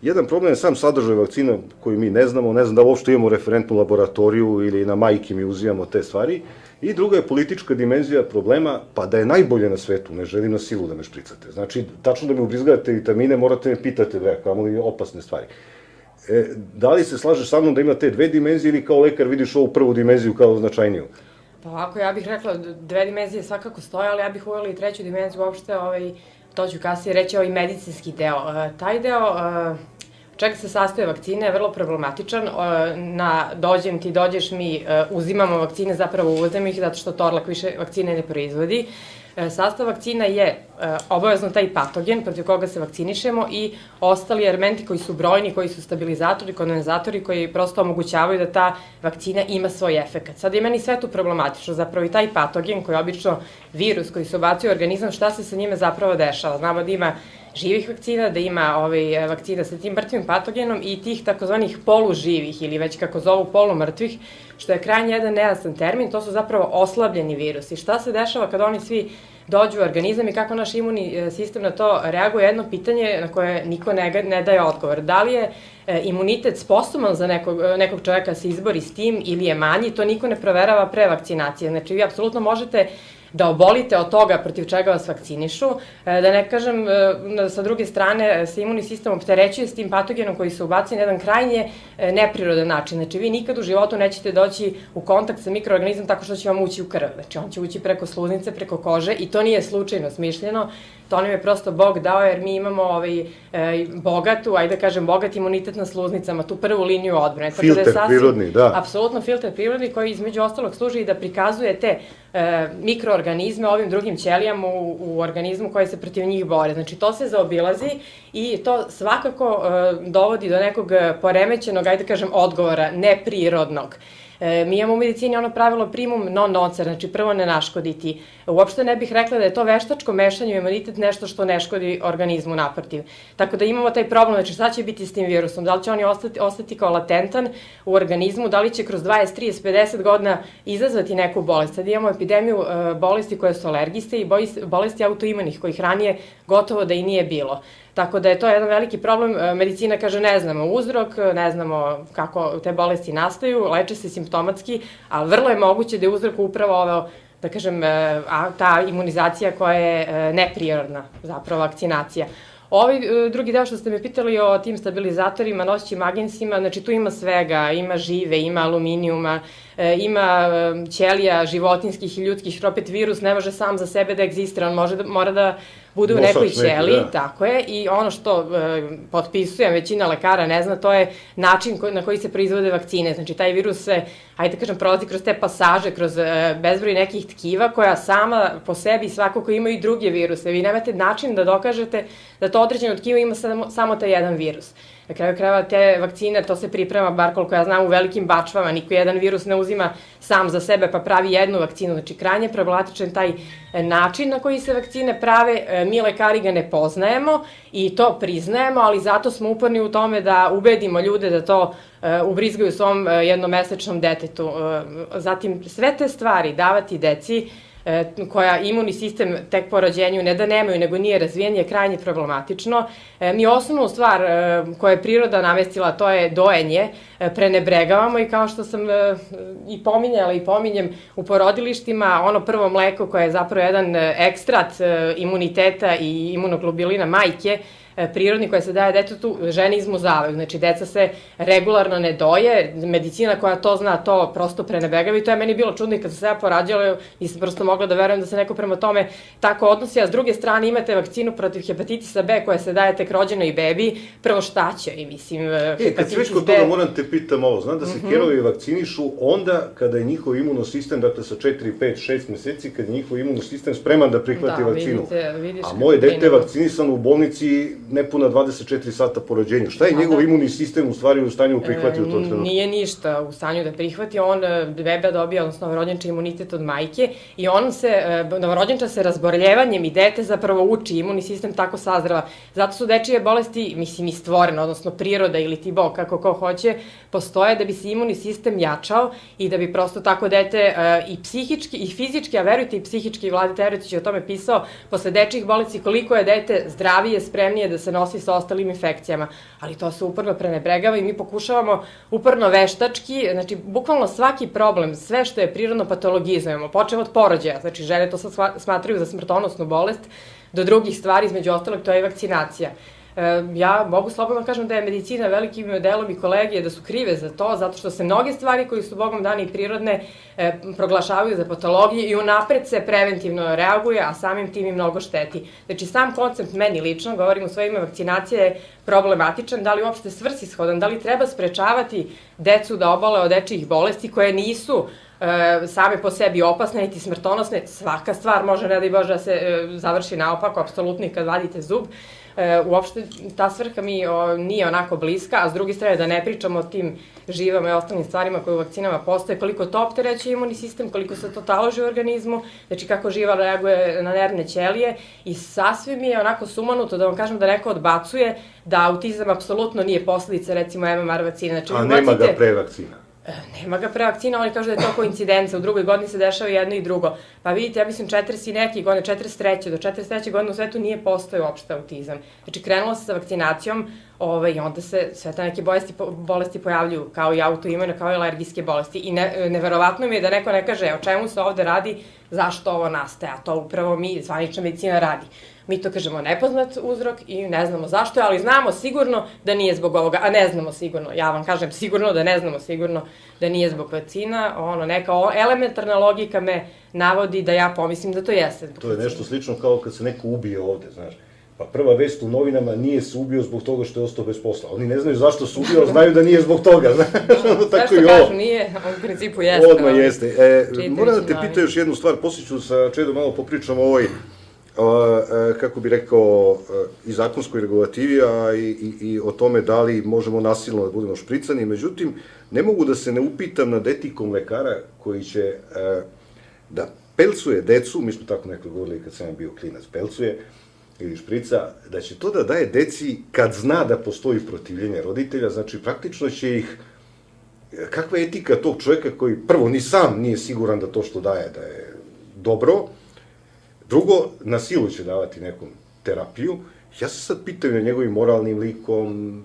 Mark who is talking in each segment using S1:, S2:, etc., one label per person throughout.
S1: Jedan problem je sam sadržaj vakcina koji mi ne znam da uopšte imamo referentnu laboratoriju ili na majke mi uzimamo te stvari. I druga je politička dimenzija problema, pa da je najbolje na svetu, ne želim na silu da me špricate. Znači, tačno da me ubrizgavate vitamine, morate me pitati, kamo li opasne stvari. Da li se slažeš sa mnom da ima te dve dimenzije ili kao lekar vidiš ovu prvu dimenziju kao značajniju?
S2: Pa ovako, ja bih rekla, dve dimenzije svakako stoje, ali ja bih uvela i treću dimenziju uopšte, to ću kasnije reći, ovaj medicinski deo. Taj deo, čega se sastoje vakcine, je vrlo problematičan. Dođeš mi, uzimamo vakcine, zapravo uvozimo ih zato što Torlak više vakcine ne proizvodi. Sastav vakcina je obavezno taj patogen protiv koga se vakcinišemo i ostali elementi koji su brojni, koji su stabilizatori, kondenzatori, koji prosto omogućavaju da ta vakcina ima svoj efekat. Sad je meni sve tu problematično, zapravo i taj patogen koji je obično virus koji se ubacuje u organizam, šta se sa njime zapravo dešava. Znamo da ima živih vakcina, da ima vakcina sa tim mrtvim patogenom i tih takozvanih poluživih ili već kako zovu polumrtvih, što je krajnje jedan nejasan termin, to su zapravo oslabljeni virusi. Šta se dešava kada oni svi dođu u organizam i kako naš imunni sistem na to reaguje, jedno pitanje na koje niko ne daje odgovor. Da li je imunitet sposoban za nekog čoveka da se izbori s tim ili je manji, to niko ne proverava pre vakcinacije. Znači, vi apsolutno možete da obolite od toga protiv čega vas vakcinišu, da ne kažem, sa druge strane, se imunni sistem opterećuje s tim patogenom koji se ubaci na jedan krajnje neprirodan način. Znači, vi nikad u životu nećete doći u kontakt sa mikroorganizmom tako što će vam ući u krv. Znači, on će ući preko sluznice, preko kože i to nije slučajno smišljeno. To nam je prosto Bog dao jer mi imamo bogat imunitet na sluznicama, tu prvu liniju odbrane.
S1: Filter prirodni, da.
S2: Apsolutno filter prirodni koji između ostalog služi i da prikazuje te mikroorganizme ovim drugim ćelijama u organizmu koje se protiv njih bore. Znači, to se zaobilazi i to svakako dovodi do nekog poremećenog, odgovora, neprirodnog. Mi imamo u medicini ono pravilo primum non nocere, znači prvo ne naškoditi. Uopšte ne bih rekla da je to veštačko mešanje u imunitet nešto što ne škodi organizmu naprotiv. Tako da imamo taj problem, znači šta će biti s tim virusom, da li će on ostati kao latentan u organizmu, da li će kroz 20, 30, 50 godina izazvati neku bolest. Sad imamo epidemiju bolesti koje su alergiste i bolesti autoimunih kojih ranije gotovo da i nije bilo. Tako da je to jedan veliki problem. Medicina kaže ne znamo uzrok, ne znamo kako te bolesti nastaju, leče se simptomatski, ali vrlo je moguće da je uzrok upravo ovo, da kažem, ta imunizacija koja je neprirodna, zapravo vakcinacija. Ovaj drugi deo što ste me pitali o tim stabilizatorima, noćim agensima, znači tu ima svega, ima žive, ima aluminijuma, ima ćelija životinskih i ljudskih, jer opet virus ne može sam za sebe da egzistira, on mora da bude u nekoj ćeliji, tako je, i ono što potpisujem, većina lekara ne zna, to je način na koji se proizvode vakcine, znači taj virus se, prolazi kroz te pasaže, kroz bezbroj nekih tkiva koja sama po sebi svakako ima i druge viruse, vi nemate način da dokažete da to određeno tkivo ima samo taj jedan virus. Na kraju krajeva te vakcine, to se priprema, bar koliko ja znam, u velikim bačvama, niko jedan virus ne uzima sam za sebe pa pravi jednu vakcinu, znači krajnje problematičan taj način na koji se vakcine prave, mi lekari ga ne poznajemo i to priznajemo, ali zato smo uporni u tome da ubedimo ljude da to ubrizgaju svom jednomesečnom detetu. Zatim, sve te stvari davati deci koja imunni sistem tek po rođenju ne da nemaju, nego nije razvijen, je krajnje problematično. Mi osnovnu stvar koju je priroda namestila, to je dojenje, prenebregavamo i kao što sam i pominjala i pominjem u porodilištima, ono prvo mleko koje je zapravo jedan ekstrat imuniteta i imunoglobulina majke, prirodni koja se daje detetu, žene izmuzavaju. Znači, deca se regularno ne doje, medicina koja to zna, to prosto prenebregava i to je meni bilo čudno i kad sam se ja porađala, nisam prosto mogla da verujem da se neko prema tome tako odnosi, a s druge strane imate vakcinu protiv hepatitisa B koja se daje tek rođenoj bebi, prvo šta će, i mislim, hepatitis B...
S1: Kad se već kod toga moram te pitam ovo, znam da se herovi vakcinišu onda kada je njihov imunosistem, dakle sa 4, 5, 6 meseci, kada je njihov imunosistem spreman da prihvati vakcinu. A moje dete je vakcinisano u bolnici nepuna 24 sata po rođenju. Šta je njegov imunni sistem u stvari u stanju da prihvati u tom trenutku?
S2: Nije ništa u stanju da prihvati. Beba dobija, odnosno novorođenča, imunitet od majke i novorođenča se razborljevanjem i dete zapravo uči, imunni sistem tako sazreva. Zato su dečije bolesti, mislim, i stvorene, odnosno priroda ili ti Bog, kako ko hoće, postoje da bi se imunni sistem jačao i da bi prosto tako dete i psihički i fizički, a verujte i psihički, Vlade Teoretić je o tome pisao, posle dečijih bolesti koliko je dete zdravije, spremnije da se nosi sa ostalim infekcijama, ali to se uporno prenebregava i mi pokušavamo uporno veštački, znači bukvalno svaki problem, sve što je prirodno patologizujemo, počeo od porođaja, znači žene to sad smatraju za smrtonosnu bolest, do drugih stvari, između ostalog, to je i vakcinacija. Ja mogu slobodno kažem da je medicina velikim delom i kolegije da su krive za to, zato što se mnoge stvari koji su Bogom dane i prirodne proglašavaju za patologije i unapred se preventivno reaguje, a samim tim i mnogo šteti. Znači, sam koncept meni lično, govorim u svoje ime, vakcinacija je problematičan, da li uopšte svrsishodan, da li treba sprečavati decu da obale od dečijih bolesti koje nisu same po sebi opasne, niti smrtonosne. Svaka stvar može, ne daj Bože, da se završi naopako, apsolutno i kad vadite zub. Uopšte ta svrha mi nije onako bliska, a s druge strane da ne pričamo o tim živama i ostalim stvarima koje u vakcinama postoje, koliko to opterećuje imunni sistem, koliko se to taloži u organizmu, znači kako živa reaguje na nervne ćelije i sasvim mi je onako sumanuto da vam kažem da neko odbacuje da autizam apsolutno nije posledica recimo MMR vakcine. Znači,
S1: a nema ga pre vakcina?
S2: Nema ga pre vakcina, oni kažu da je to koincidenca, u drugoj godini se dešava jedno i drugo. Pa vidite, ja mislim 40 i neki godine, 43. do 43. godine u svetu nije postojao uopšte autizam. Znači krenulo se sa vakcinacijom i onda se sve te neke bolesti pojavljuju, kao i autoimune, kao i alergijske bolesti. I neverovatno mi je da neko ne kaže o čemu se ovde radi, zašto ovo nastaje, a to upravo mi, zvanična medicina, radi. Mi to kažemo nepoznat uzrok i ne znamo zašto je, ali znamo sigurno da nije zbog ovoga, a ne znamo sigurno, ja vam kažem sigurno da ne znamo sigurno da nije zbog vakcina, neka elementarna logika me navodi da ja pomislim da to jeste zbog vakcina.
S1: To je nešto slično kao kad se neko ubije ovde, znaš. Pa prva vest u novinama nije se ubio zbog toga što je ostao bez posla. Oni ne znaju zašto se ubio, ali znaju da nije zbog toga, znaš.
S2: Tako što kažu nije, on u principu jeste.
S1: Odmah jeste. Moram da te pitam još jednu stvar, poslije ću sa Čedom malo popričam o ovoj, kako bi rekao, i zakonskoj regulativi, a i o tome da li možemo nasilno da budemo špricani. Međutim, ne mogu da se ne upitam nad etikom lekara koji će da pelcuje decu, mi smo tako nekako govorili kad sam bio klinac, pelcuje ili šprica, da će to da daje deci kad zna da postoji protivljenje roditelja, znači praktično će ih, kakva je etika tog čoveka koji prvo ni sam nije siguran da to što daje da je dobro, drugo, na silu će davati nekom terapiju. Ja se sad pitam na njegovim moralnim likom,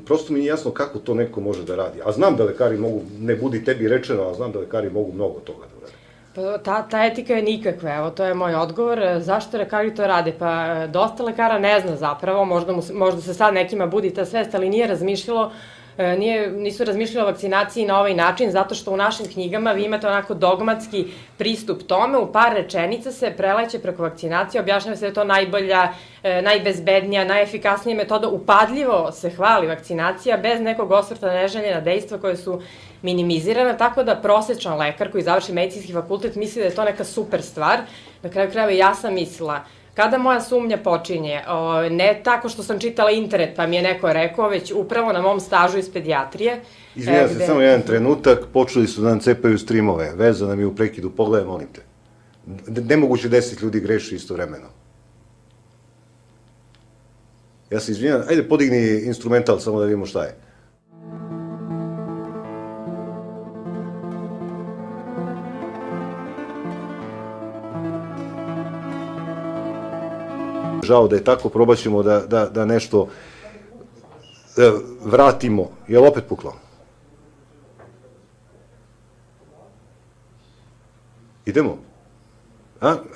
S1: prosto mi nije jasno kako to neko može da radi. A znam da lekari mogu, ne budi tebi rečeno, a znam da lekari mogu mnogo toga da urade.
S2: Pa ta etika je nikakva, evo, to je moj odgovor. Zašto lekari to rade? Pa dosta lekara ne zna zapravo, možda se sad nekima budi ta svest, ali nije razmišljalo, nisu razmišljali o vakcinaciji na ovaj način, zato što u našim knjigama vi imate onako dogmatski pristup tome, u par rečenica se preleće preko vakcinacije, objašnjava se da je to najbolja, najbezbednija, najefikasnija metoda, upadljivo se hvali vakcinacija, bez nekog osvrta na neželjena dejstva koje su minimizirana, tako da prosečan lekar koji završi medicinski fakultet misli da je to neka super stvar. Na kraju krajeva ja sam mislila, kada moja sumnja počinje, ne tako što sam čitala internet pa mi je neko rekao, već upravo na mom stažu iz pedijatrije.
S1: Izvinjam se, samo jedan trenutak, počeli su da nam cepaju streamove, veza nam je u prekidu, pogledaj, molim te. Nemoguće 10 ljudi greši istovremeno. Ja se izvinjam, ajde podigni instrumental samo da vidimo šta je. Žao da je tako, probat ćemo da nešto vratimo. Je li opet puklo? Idemo?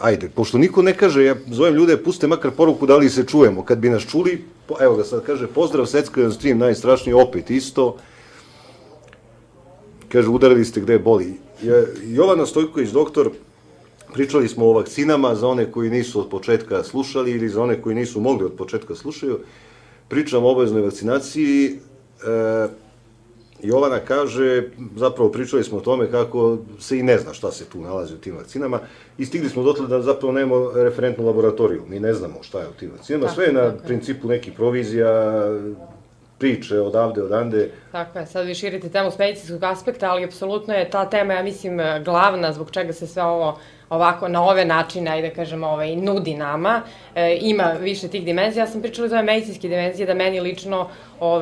S1: Ajde, pošto niko ne kaže, ja zovem ljude, puste makar poruku da li se čujemo. Kad bi nas čuli, evo ga sad kaže, pozdrav, seckajan stream, najstrašniji, opet isto. Kaže, udarili ste gde boli. Jovana Stojković, doktor, pričali smo o vakcinama za one koji nisu od početka slušali ili za one koji nisu mogli od početka slušaju. Pričam o obaveznoj vakcinaciji. Jovana kaže, zapravo pričali smo o tome kako se i ne zna šta se tu nalazi u tim vakcinama i stigli smo dotle da zapravo nemamo referentnu laboratoriju. Mi ne znamo šta je u tim vakcinama. Sve je na principu nekih provizija, priče odavde, odande.
S2: Tako je, sad vi širite temu s medicinskog aspekta, ali apsolutno je ta tema, ja mislim, glavna zbog čega se sve ovo ovako na ove načine, ajde da kažem, nudi nama, ima više tih dimenzija. Ja sam pričala iz ove medicinske dimenzije da meni lično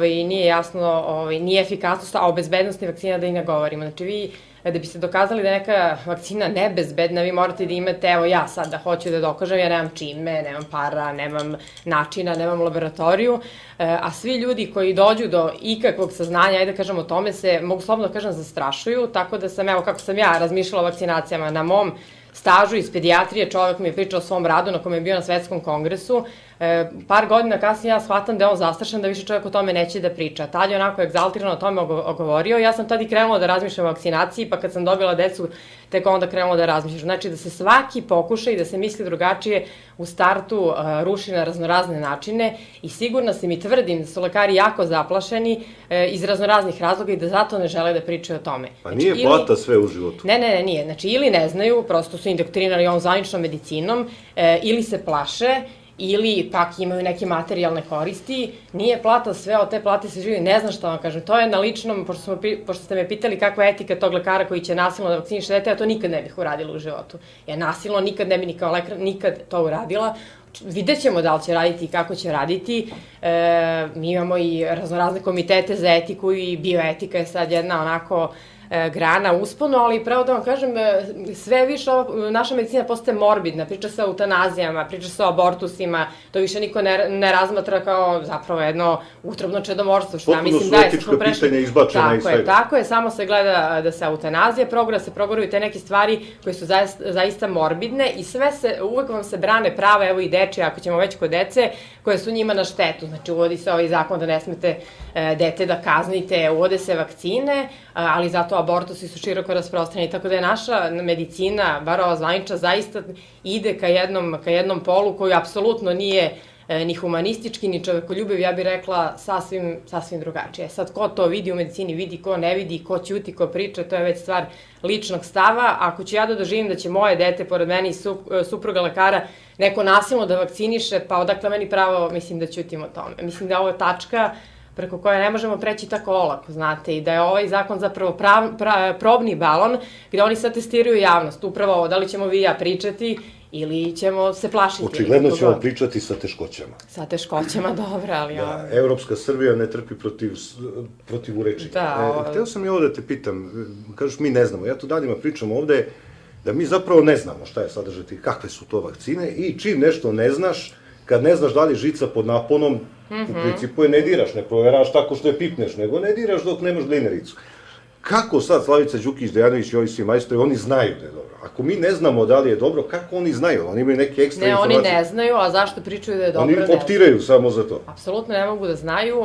S2: nije jasno, nije efikasnost, a o bezbednosti vakcina da i ne govorimo. Znači vi, da bi se dokazali da je neka vakcina nebezbedna, vi morate da imate, evo ja sad da hoću da dokažem, ja nemam čime, nemam para, nemam načina, nemam laboratoriju, a svi ljudi koji dođu do ikakvog saznanja, ajde da kažem o tome se, mogu slobodno da kažem, zastrašuju, tako da sam, evo kako sam ja razmišljala o vakcinacijama na mom stažu iz pedijatrije, čovek mi je pričao o svom radu na kome je bio na svetskom kongresu. Par godina kasnije ja shvatam da je on zastrašen, da više čovjek o tome neće da priča. Tad je onako egzaltirano o tome ogovorio. Ja sam tad i krenula da razmišljam o vakcinaciji, pa kad sam dobila decu, tek onda krenula da razmišljam. Znači da se svaki pokušaj da se misli drugačije u startu ruši na raznorazne načine i sigurno se mi tvrdim da su lekari jako zaplašeni iz raznoraznih razloga i da zato ne žele da pričaju o tome.
S1: Pa nije plata sve u životu.
S2: Ne, nije. Znači ili ne znaju, prosto su indoktrinirani ovom zvaničnom medicinom, ili se plaše, ili pak imaju neke materijalne koristi, nije plata sve, od te plate se živi, ne znam šta vam kažem, to je na ličnom, pošto ste me pitali kakva je etika tog lekara koji će nasilno da vakciniše dete, ja to nikad ne bih uradila u životu. Ja nasilno nikad ne bih ni kao lekar nikad to uradila, vidjet ćemo da li će raditi i kako će raditi, mi imamo i raznorazne komitete za etiku i bioetika je sad jedna onako grana usponu, ali pravo da vam kažem, sve više naša medicina postaje morbidna, priča se o eutanazijama, priča se o abortusima, to više niko ne razmatra kao zapravo jedno utrobno čedomorstvo, što ja mislim da je.
S1: Potpuno su etička pitanja izbačena iz svega.
S2: Tako je, samo se gleda da se eutanazija progura, se proguraju te neke stvari koje su zaista morbidne i uvek vam se brane prava, evo i dečje, ako ćemo već kod dece, koje su njima na štetu. Znači, uvodi se ovaj zakon da ne smete dete da kaznite, uvode se vakcine, ali zato abortusi su široko rasprostranjeni, tako da je naša medicina, bar ova zvanična, zaista ide ka jednom polu koji apsolutno nije ni humanistički, ni čovekoljubiv, ja bih rekla sasvim drugačije. Sad, ko to vidi u medicini, vidi, ko ne vidi, ko ćuti, ko priča, to je već stvar ličnog stava. Ako ću ja da doživim da će moje dete, pored meni i supruga lekara, neko nasilno da vakciniše, pa odakle meni pravo, mislim da ćutim o tome. Mislim da je ovo tačka preko koje ne možemo preći tako olako, znate, i da je ovaj zakon zapravo probni balon gde oni sad testiraju javnost, upravo ovo, da li ćemo vi i ja pričati ili ćemo se plašiti.
S1: Očigledno ćemo pričati sa teškoćama.
S2: Sa teškoćama, dobro, ali...
S1: Da, evropska Srbija ne trpi protiv urečenja. Hteo sam i ovo da te pitam, kažeš mi ne znamo, ja tu danima pričam ovde da mi zapravo ne znamo šta je sadržati, kakve su to vakcine i čim nešto ne znaš, kad ne znaš da li je žica pod naponom, u principu je ne diraš, ne proveravaš tako što je pipneš, nego ne diraš dok nemaš glinericu. Kako sad Slavica Đukić Dejanović i ovi svi majstori, oni znaju da je dobro. Ako mi ne znamo da li je dobro, kako oni znaju? Oni imaju neke ekstra informacije.
S2: Ne, oni ne znaju, a zašto pričaju da je dobro?
S1: Oni optiraju samo za to.
S2: Apsolutno ne mogu da znaju,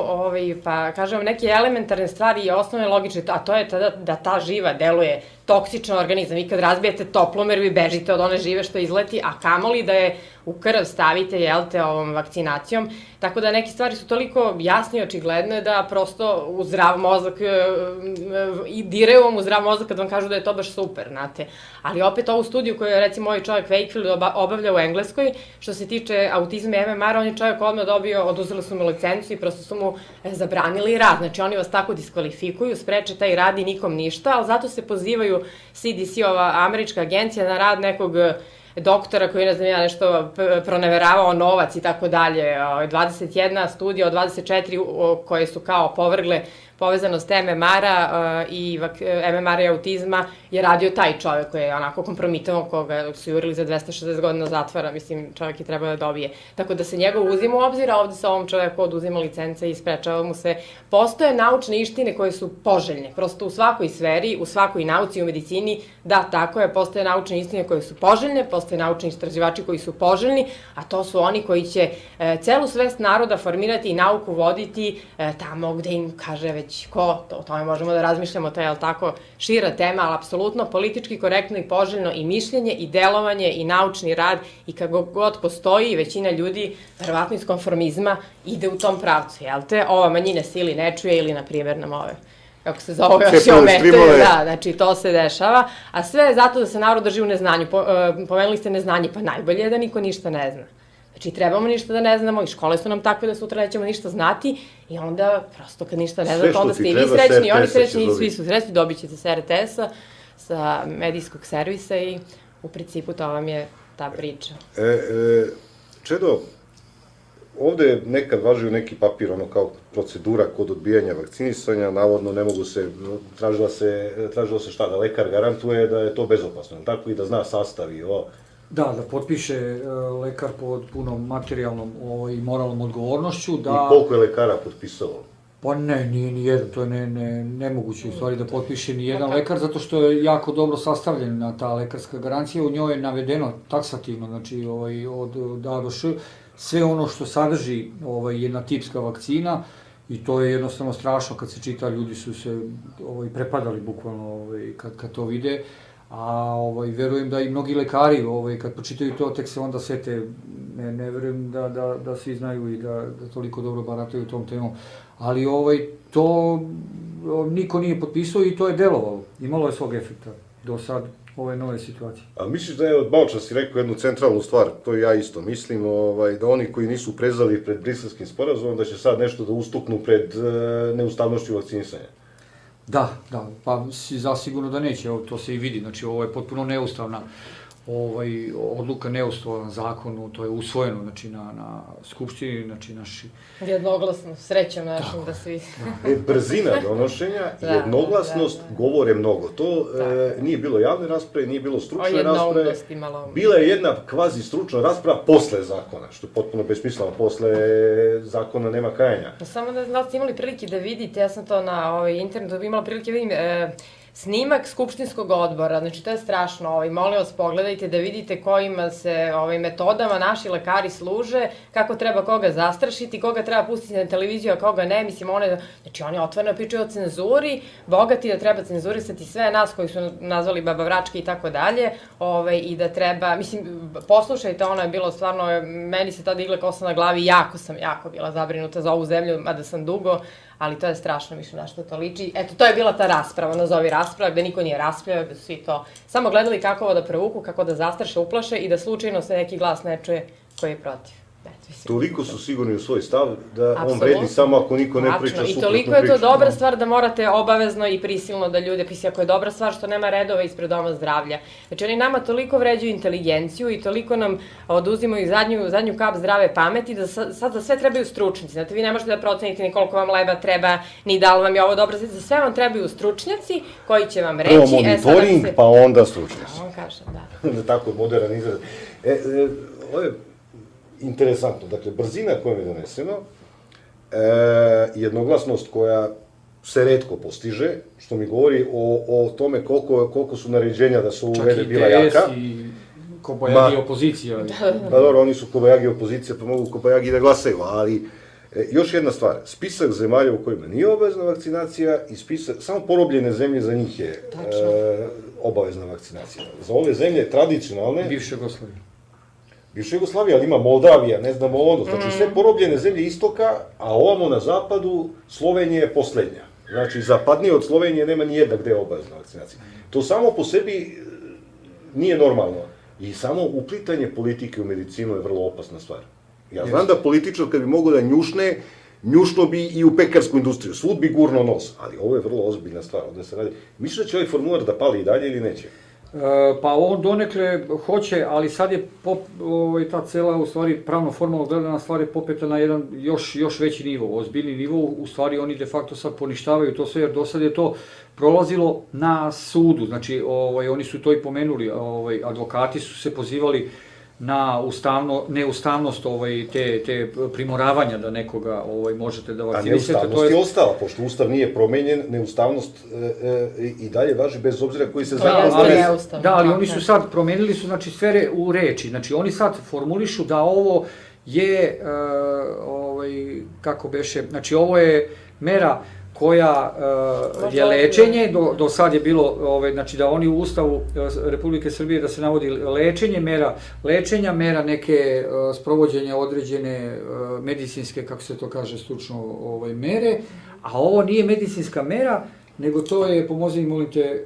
S2: pa kažem vam neke elementarne stvari i osnovne logične, a to je da ta živa deluje toksično organizam. Vi kad razbijete toplomer, vi bežite od one žive što izleti, a kamoli da je u krv stavite, jelte, ovom vakcinacijom. Tako da neke stvari su toliko jasne i očigledne da prosto u zdrav mozak i diraju vam u zdrav mozak kad vam kažu da je to baš super, znate. Ali opet ovu studiju koju je recimo ovaj čovjek Wakefield obavlja u Engleskoj, što se tiče autizma i MMR, on je čovjek odmah dobio, oduzeli su mu licencu i prosto su mu zabranili rad. Znači oni vas tako diskvalifikuju, spreče taj rad i nikom ništa, ali zato se pozivaju CDC, ova američka agencija, na rad nekog doktora koji, ne znam ja, nešto proneveravao novac i tako dalje. 21 studija od 24 koje su kao povrgle povezanost MMR-a i MMR-a i autizma je radio taj čovjek koji je onako kompromitovan, koga su jurili za 260 godina zatvora, mislim, čovjek je trebao da dobije. Tako da se njegov uzima u obzir, a ovde se ovom čovjeku oduzima licence i sprečava mu se. Postoje naučne istine koje su poželjne, prosto u svakoj sferi, u svakoj nauci, u medicini, da, tako je, postoje naučne istine koje su poželjne, postoje naučni istraživači koji su poželjni, a to su oni koji će celu svest naroda formirati i nauku voditi tamo gde im kaže već ko, o tome možemo da razmišljamo, to je tako šira tema, ali apsolutno politički korektno i poželjno i mišljenje i delovanje i naučni rad i kako god postoji, većina ljudi, verovatno iz konformizma, ide u tom pravcu, jel te? Ova manjina se ili ne čuje ili, na primjer, nam ove, kako se zove, još je ometaju, da, znači to se dešava, a sve je zato da se narod drži u neznanju. Pomenuli ste neznanje, pa najbolje je da niko ništa ne zna. Znači, trebamo ništa da ne znamo i škole su nam takve da sutra nećemo ništa znati i onda, prosto, kad ništa ne znate, onda ste i vi srećni, i oni srećni i svi su srećni, dobit ćete sa RTS-a, sa medijskog servisa i u principu to vam je ta priča.
S1: Čedo, ovde je nekad važio neki papir, ono kao procedura kod odbijanja vakcinisanja, navodno ne mogu se, tražilo se šta, da lekar garantuje da je to bezopasno, tako i da zna sastav i ovo.
S3: Da nepotiše lekar pod punom materijalnom i moralnom odgovornošću, da...
S1: I koliko je lekara potpisalo?
S3: Pa ne, nije ni jedan, to je nemoguće u stvari da potpiše ni jedan lekar, zato što je jako dobro sastavljena ta lekarska garancija, u njoj je navedeno taksativno, znači od A do Š, sve ono što sadrži jedna tipska vakcina, i to je jednostavno strašno kad se čita, ljudi su se prepadali bukvalno kad to vide, a verujem da i mnogi lekari kad pročitaju to, tek se onda sete, ne verujem da svi znaju i da toliko dobro barataju tom temom, ali to niko nije potpisao i to je delovalo, imalo je svog efekta do sad ove nove situacije.
S1: A misliš da je od Balča si rekao jednu centralnu stvar, to ja isto mislim, da oni koji nisu prezali pred Briselskim sporazumom, da će sad nešto da ustuknu pred neustavnošću vakcinisanja?
S3: Da, pa zasigurno da neće, to se i vidi, znači ovo je potpuno neustavna odluka, neustavan zakon, to je usvojeno, znači na Skupštini, znači naši...
S2: Jednoglasno, srećom našim da svi...
S1: Brzina donošenja, jednoglasnost govore mnogo. To nije bilo javne rasprave, nije bilo stručne rasprave. Bila je jedna kvazi stručna rasprava posle zakona, što je potpuno besmisleno, posle zakona nema kajanja.
S2: Samo da ste imali prilike da vidite, ja sam to na internetu imala prilike da vidim snimak Skupštinskog odbora, znači to je strašno, molim vas pogledajte da vidite kojima se metodama naši lekari služe, kako treba koga zastrašiti, koga treba pustiti na televiziju, a koga ne, mislim, znači oni otvoreno pričaju o cenzuri, bogati da treba cenzurisati sve nas koji su nazvali baba vračke i tako dalje, i da treba, mislim, poslušajte, ono je bilo stvarno, meni se tada igla kosa na glavi, jako sam bila zabrinuta za ovu zemlju, mada sam dugo, ali to je strašno, mislim, na što to liči. Eto, to je bila ta rasprava, nazovi rasprava, gde niko nije raspravljao, gde su svi to samo gledali kako ovo da prevuku, kako da zastraše, uplaše i da slučajno se neki glas ne čuje koji je protiv.
S1: Toliko su sigurni u svoj stav da on vredi samo ako niko ne priča suprotnu priču.
S2: I toliko je to dobra stvar da morate obavezno i prisilno da ljude, ako je dobra stvar što nema redova ispred doma zdravlja. Znači oni nama toliko vređuju inteligenciju i toliko nam oduzimaju zadnju kap zdrave pameti da sad za sve trebaju stručnjaci. Znate, vi ne možete da procenite ni koliko vam leba treba, ni da li vam je ovo dobro. Za sve vam trebaju stručnjaci koji će vam reći...
S1: Prvo monitoring, pa onda stručnjaci.
S2: On kaže, da.
S1: Tako je modern izraz. Ovo je interesantno, dakle, brzina kojom je doneseno, jednoglasnost koja se retko postiže, što mi govori o tome koliko su naređenja da se uvede bila jaka.
S3: Čak i DS i kobajagi opozicija.
S1: Pa dobro, oni su kobajagi opozicija, pa mogu kobajagi da glasaju, ali još jedna stvar, spisak zemalja u kojima nije obavezna vakcinacija i spisak, samo porobljene zemlje za njih je obavezna vakcinacija. Za ove zemlje tradicionalne... Bivša Jugoslavija, ali ima Moldavija, ne znamo ono, znači sve porobljene zemlje istoka, a ovamo na zapadu Slovenija je poslednja. Znači, zapadnije od Slovenije nema ni jedna gde je obavezna vakcinacija. To samo po sebi nije normalno. I samo uplitanje politike u medicinu je vrlo opasna stvar. Ja znam da političar kad bi mogao da njušno bi i u pekarsku industriju, svud bi gurno nos, ali ovo je vrlo ozbiljna stvar, ovde se radi. Misliš da će ovaj formular da pali i dalje ili neće?
S3: Pa on donekle hoće, ali sad je ta cela, u stvari, pravno-formalno gledana stvar je popeta na jedan još veći nivo, ozbiljni nivo, u stvari oni de facto sad poništavaju to sve, jer do sad je to prolazilo na sudu, znači oni su to i pomenuli, advokati su se pozivali na neustavnost te primoravanja da nekoga možete da vakcinisete.
S1: A neustavnost je ostala, pošto Ustav nije promenjen, neustavnost i dalje važi bez obzira koji se zakon donese.
S3: Da, ali oni su sad, promenili su sfere u reči, znači oni sad formulišu da ovo je, kako beše, znači ovo je mera koja je lečenje, do sad je bilo, znači da oni u Ustavu Republike Srbije da se navodi lečenja, mera neke sprovođenja određene medicinske, kako se to kaže stručno, mere, a ovo nije medicinska mera nego to je, pomozi mi, molim te,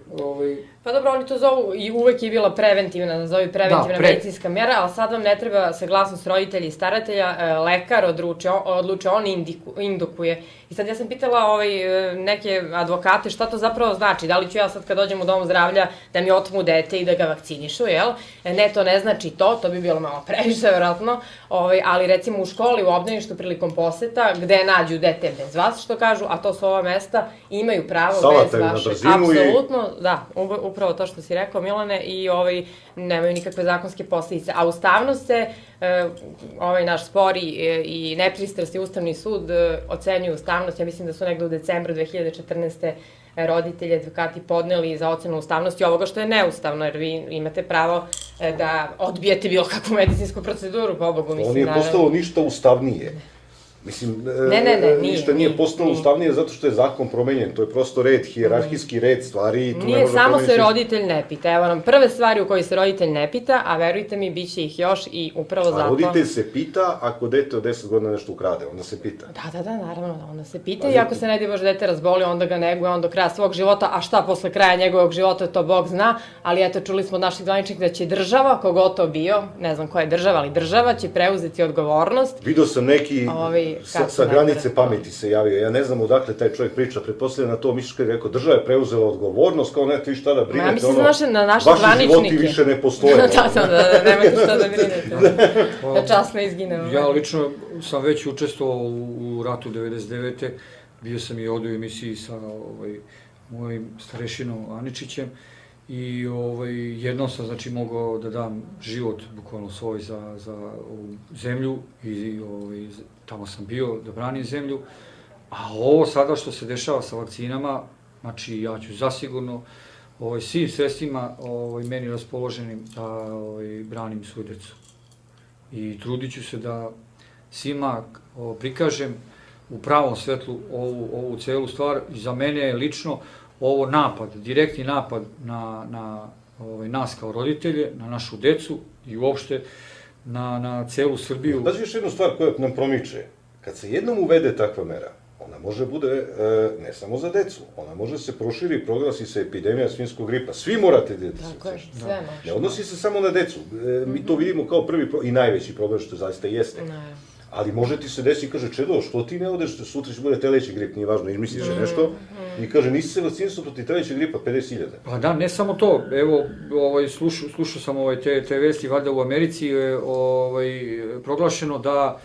S2: Pa dobro, oni to zovu, i uvek je bila preventivna, nazovi preventivna medicinska mjera, ali sad vam ne treba saglasnost roditelja i staratelja, lekar odluče, on indukuje. I sad ja sam pitala neke advokate šta to zapravo znači, da li ću ja sad kad dođem u dom zdravlja da mi otmu dete i da ga vakcinišu, jel? Ne, to ne znači to bi bilo malo previše, verovatno, ali recimo u školi, u obdaništu prilikom poseta, gde nađu dete bez vas, što kažu, a to su ova mesta, imaju pravo bez vaše. Apsolutno, da, upravo to što si rekao, Milane, i nemaju nikakve zakonske posljedice. A ustavnost se, ovaj naš spori i nepristrasni Ustavni sud ocenjuju ustavnost, ja mislim da su negde u decembru 2014. roditelji, advokati podneli za ocenu ustavnosti ovoga što je neustavno, jer vi imate pravo da odbijete bilo kakvu medicinsku proceduru, pobogu, mislim,
S1: naravno. On nije postalo ništa ustavnije. Mislim, ništa nije postalo ustavnije zato što je zakon promenjen, to je prosto red, hijerarhijski red stvari.
S2: Nije, samo se roditelj ne pita, evo nam prve stvari u koje se roditelj ne pita, a verujte mi, bit će ih još i upravo zato...
S1: A roditelj se pita ako dete od 10 godina nešto ukrade, onda se pita.
S2: Da, naravno, onda se pita i ako se ne di Bože dete razboli, onda ga neguje, on do kraja svog života, a šta posle kraja njegovog života, to Bog zna, ali eto, čuli smo od naših zvaničnika da će država, kogod to bio, ne znam koja je država, ali država će preuzeti odgovornost.
S1: Vidio sam neki sa granice pameti se javio. Ja ne znam odakle taj čovjek priča, pretpostavljam na to misliš kad je rekao država je preuzela odgovornost, kao ne, vi šta da brinete,
S2: vaši
S1: životi više ne postoje.
S2: Da, nemojte šta da brinete, da čas ne izgine.
S3: Ja lično sam već učestvovao u ratu 99. Bio sam i ovdje u emisiji sa mojim starešinom Aničićem i jednom sam znači mogao da dam život bukvalno svoj za ovu zemlju i tamo sam bio da branim zemlju, a ovo sada što se dešava sa vakcinama, znači ja ću zasigurno svim sredstvima meni raspoloženim da branim svoju decu. I trudit ću se da svima prikažem u pravom svetlu ovu celu stvar. Za mene je lično ovo napad, direktni napad na nas kao roditelje, na našu decu i uopšte na celu Srbiju.
S1: Pazi još jednu stvar koja nam promiče. Kad se jednom uvede takva mera, ona može bude ne samo za decu, ona može se proširi i proglasi se epidemija svinjskog gripa. Svi morate djeti se cijepiti. Ne odnosi se samo na decu. Mi to vidimo kao prvi i najveći problem što zaista jeste. Ali može ti se desiti i kaže, Čedo, što ti ne odeš, sutra će bude teleći grip, nije važno, izmisliš nešto, i kaže, nisi se vakcinisao protiv telećeg gripa, 50.000.
S3: Pa da, ne samo to, evo, slušao sam te vesti, valjda u Americi je proglašeno da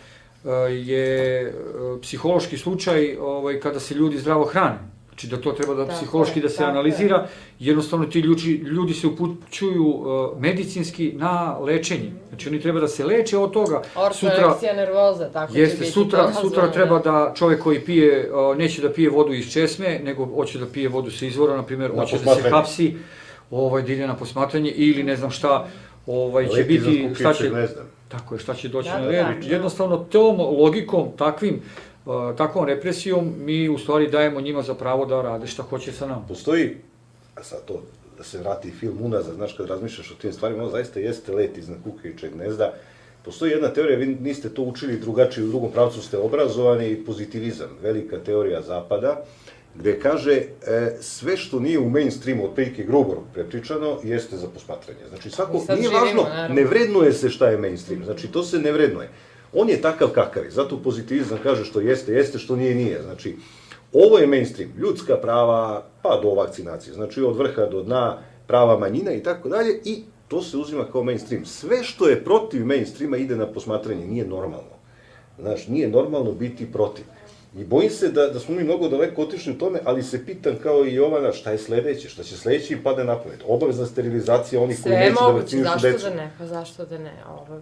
S3: je psihološki slučaj kada se ljudi zdravo hrane. Znači da to treba da psihološki da se analizira, jednostavno ti ljudi se upućuju medicinski na lečenje. Znači oni treba da se leče od toga.
S2: Ortoreksija nervoza, tako će biti.
S3: Sutra treba da čovek koji pije, neće da pije vodu iz česme, nego hoće da pije vodu sa izvora, na primjer, hoće da se hapsi, da ide na posmatranje ili ne znam šta, će biti, šta će... Tako je, šta će doći na red. Jednostavno, tom logikom, takvom represijom, mi u stvari dajemo njima za pravo da rade šta hoće sa nama.
S1: Postoji, a sad to, da se vrati film unazad, znaš, kad razmišljaš o tim stvarima, ono zaista jeste let iznad kukavičjeg gnezda. Postoji jedna teorija, vi niste to učili drugačije, u drugom pravcu ste obrazovani, pozitivizam, velika teorija zapada, gde kaže sve što nije u mainstreamu, otprilike grubo prepričano, jeste za posmatranje. Znači, svako, nije važno, ne vrednuje se šta je mainstream, znači to se ne vrednuje. On je takav kakav je, zato pozitivizam kaže što jeste, što nije. Znači, ovo je mainstream, ljudska prava, pa do vakcinacije, znači od vrha do dna, prava manjina i tako dalje, i to se uzima kao mainstream. Sve što je protiv mainstreama ide na posmatranje, nije normalno. Znači, nije normalno biti protiv. I bojim se da smo mi mnogo daleko otišli u tome, ali se pitam kao i Jovana šta je sledeće, šta će sledeće i pade na pamet. Obavezna sterilizacija onih koji neće da vakcinišu decu.
S2: Zašto da ne, pa zašto da ne,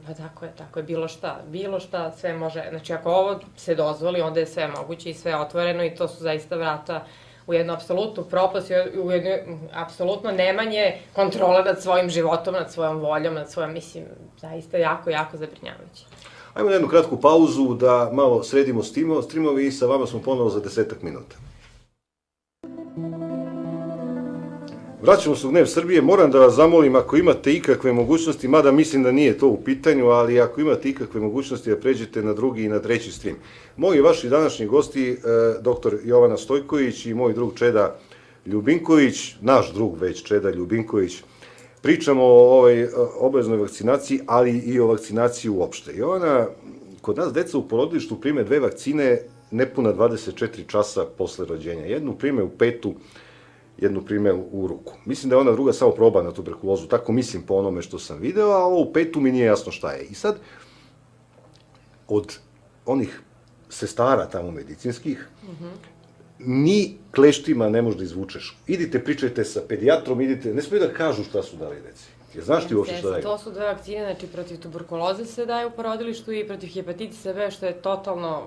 S2: pa tako je, bilo šta, sve može, znači ako ovo se dozvoli, onda je sve moguće i sve otvoreno i to su zaista vrata u jednu apsolutnu propast, u jednu apsolutno nemanje kontrola nad svojim životom, nad svojom voljom, nad svojom, mislim, zaista jako, jako zabrinjavajuće.
S1: Ajmo na jednu kratku pauzu da malo sredimo streamove i sa vama smo ponovo za 10 minuta. Vraćamo se u Gnev Srbije. Moram da vas zamolim, ako imate ikakve mogućnosti, mada mislim da nije to u pitanju, ali ako imate ikakve mogućnosti da pređete na drugi i na treći stream. Moji vaši današnji gosti, dr. Jovana Stojković i moj drug Čeda Ljubinković, naš drug već, Čeda Ljubinković, pričamo o ovoj obaveznoj vakcinaciji, ali i o vakcinaciji uopšte. I ona, kod nas deca u porodilištu prime 2 vakcine nepuna 24 časa posle rođenja. Jednu prime u petu, jednu prime u ruku. Mislim da je ona druga samo proba na tuberkulozu, tako mislim po onome što sam video, a ovo u petu mi nije jasno šta je. I sad, od onih sestara tamo medicinskih, ni kleštima ne možda izvučeš. Idite, pričajte sa pedijatrom, idite, ne smiju da kažu šta su dali deci. Jer znaš ti uopšte šta daju?
S2: To su 2 vakcine, znači protiv tuberkuloze se daje u porodilištu i protiv hepatitisa B, što je totalno,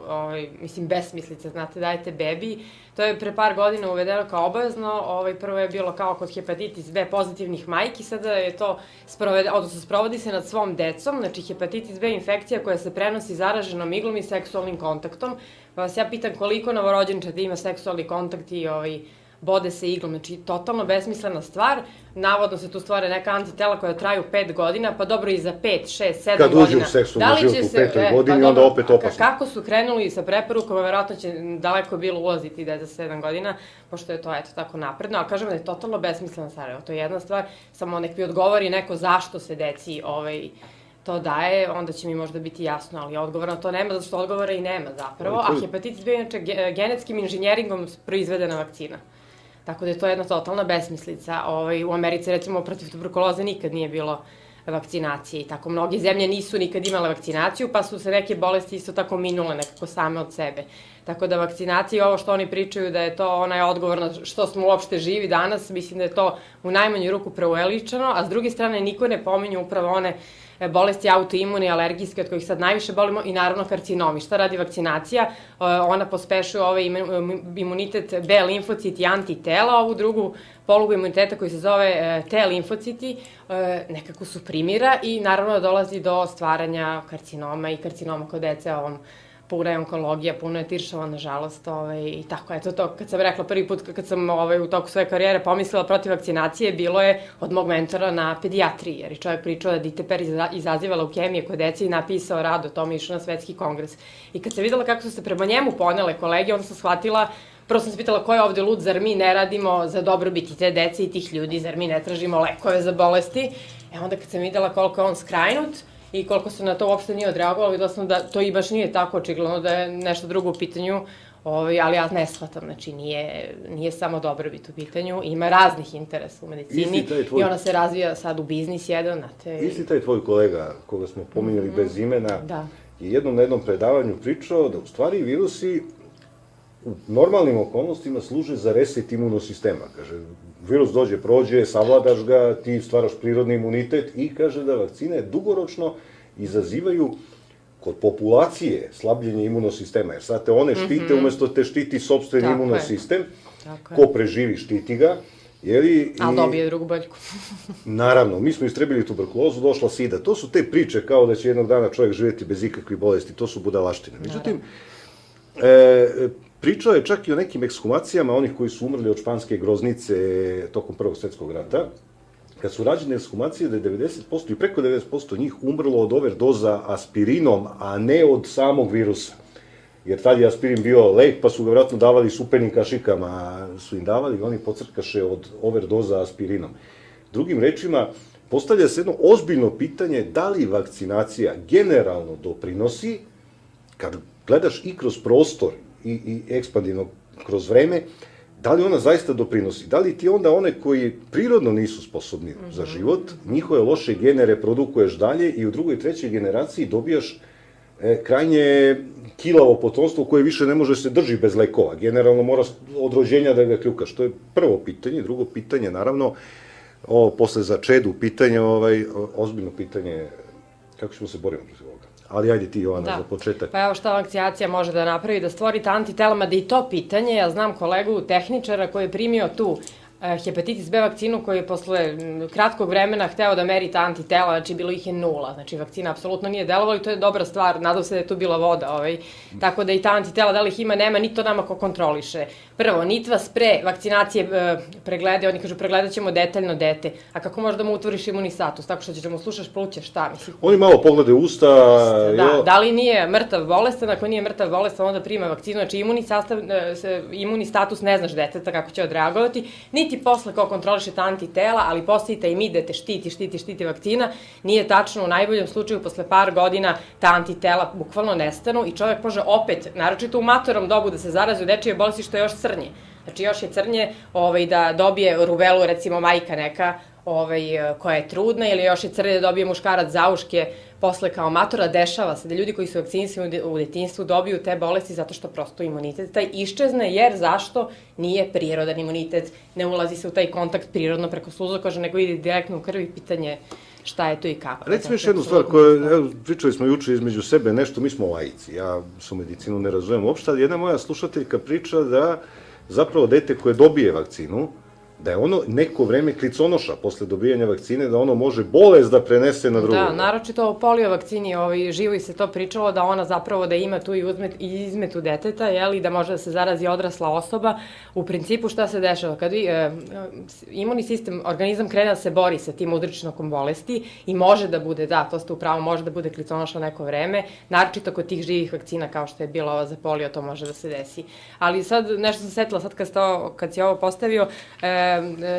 S2: mislim, besmislica, znate, dajete bebi. To je pre par godina uvedeno kao obavezno, prvo je bilo kao kod hepatitis B pozitivnih majki, sada je to sprovodi se nad svom decom, znači hepatitis B je infekcija koja se prenosi zaraženom iglom i seksualnim kontaktom. Pa vas ja pitam koliko novorođenčadi ima seksualni kontakt i bode se iglom, znači totalno besmislena stvar. Navodno se tu stvore neka antitela koja traju 5 godina, pa dobro i za 5, 6, 7 godina.
S1: Kad uđe u seksualni život u 5. godini, onda opet opasno.
S2: Kako su krenuli sa preporukama, verovatno će daleko bilo ulaziti da je za 7 godina, pošto je to eto tako napredno, ali kažem da je totalno besmislena stvar. Evo, to je jedna stvar, samo nek mi odgovori neko zašto se deci to daje, onda će mi možda biti jasno, ali odgovora na to nema, zato što odgovora i nema zapravo, a hepatitis B je inače genetskim inženjeringom proizvedena vakcina. Tako da je to jedna totalna besmislica. U Americi, recimo, protiv tuberkuloze nikad nije bilo vakcinacije i tako mnoge zemlje nisu nikad imale vakcinaciju, pa su se neke bolesti isto tako minule nekako same od sebe. Tako da vakcinacija i ovo što oni pričaju da je to onaj odgovor na što smo uopšte živi danas, mislim da je to u najmanju ruku preuveličano, a s druge strane niko ne pominje upravo one bolesti autoimune i alergijske od kojih sad najviše bolimo i naravno karcinomi. Šta radi vakcinacija? Ona pospešuje imunitet B limfociti i antitela, ovu drugu polugu imuniteta koji se zove T limfociti, nekako suprimira i naravno dolazi do stvaranja karcinoma i karcinoma kod dece, puna je onkologija, puno je tiršava, nažalost, i tako. Eto to, kad sam rekla prvi put, kad sam u toku svoje karijere pomislila protiv vakcinacije, bilo je od mog mentora na pedijatriji, jer je čovjek pričao da diteper izaziva leukemije kod dece i napisao rad o tome, išao na svetski kongres. I kad sam videla kako su se prema njemu ponele kolege, onda sam shvatila, prvo sam se pitala ko je ovde lud, zar mi ne radimo za dobrobit i te dece i tih ljudi, zar mi ne tražimo lekove za bolesti. Onda kad sam videla koliko je on skrajnut, i koliko se na to uopšte nije odreagovalo, videla sam da to i baš nije tako očigledno, da je nešto drugo u pitanju, ali ja ne shvatam, znači nije samo dobrobit u pitanju, ima raznih interesa u medicini i ona se razvija sad u biznis jedan, znate.
S1: Isti taj tvoj kolega, koga smo pominjali bez imena, je jednom na jednom predavanju pričao da u stvari virusi u normalnim okolnostima služe za reset imunosistema. Kaže, virus dođe, prođe, savladaš ga, ti stvaraš prirodni imunitet i kaže da vakcine dugoročno izazivaju kod populacije slabljenje imunosistema, jer sad te one štite, umesto te štiti sopstveni imunosistem, ko preživi štiti ga,
S2: ali dobije drugu boljku.
S1: Naravno, mi smo istrebili tuberkulozu, došla sida. To su te priče kao da će jednog dana čovjek živjeti bez ikakvih bolesti, to su budalaštine. Međutim, pričao je čak i o nekim ekshumacijama onih koji su umrli od španske groznice tokom Prvog svetskog rata. Kad su rađene ekshumacije, da je 90% i preko 90% njih umrlo od overdoza aspirinom, a ne od samog virusa. Jer tad je aspirin bio lek, pa su ga vjerojatno davali supenim kašikama, su im davali, oni pocrkaše od overdoza aspirinom. Drugim rečima, postavlja se jedno ozbiljno pitanje da li vakcinacija generalno doprinosi, kad gledaš i kroz prostor i ekspandivno kroz vreme, da li ona zaista doprinosi? Da li ti onda one koji prirodno nisu sposobni za život, njihove loše gene reprodukuješ dalje i u drugoj, trećoj generaciji dobijaš krajnje kilavo potomstvo koje više ne može se drži bez lekova. Generalno moraš od rođenja da ga kljukaš. To je prvo pitanje. Drugo pitanje, naravno, posle za Čedu pitanje, ozbiljno pitanje, kako ćemo se boriti protiv ovoga? Ali ajde ti, Jovana, za početak.
S2: Pa evo šta vakcinacija može da napravi, da stvori ta antitelama, da i to pitanje, ja znam kolegu tehničara koji je primio tu hepatitis B vakcinu koji je posle kratkog vremena hteo da meri ta antitela, znači bilo ih je 0, znači vakcina apsolutno nije delovala i to je dobra stvar, nadam se da je tu bila voda, tako da i ta antitela, da li ih ima, nema, ni to nama ko kontroliše. Prvo, nit vas pre vakcinacije preglede, oni kažu pregledat ćemo detaljno dete, a kako možeš da mu utvoriš imunni status, tako što ćeš da mu slušaš pluća, šta mislim?
S1: Oni malo pogledaju usta...
S2: Da li nije mrtav bolestan, ako nije mrtav bolestan, onda prima vakcinu, znači imunni status ne znaš deteta kako će odreagovati, niti posle ko kontroliše ta antitela, ali posle i taj mit da te štiti vakcina, nije tačno, u najboljem slučaju posle par godina ta antitela bukvalno nestanu i čovjek može opet, naročito u matorom dobu, da se zarazi u dečije bolesti što je još crnje. Znači još je crnje da dobije rubelu, recimo majka neka, koja je trudna, ili još je crnje da dobije muškarac zauške posle kao matora. Dešava se da ljudi koji su vakcinisani u detinjstvu dobiju te bolesti zato što prosto imunitet taj iščezne, jer zašto? Nije prirodan imunitet, ne ulazi se u taj kontakt prirodno preko sluzokože, nego ide direktno u krvi, pitanje šta je to i kako.
S1: Recimo još jednu stvar, pričali smo juče između sebe nešto, mi smo laici, ja su medicinu ne razumem uopšte, ali jedna moja slušateljka priča da zapravo dete koje dobije vakcinu, da je ono neko vreme kliconoša posle dobijanja vakcine, da ono može bolest da prenese na drugo.
S2: Da, naročito o polio vakcini, živo i se to pričalo, da ona zapravo da ima tu i izmetu deteta, da može da se zarazi odrasla osoba. U principu šta se dešava? Kad imunni sistem, organizam krene da se bori sa tim uzročnikom bolesti i može da bude, da, to ste upravo, može da bude kliconoša neko vreme, naročito kod tih živih vakcina kao što je bila ova za polio, to može da se desi. Ali sad, nešto sam setila, sad kad si ovo postavio,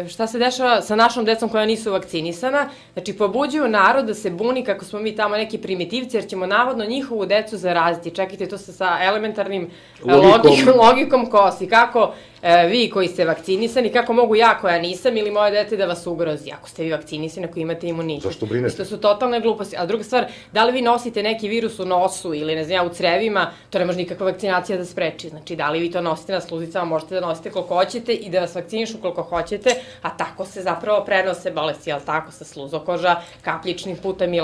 S2: šta se dešava sa našom decom koja nisu vakcinisana, znači pobuđuju narod da se buni kako smo mi tamo neki primitivci, jer ćemo navodno njihovu decu zaraziti. Čekajte, to se sa elementarnim logikom kosi. Kako vi koji ste vakcinisani, kako mogu ja koja nisam ili moje dete da vas ugrozi, ako ste vi vakcinisani, ako imate imunitet.
S1: Zašto brinete?
S2: Isto su totalne gluposti. A druga stvar, da li vi nosite neki virus u nosu ili ne znam, u crevima, to ne može nikakva vakcinacija da spreči. Znači, da li vi to nosite na sluzicama, možete da nosite koliko hoćete i da vas vakcinišu koliko hoćete, a tako se zapravo prenose bolesti, jel tako, sa sluzokoža, kapljičnim putem i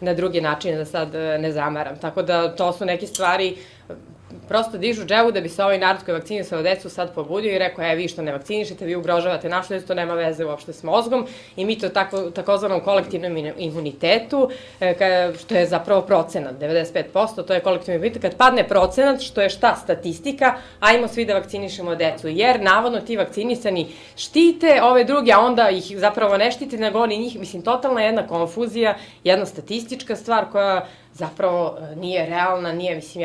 S2: na drugi način, da sad ne zamaram. Tako da to su neke stvari, prosto dižu dževu da bi se ovaj narod koji je vakcinisao decu sad pobudio i rekao, vi što ne vakcinišete, vi ugrožavate našu decu, to nema veze uopšte s mozgom i mi to takozvanom kolektivnom imunitetu, što je zapravo procenat, 95%, to je kolektivni imunitet, kad padne procenat, što je šta, statistika, ajmo svi da vakcinišemo decu, jer navodno ti vakcinisani štite ove druge, a onda ih zapravo ne štite, nego oni njih, mislim, totalna jedna konfuzija, jedna statistička stvar koja zapravo nije realna, nije, mislim,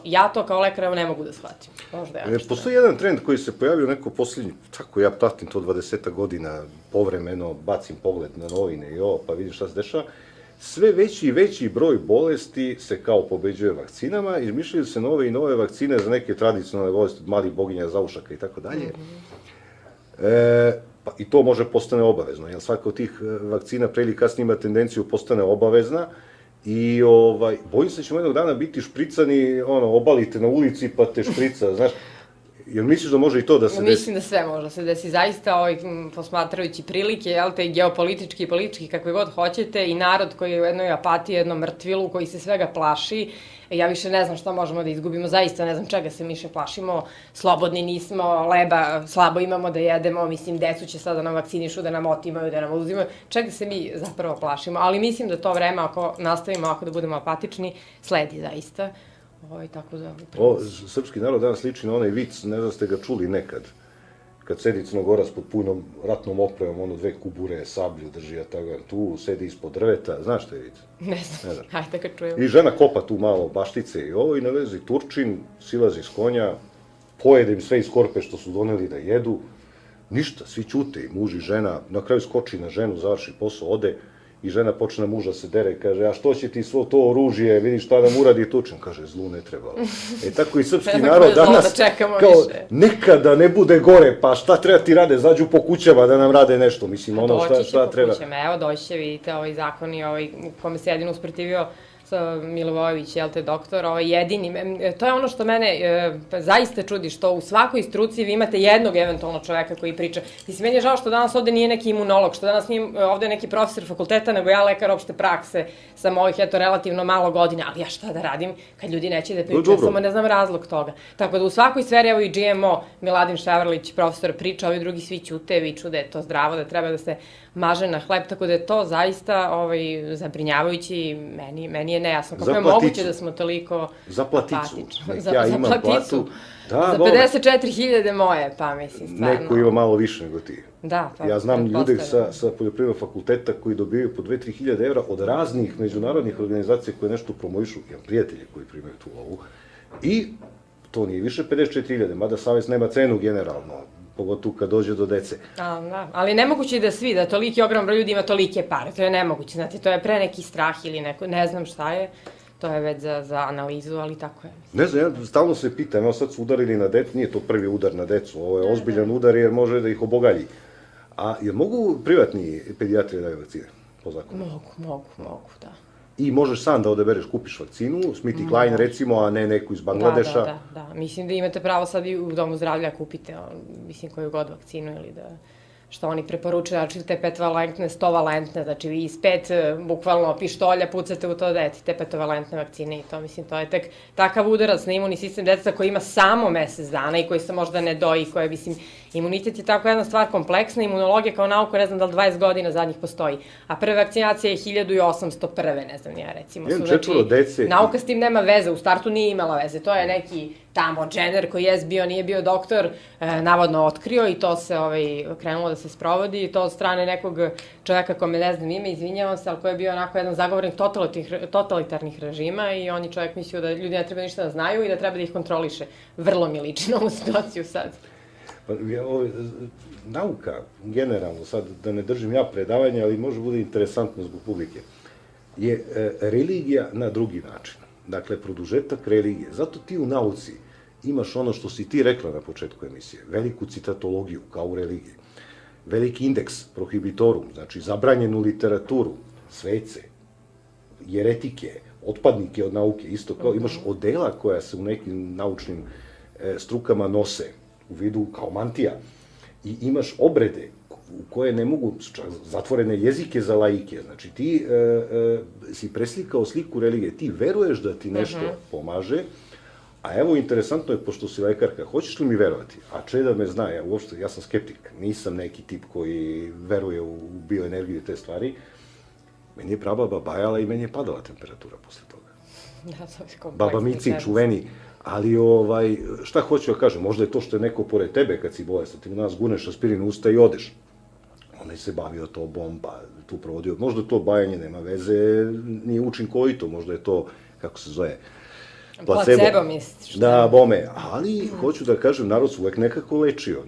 S2: ja to kao lekar ne mogu da shvatim. Možda ja nešto.
S1: Postoji jedan trend koji se pojavio neko poslednji, tako ja pratim to 20 godina, povremeno bacim pogled na novine i pa vidim šta se dešava, sve veći i veći broj bolesti se kao pobeđuje vakcinama, izmišljaju se nove i nove vakcine za neke tradicionalne bolesti od malih boginja, zaušaka i tako dalje. I to može postane obavezno, jer svaka od tih vakcina pre ili kasnije ima tendenciju postane obavezna, i bojim se da ćemo jednog dana biti špricani, obalite na ulici pa te šprica, znaš, jer misliš da može i to da se desi?
S2: Mislim da sve može da se desi, zaista posmatrajući prilike, te geopolitički i politički, kakve god hoćete, i narod koji je u jednoj apatiji, jednom mrtvilu, koji se svega plaši, ja više ne znam šta možemo da izgubimo, zaista ne znam čega se mi više plašimo, slobodni nismo, leba slabo imamo da jedemo, mislim, decu će sada da nam vakcinišu, da nam otimaju, da nam uzimaju, čega se mi zapravo plašimo, ali mislim da to vreme, ako nastavimo, ako da budemo apatični, sledi zaista. Tako da...
S1: Srpski narod danas liči na onaj vic, ne znam ste ga čuli nekad, kad sedi Crnogorac pod punom ratnom opremom, dve kubure, sablju drži, a tu sedi ispod drveta, znaš šta je vic?
S2: Ne znam, hajde kad čujem.
S1: I žena kopa tu malo baštice i na vezi Turčin, silazi s konja, pojede im sve iz korpe što su doneli da jedu, ništa, svi ćute, i muž i žena, na kraju skoči na ženu, završi posao, ode, i žena počne muža se dere, kaže, a što će ti svo to oružje, vidiš šta nam uradi Turčin, kaže, zlu ne trebalo. Tako i srpski narod danas, kao, nekada ne bude gore, pa šta treba ti rade, zađu po kućama da nam rade nešto, mislim, šta treba.
S2: Doći će po kućama, evo doći će, vidite, ovaj zakon i u kome se jedino usprotivio Milivojević, jel te, doktor, jedini. To je ono što mene zaista čudi, što u svakoj struci vi imate jednog eventualno čoveka koji priča. Mislim, meni je žao što danas ovde nije neki imunolog, što danas nije ovde neki profesor fakulteta, nego ja lekar opšte prakse, sam ovih, eto, relativno malo godina, ali ja šta da radim kad ljudi neće da pričaju, samo ne znam razlog toga. Tako da u svakoj sferi, evo i GMO, Miladin Ševrlić, profesor, priča, ovi drugi svi ćute, viču da je to zdravo, da treba da se maže na hleb, tako da je to zaista zabrinjavajući i meni je nejasno. Kako je moguće da smo toliko apatični?
S1: Ja imam platu.
S2: Za 54.000 moje, pa mislim, stvarno.
S1: Neko ima malo više nego ti.
S2: Da, pa
S1: ja znam ljude sa poljoprivrednog fakulteta koji dobijaju po 2-3 hiljade evra od raznih međunarodnih organizacija koje nešto promovišu, imam prijatelje koji primaju tu lovu, i to nije više 54.000, mada savez nema cenu generalno, pogotovo kad dođe do dece.
S2: Da, ali nemoguće je da svi, da toliki ogrom broj ljudi ima tolike pare, to je nemoguće, znate, to je pre neki strah ili neko, ne znam šta je, to je već za analizu, ali tako je.
S1: Ne znam, ja stalno se pitam, evo sad su udarili na decu, nije to prvi udar na decu, ovo je ozbiljan udar jer može da ih obogalji. A jel mogu privatni pedijatri da daju vakcine po zakonu?
S2: Mogu, da.
S1: I možeš sam da odabereš, kupiš vakcinu, Smith & Klein recimo, a ne neku iz Bangladeša.
S2: Da. Mislim da imate pravo sad i u domu zdravlja kupite, mislim, koju god vakcinu ili da... što oni preporučuju, znači te 5-valentne, 100-valentne, znači vi iz 5 bukvalno pištolja pucate u to dete, te 5-valentne vakcine i to, mislim, to je tek takav udarac na imunni sistem deteta koji ima samo mesec dana i koji se možda ne doji, koje, mislim, imunitet je tako jedna stvar kompleksna, imunologija kao nauka, ne znam da li 20 godina zadnjih postoji, a prve vakcinacije je 1801. ne znam ja, recimo. Znači, nauka s tim nema veze, u startu nije imala veze, to je neki tamo Jenner koji je bio, nije bio doktor, navodno otkrio i to se krenulo da se sprovodi i to od strane nekog čoveka kome ne znam ime, izvinjavam se, ali koji je bio onako jedan zagovornik totalitarnih režima i on je čovek mislio da ljudi ne treba ništa da znaju i da treba da ih kontroliše. Vrlo mi liči na ovu situaciju sad.
S1: Nauka, generalno, sad da ne držim ja predavanje, ali može bude interesantno zbog publike, je religija na drugi način. Dakle, produžetak religije. Zato ti u nauci imaš ono što si ti rekla na početku emisije, veliku citatologiju, kao u religiji, veliki indeks prohibitorum, znači zabranjenu literaturu, svece, jeretike, otpadnike od nauke, isto kao imaš odela koja se u nekim naučnim strukama nose u vidu kao mantija i imaš obrede u koje ne mogu, zatvorene jezike za laike, znači ti si preslikao sliku religije, ti veruješ da ti nešto pomaže, a evo interesantno je, pošto si lekarka, hoćeš li mi verovati? A Čeda me zna, ja sam skeptik, nisam neki tip koji veruje u bioenergiju i te stvari, meni je prababa bajala i meni je padala temperatura posle toga.
S2: Da, to je kompleksno.
S1: Baba Mici, čuveni, ali šta hoću da kažem, možda je to što je neko pored tebe kad si bolestan, ti u nas guneš aspirin u usta i odeš. Onaj se bavio tobom, pa tu provodio, možda to bajanje nema veze, nije učinkovito, možda je to, kako se zove,
S2: placebo misliš.
S1: Da, bome, ali hoću da kažem, narod se uvek nekako lečio.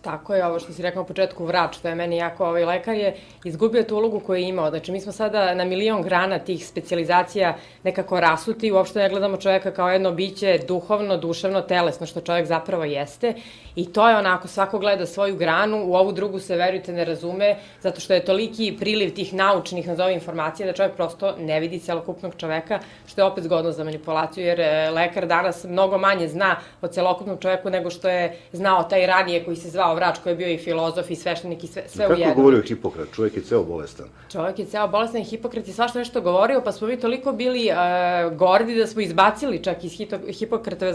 S2: Tako je, ovo što si rekao na početku, vrač, to je meni jako, lekar je izgubio tu ulogu koju je imao. Znači, mi smo sada na milion grana tih specijalizacija nekako rasuti, uopšte ne gledamo čoveka kao jedno biće duhovno, duševno, telesno, što čovek zapravo jeste. I to je onako, svako gleda svoju granu, u ovu drugu se, verujte, ne razume, zato što je toliki priliv tih naučnih, nazovi, informacija, da čovek prosto ne vidi celokupnog čoveka, što je opet zgodno za manipulaciju, jer lekar danas mnogo manje zna o celokupnom čoveku nego što je znao taj ranije koji se zvao vrač, koji je bio i filozof i sveštenik i sve u jednom.
S1: Kako govorio Hipokrat? Čovjek je ceo bolestan.
S2: Čovjek je ceo bolestan i Hipokrat je svašta nešto govorio, pa smo mi toliko bili gordi da smo izbacili čak iz Hipokratove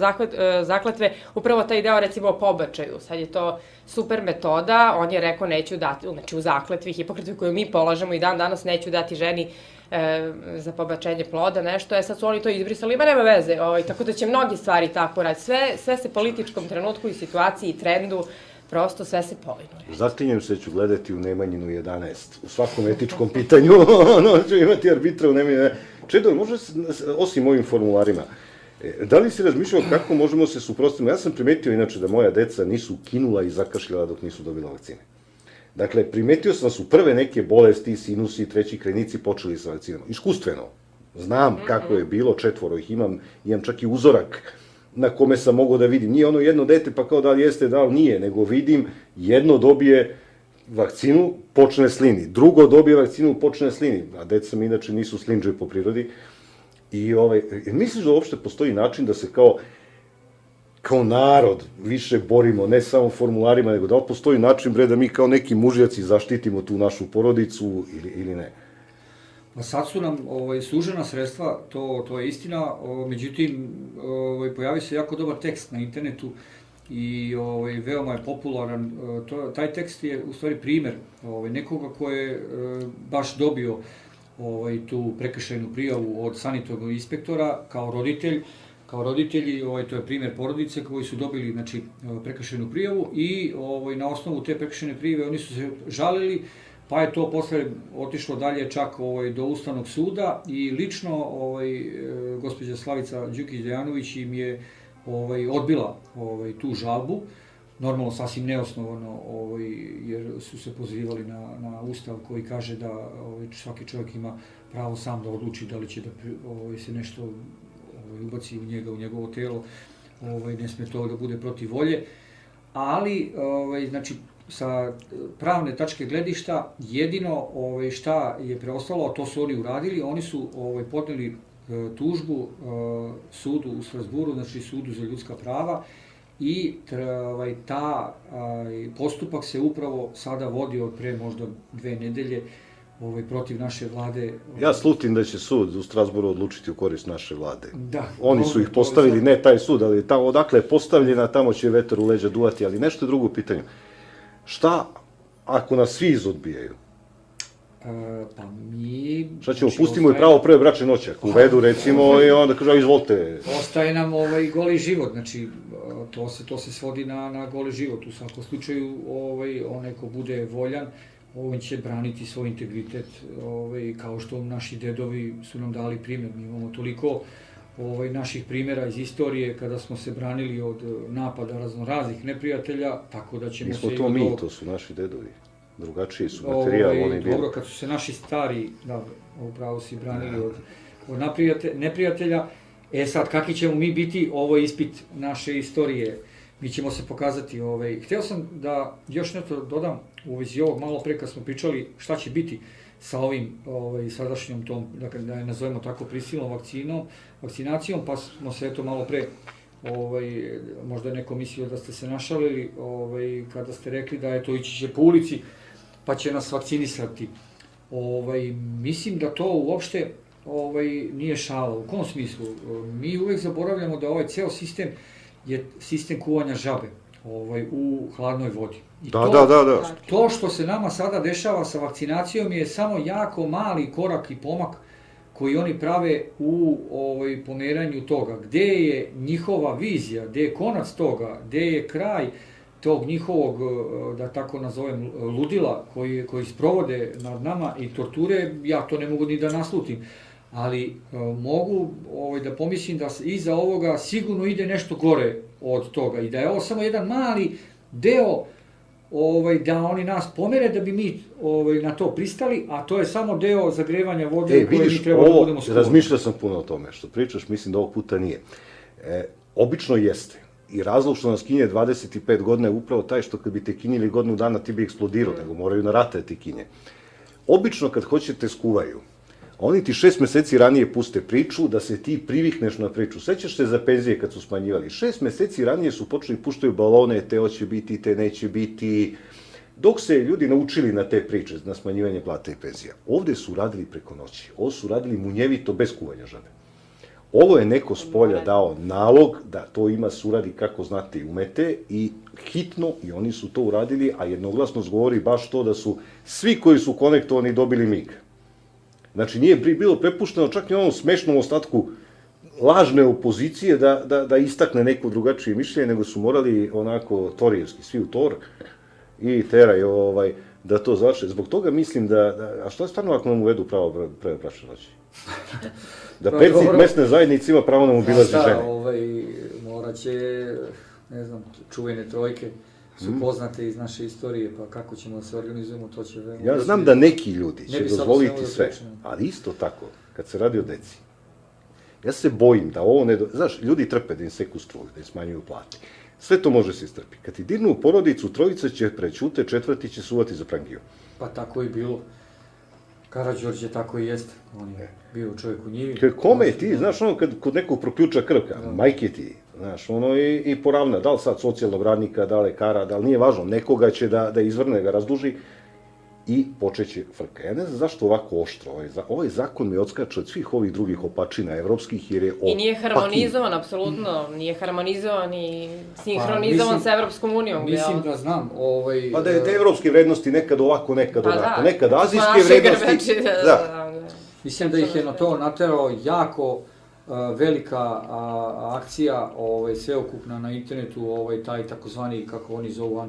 S2: zakletve upravo taj deo, recimo, o pobačaju. Sad je to super metoda, on je rekao neću dati, znači u zakletvi Hipokratove koju mi polažemo i dan danas neću dati ženi za pobačenje ploda, nešto, sad su oni to izbrisali, ima nema veze, tako da će mnogi stvari tako raditi. Sve se političkom trenutku i situaciji i trendu, prosto sve se povinuje.
S1: Zaklinjem se ću gledati u Nemanjinu 11. U svakom etičkom pitanju, ću imati arbitra u Nemanjinu 11. Čedo, može, osim ovim formularima, da li si razmišljao kako možemo se suprotstaviti? Ja sam primetio inače da moja deca nisu kinula i zakašljala dok nisu dobila vakcine. Dakle, primetio sam da su prve neke bolesti, sinusi, treći krenici počeli sa vakcinama. Iskustveno. Znam kako je bilo, 4 ih imam čak i uzorak na kome sam mogao da vidim. Nije ono jedno dete pa kao da li jeste, da li nije, nego vidim jedno dobije vakcinu, počne slini. Drugo dobije vakcinu, počne slini. A deca mi inače nisu slinđe po prirodi. I misliš da uopšte postoji način da se kao narod više borimo, ne samo formularima, nego da li postoji način, bre, da mi kao neki mužjaci zaštitimo tu našu porodicu ili ne?
S3: Pa sad su nam sužena sredstva, to je istina, međutim, pojavi se jako dobar tekst na internetu i veoma je popularan. Taj tekst je u stvari primer nekoga ko je baš dobio tu prekršajnu prijavu od sanitarnog inspektora kao roditelj. Kao roditelji, to je primer porodice koji su dobili prekršajnu prijavu i na osnovu te prekršajne prijave oni su se žalili, pa je to posle otišlo dalje čak do Ustavnog suda i lično gospođa Slavica Đukić-Dejanović im je odbila tu žalbu, normalno sasvim neosnovano, jer su se pozivali na Ustav koji kaže da svaki čovjek ima pravo sam da odluči da li će da se nešto ubaci u njega, u njegovo telo, ne sme to da bude protiv volje, ali, znači, sa pravne tačke gledišta, jedino šta je preostalo, a to su oni uradili, oni su podneli tužbu sudu u Strasburu, znači sudu za ljudska prava, i ta postupak se upravo sada vodi od pre možda 2 nedelje protiv naše vlade.
S1: Ja slutim da će sud u Strasburu odlučiti u korist naše vlade.
S3: Da.
S1: Oni su ih postavili, ne taj sud, ali odakle je postavljena, tamo će vetar u leđa duvati, ali nešto je drugo pitanje. Šta ako nas svi izodbijaju?
S3: Pa mi...
S1: Šta ćemo, pustimo i pravo prve bračne noći, ako uvedu recimo i onda kažu, izvolite.
S3: Ostaje nam goli život, znači to se svodi na goli život. U svakom slučaju, onaj ko bude voljan, on će braniti svoj integritet, kao što naši dedovi su nam dali primjer. Mi imamo toliko naših primjera iz istorije kada smo se branili od napada raznoraznih neprijatelja, tako da ćemo se...
S1: Nismo to mi, to su naši dedovi. Drugačiji su materijal, oni bili.
S3: Dobro, kad su se naši stari, da, upravo si branili od neprijatelja, sad, kakvi ćemo mi biti, ovo je ispit naše istorije, mi ćemo se pokazati. Hteo sam da još nešto dodam u vezi ovog malo pre kad smo pričali šta će biti sa ovim sadašnjom tom, da je nazovemo tako prisilnom vakcinacijom, pa smo se eto malo pre, možda je neko mislio da ste se našalili kada ste rekli da eto ići će po ulici pa će nas vakcinisati. Mislim da to uopšte nije šala. U kom smislu? Mi uvek zaboravljamo da ovaj ceo sistem je sistem kuvanja žabe u hladnoj vodi.
S1: Da.
S3: To što se nama sada dešava sa vakcinacijom je samo jako mali korak i pomak koji oni prave u pomeranju toga. Gde je njihova vizija, gde je konac toga, gde je kraj tog njihovog, da tako nazovem, ludila koji sprovode nad nama i torture, ja to ne mogu ni da naslutim. Ali mogu da pomislim da iza ovoga sigurno ide nešto gore od toga i da je ovo samo jedan mali deo da oni nas pomere da bi mi na to pristali, a to je samo deo zagrevanja vode koje mi treba da budemo skloni.
S1: Razmišljao sam puno o tome, što pričaš, mislim da ovog puta nije. Obično jeste. I razlog što nas kinje 25 godina je upravo taj što kad bi te kinjili godinu dana ti bi eksplodirao, nego moraju na rate da ti kinje. Obično kad hoćete skuvaju, oni ti 6 meseci ranije puste priču da se ti privikneš na priču. Sećaš se za penzije kad su smanjivali? 6 meseci ranije su počeli puštaju balone, te hoće biti, te neće biti. Dok se ljudi naučili na te priče, na smanjivanje plata i penzija. Ovde su radili preko noći. Ovo su radili munjevito, bez kuvanja žabe. Ovo je neko s polja dao nalog da to ima suradi kako znate i umete i hitno, i oni su to uradili, a jednoglasnost govori baš to da su svi koji su konektovani dobili mig. Znači, nije bilo prepušteno čak i onom smešnom ostatku lažne opozicije da istakne neko drugačije mišljenje, nego su morali onako torijevski, svi u tor, i teraj da to završe. Zbog toga mislim a što je stvarno ako nam uvedu pravo prve bračne noći? Da predsjednik mesne zajednice ima pravo nam obilazi žene.
S3: Morat će, ne znam, čuvene trojke su poznate iz naše istorije, pa kako ćemo da se organizujemo, to će veoma...
S1: Ja znam da neki ljudi će dozvoliti sve, ali isto tako, kad se radi o deci, ja se bojim da ovo ne... Znaš, ljudi trpe da im seku struju, da im smanjuju plate. Sve to može se istrpi. Kad ti dirnu u porodicu, trojica će prećute, četvrti će suvati za prangiju.
S3: Pa tako je bilo. Karađorđe tako i jeste. On je bio čovjek u njivi.
S1: Kome je ti, znaš, ono, kad kod nekog proključa krvka, majke ti, znaš, ono, i poravna, da li sad socijalnog radnika, da li lekara, da li nije važno, nekoga će da izvrne, ga razduži, i počeće frka. Ja ne znam zašto ovako oštro. Ovaj zakon mi odskače od svih ovih drugih opačina evropskih, jer je
S2: I nije harmonizovan, apsolutno. Nije harmonizovan i sinhronizovan sa Evropskom unijom.
S3: Mislim da znam.
S1: Pa da je te evropske vrednosti nekad ovako, nekad onako. Nekad azijske vrednosti.
S3: Mislim da ih je na to naterao jako velika akcija, sveokupna na internetu, taj takozvani, kako oni zovu,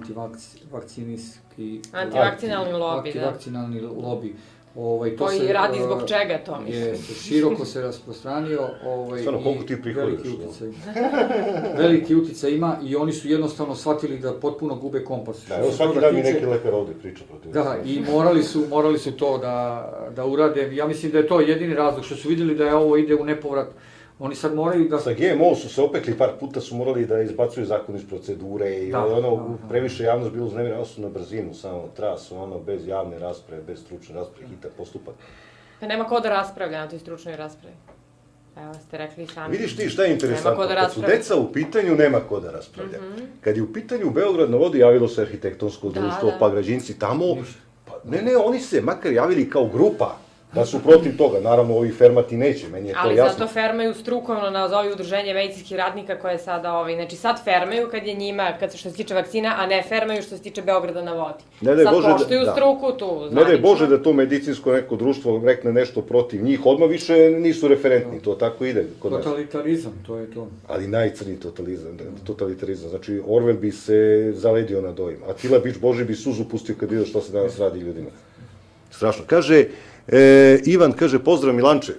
S2: antivakcinalni lobi,
S3: antivakcinalni lobi.
S2: Koji radi zbog čega to, mislim.
S3: Široko se rasprostranio.
S1: Stvarno, koliko ti prihodiš?
S3: Veliki uticaj ima i oni su jednostavno shvatili da potpuno gube kompas.
S1: Da, evo svaki dan mi neki lekar ovde priča protiv.
S3: Da, i morali su to da urade. Ja mislim da je to jedini razlog, što su vidjeli da je ovo ide u nepovrat. Oni sad moraju da...
S1: Sa GMO su se opekli par puta, su morali da izbacuju zakon iz procedure i previše javnost bilo uznemirano, su na brzinu, samo tras, bez javne rasprave, bez stručne rasprave, hitan postupak.
S2: Pa nema ko da raspravlja na toj stručnoj raspravi. Evo, ste rekli sami.
S1: Vidiš ti šta je interesantno, kad su deca u pitanju, nema ko da raspravlja. Kad je u pitanju Beograd na vodi, javilo se arhitektonsko društvo, pa građinci tamo, ne, oni se makar javili kao grupa, da su protiv toga. Naravno, ovi fermati neće, meni je to jasno.
S2: Ali zato fermaju strukovno, nazovi udruženje medicinskih radnika koje sada, znači sad fermaju kad je njima, što se tiče vakcina, a ne fermaju što se tiče Beograda na vodi. Sad poštuju struku tu, zvanično.
S1: Ne daj Bože da to medicinsko neko društvo rekne nešto protiv njih, odmah više nisu referentni, to tako ide kod nas.
S3: Totalitarizam, to je to.
S1: Ali najcrniji totalitarizam, znači Orwell bi se zaledio nad ovim, Atila Bić Boži bi suzu pustio kad vidio što se danas radi ljudima. Strašno. Kaže, Ivan kaže, pozdrav Milanče,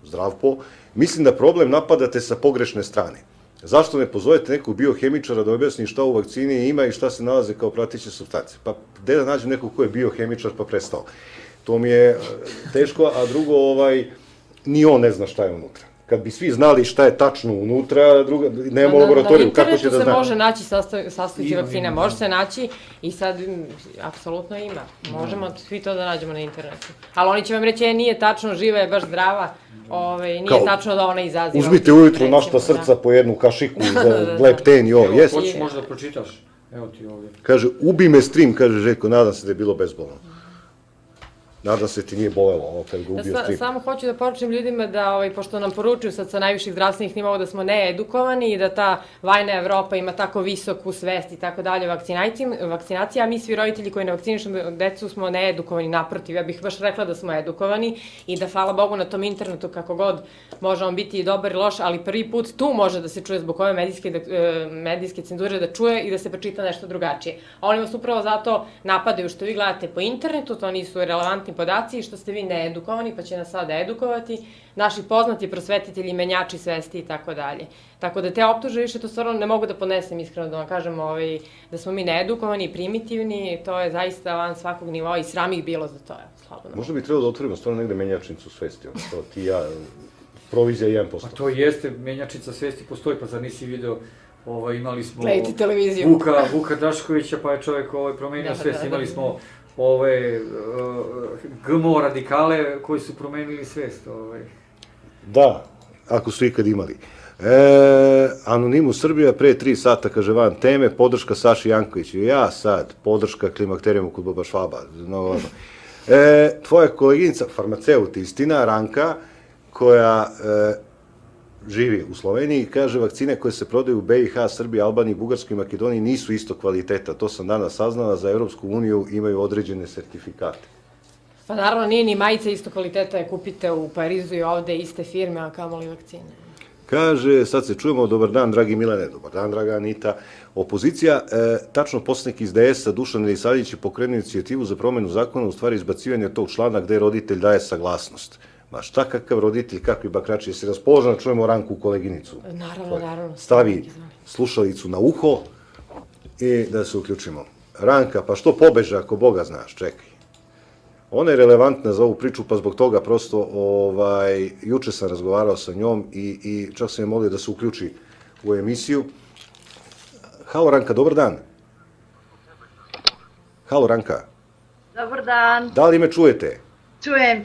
S1: zdravpo, mislim da problem napadate sa pogrešne strane. Zašto ne pozovete nekog biohemičara da objasni šta u vakcini ima i šta se nalaze kao prateće supstance? Pa gde da nađem nekog ko je biohemičar pa prestao? To mi je teško, a drugo, ni on ne zna šta je unutra. Kad bi svi znali šta je tačno unutra, nema laboratoriju, kako će da zna?
S2: Na internetu se može naći sastojci vakcine, može se naći i sad, apsolutno ima. Možemo svi to da nađemo na internetu. Ali oni će vam reći, nije tačno, živa je baš zdrava, nije tačno da ona izaziva.
S1: Uzmite ujutru našta srca po jednu kašiku za lepten i ovo, jes?
S3: Hoćeš možda pročitaš? Evo ti ovdje.
S1: Kaže, ubi me stream, kaže Željko, nadam se da je bilo bezbolno. Nadam se ti nije bolelo kad ga ubio strip.
S2: Samo hoću da poručim ljudima da, pošto nam poručuju sad sa najviših zdravstvenih nimova da smo needukovani i da ta vajna Evropa ima tako visoku svest i tako dalje vakcinacija, a mi svi roditelji koji ne vakcinišemo decu smo needukovani, naprotiv. Ja bih baš rekla da smo edukovani i da, hvala Bogu, na tom internetu kako god možemo biti i dobar i loš, ali prvi put tu može da se čuje zbog ove medijske cenzure, da čuje i da se pročita nešto drugačije. A oni vas upravo zato napadaju što vi gledate po internetu, to nisu relevantni podaci i što ste vi needukovani, pa će nas sada edukovati, naši poznati prosvetitelji, menjači svesti i tako dalje. Tako da te optuže više to stvarno ne mogu da podnesem, iskreno da vam kažem, da smo mi needukovani, primitivni, to je zaista van svakog nivoa i sram ih bilo za to, slobodno.
S1: Možda bi trebalo da otvorimo stvarno negde menjačnicu svesti, to ti ja, provizija 1%.
S3: A to jeste, menjačnica svesti postoji, pa zar nisi video, imali smo Vuka Draškovića, pa je čovjek promenio svest, imali smo GMO radikale koji su promenili svest.
S1: Da, ako su ikad imali. Anonimus Srbija, pre 3 sata, kaže, van teme, podrška Saši Jankoviću. Ja sad, podrška klimakterijumu kod Baba Švaba. Tvoja koleginica, farmaceut, istina, Ranka, koja živi u Sloveniji, kaže, vakcine koje se prodaju u BiH, Srbiji, Albaniji, Bugarskoj i Makedoniji nisu isto kvaliteta. To sam danas saznala, za Evropsku uniju imaju određene sertifikate.
S2: Pa naravno, nije ni majica isto kvaliteta, je kupite u Parizu i ovde iste firme, a kamoli vakcine.
S1: Kaže, sad se čujemo, dobar dan, dragi Milane, dobar dan, draga Anita. Opozicija, tačno poslanik iz DS-a, Dušan Milisavljević, je pokrenuo inicijativu za promenu zakona, u stvari izbacivanje tog člana gde roditelj daje saglasnost. Ma šta kakav roditelj, kakvi bakrači, jesi raspoložena, čujemo Ranku koleginicu.
S2: Naravno.
S1: Stavi slušalicu na uho i da se uključimo. Ranka, pa što pobeže ako Boga znaš, čekaj. Ona je relevantna za ovu priču, pa zbog toga prosto, juče sam razgovarao sa njom i čak sam je molio da se uključi u emisiju. Halo Ranka, dobar dan. Halo Ranka.
S4: Dobar dan.
S1: Da li me čujete?
S4: Čujem,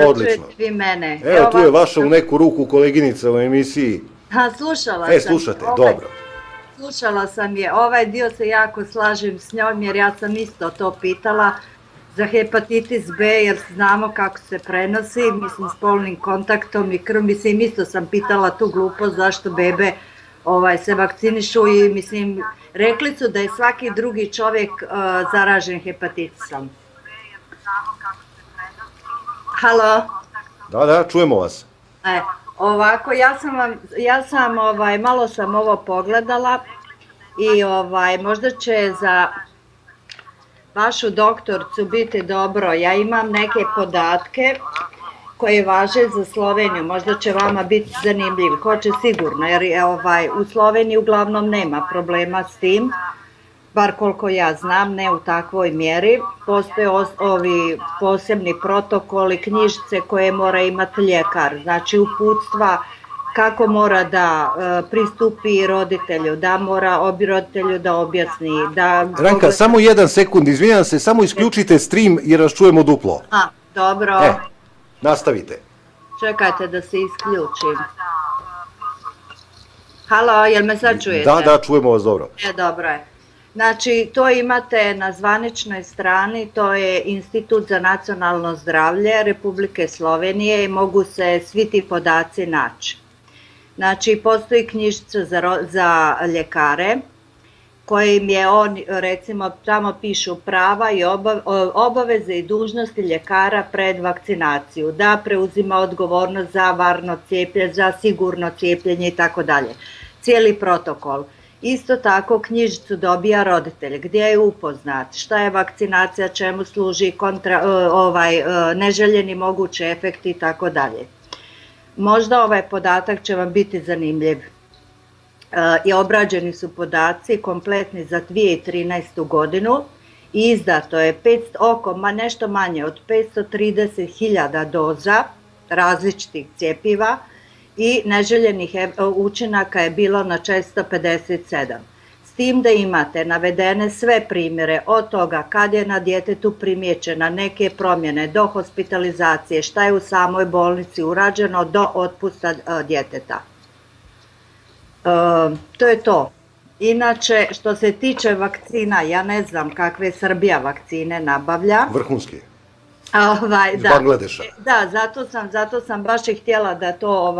S1: odlično.
S4: čujete vi mene.
S1: Evo, tu je vaša u neku ruku koleginica u emisiji.
S4: Slušala sam.
S1: Slušate, dobro.
S4: Slušala sam je, ovaj dio se jako slažem s njom jer ja sam isto to pitala za hepatitis B jer znamo kako se prenosi, mislim spolnim kontaktom i krv, mislim isto sam pitala tu glupost zašto bebe se vakcinišu i mislim rekli su da je svaki drugi čovjek zaražen hepatitisom. Halo?
S1: Da, čujemo vas.
S4: Ovako, ja sam malo sam ovo pogledala i možda će za vašu doktorcu biti dobro. Ja imam neke podatke koje važe za Sloveniju, možda će vama biti zanimljivi, hoće sigurno, jer u Sloveniji uglavnom nema problema s tim, bar koliko ja znam, ne u takvoj mjeri. Postoje ovi posebni protokoli, knjižice koje mora imati ljekar, znači uputstva kako mora da pristupi roditelju, da mora roditelju da objasni.
S1: Ranka, samo 1 sekund, izvinjam se, samo isključite stream jer vas čujemo duplo.
S4: Dobro.
S1: Nastavite.
S4: Čekajte da se isključim. Halo, jel me sad čujete?
S1: Da, čujemo vas dobro.
S4: Dobro je. Znači, to imate na zvaničnoj strani, to je Institut za nacionalno zdravlje Republike Slovenije i mogu se svi ti podaci naći. Znači, postoji knjižica za ljekare, kojim je on, recimo, tamo pišu prava i obaveze i dužnosti ljekara pred vakcinaciju, da preuzima odgovornost za varno cijepljenje, za sigurno cijepljenje i tako dalje. Cijeli protokol. Isto tako knjižicu dobija roditelj gdje je upoznat šta je vakcinacija, čemu služi, neželjeni mogući efekti i tako dalje. Možda ovaj podatak će vam biti zanimljiv. I obrađeni su podaci kompletni za 2013. godinu i izdato je nešto manje od 530.000 doza različitih cjepiva i neželjenih učinaka je bilo na 457. S tim da imate navedene sve primjere od toga kad je na djetetu primijećena neke promjene do hospitalizacije, šta je u samoj bolnici urađeno do otpusta djeteta. To je to. Inače, što se tiče vakcina, ja ne znam kakve Srbija vakcine nabavlja.
S1: Vrhunski.
S4: Iz
S1: Bangladeša.
S4: Da, zato sam baš i htjela da to,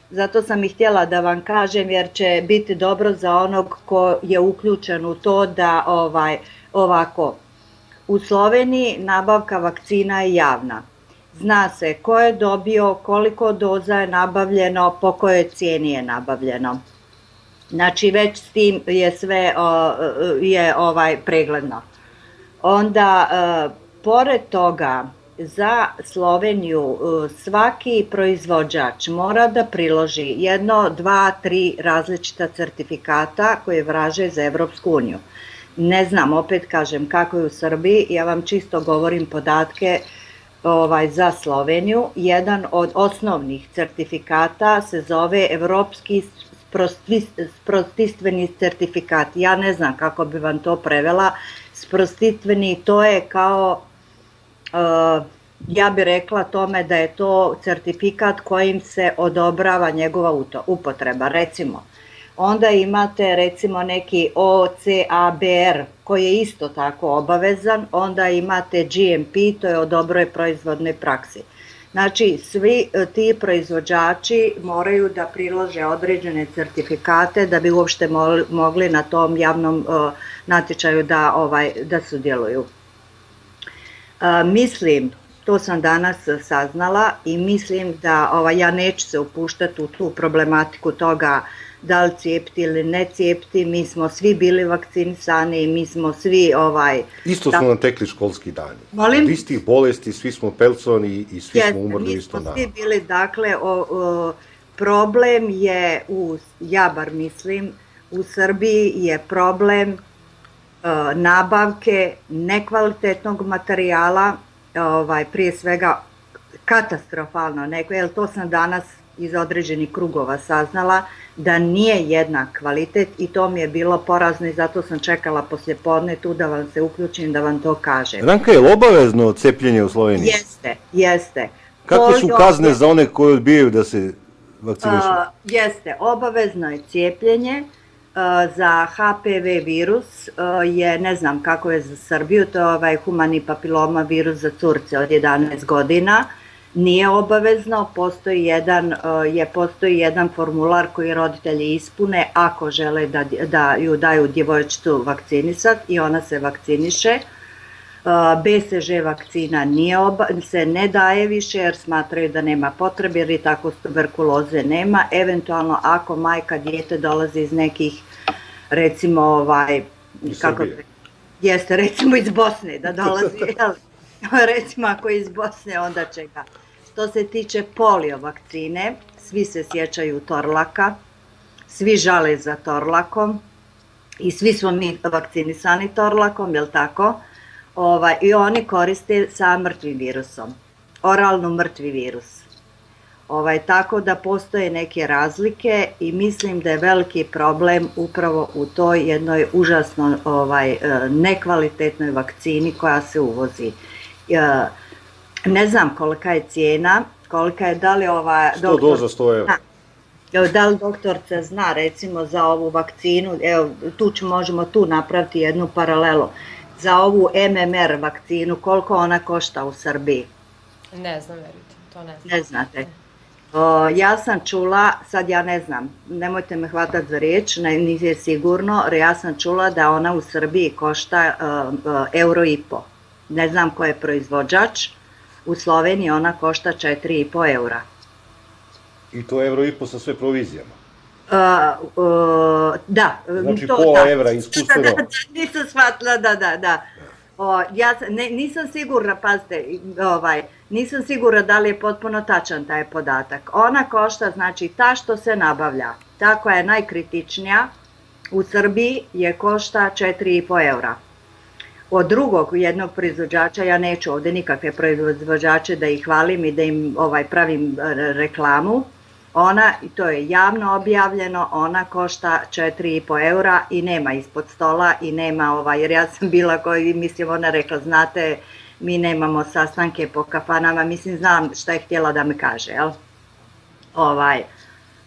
S4: zato sam i htjela da vam kažem jer će biti dobro za onog ko je uključen u to da ovako, u Sloveniji nabavka vakcina je javna. Zna se ko je dobio, koliko doza je nabavljeno, po kojoj cijeni je nabavljeno. Znači već s tim je sve pregledno. Onda, pored toga, za Sloveniju svaki proizvođač mora da priloži 1, 2, 3 različita certifikata koje vraže za Evropsku uniju. Ne znam, opet kažem kako je u Srbiji, ja vam čisto govorim podatke za Sloveniju. Jedan od osnovnih certifikata se zove Evropski sprostistveni certifikat. Ja ne znam kako bi vam to prevela. Sprostistveni, to je kao, ja bih rekla tome da je to certifikat kojim se odobrava njegova upotreba. Recimo, onda imate recimo neki OCABR koji je isto tako obavezan, onda imate GMP, to je o dobroj proizvodnoj praksi. Znači, svi ti proizvođači moraju da prilože određene certifikate da bi uopšte mogli na tom javnom natječaju da sudjeluju. Mislim, to sam danas saznala i mislim da ja neću se upuštati u tu problematiku toga da li cijepiti ili ne cijepiti, mi smo svi bili vakcinisani i mi smo svi
S1: Isto su nam tekli školski dani.
S4: Molim?
S1: Od istih bolesti, svi smo pelconi i svi smo umrli isto dana.
S4: Mi smo svi bili, dakle, problem je, ja bar mislim, u Srbiji je problem nabavke nekvalitetnog materijala, prije svega katastrofalno, jer to sam danas iz određenih krugova saznala da nije jednak kvalitet i to mi je bilo porazno i zato sam čekala poslijepodne tu da vam se uključim, da vam to kažem.
S1: Ranka, je li obavezno cepljenje u Sloveniji?
S4: Jeste.
S1: Kakve su kazne za one koji odbijaju da se vakcinišu?
S4: Jeste, obavezno je cijepljenje. Za HPV virus je, ne znam kako je za Srbiju, to je humani papiloma virus za curce od 11 godina. Nije obavezno, postoji jedan formular koji roditelji ispune ako žele da ju daju djevojčicu vakcinisati i ona se vakciniše. BCG vakcina se ne daje više jer smatraju da nema potrebe jer i tako tuberkuloze nema. Eventualno ako majka dijete dolazi iz nekih, recimo, jeste, recimo iz Bosne da dolazi, recimo ako je iz Bosne onda će ga. Što se tiče polio vakcine, svi se sjećaju Torlaka, svi žale za Torlakom i svi smo mi vakcinisani Torlakom, jel tako? I oni koriste sa mrtvim virusom, oralno mrtvi virus. Tako da postoje neke razlike i mislim da je veliki problem upravo u toj jednoj užasno nekvalitetnoj vakcini koja se uvozi. Ne znam kolika je cijena, kolika je, da li
S1: 100 doza 100 evra.
S4: Da li doktorca zna recimo za ovu vakcinu, evo možemo tu napraviti jednu paralelu. Za ovu MMR vakcinu, koliko ona košta u Srbiji?
S2: Ne znam, verujte, to ne znam.
S4: Ne znate. Ja sam čula, sad ja ne znam, nemojte me hvatati za riječ, nije sigurno, jer ja sam čula da ona u Srbiji košta €1,5. Ne znam ko je proizvođač, u Sloveniji ona košta 4,5 eura.
S1: I to €1,5 sa sve provizijama?
S4: Da.
S1: Znači pola evra iskustveno.
S4: Nisam shvatila, da. Nisam sigurna, pazite, nisam sigurna da li je potpuno tačan taj podatak. Ona košta, znači ta što se nabavlja, ta koja je najkritičnija u Srbiji je košta 4,5 eura. Od drugog jednog proizvođača, ja neću ovdje nikakve proizvođače da ih hvalim i da im pravim reklamu, ona, to je javno objavljeno, ona košta 4,5 eura i nema ispod stola i nema, jer ja sam bila ona rekla, znate, mi nemamo sastanke po kafanama, mislim, znam šta je htjela da me kaže, jel?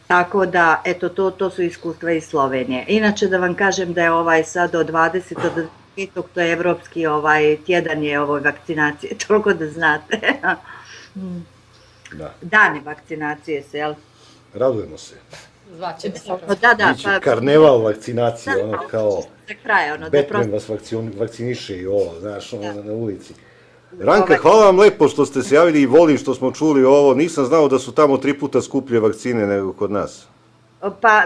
S4: Tako da, eto, to su iskustva iz Slovenije. Inače da vam kažem da je sad od 20. do 25. to je evropski tjedan je vakcinacije, toliko da znate. Dane vakcinacije se, jel?
S1: Radujemo se.
S2: Zvaće se.
S1: Biće karneval vakcinacije, ono kao Batman vas vakciniše i ovo, znaš, na ulici. Ranka, hvala vam lepo što ste se javili i volim što smo čuli ovo. Nisam znao da su tamo 3 puta skuplje vakcine nego kod nas.
S4: Pa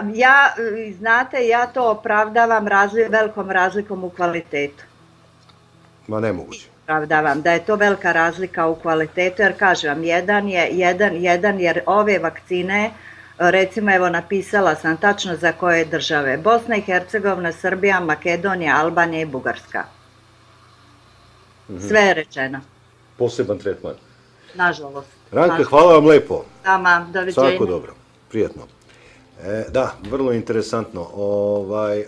S4: znate, ja to opravdavam velikom razlikom u kvalitetu.
S1: Ma nemoguće.
S4: Opravdavam da je to velika razlika u kvalitetu, jer kažem vam, jedan jer ove vakcine, recimo evo napisala sam tačno za koje države, Bosna i Hercegovina, Srbija, Makedonija, Albanija i Bugarska. Sve je rečeno.
S1: Poseban tretman.
S4: Nažalost.
S1: Ranka, hvala vam lepo.
S4: Sama, doviđenja.
S1: Svako dobro, prijatno. Da, vrlo interesantno.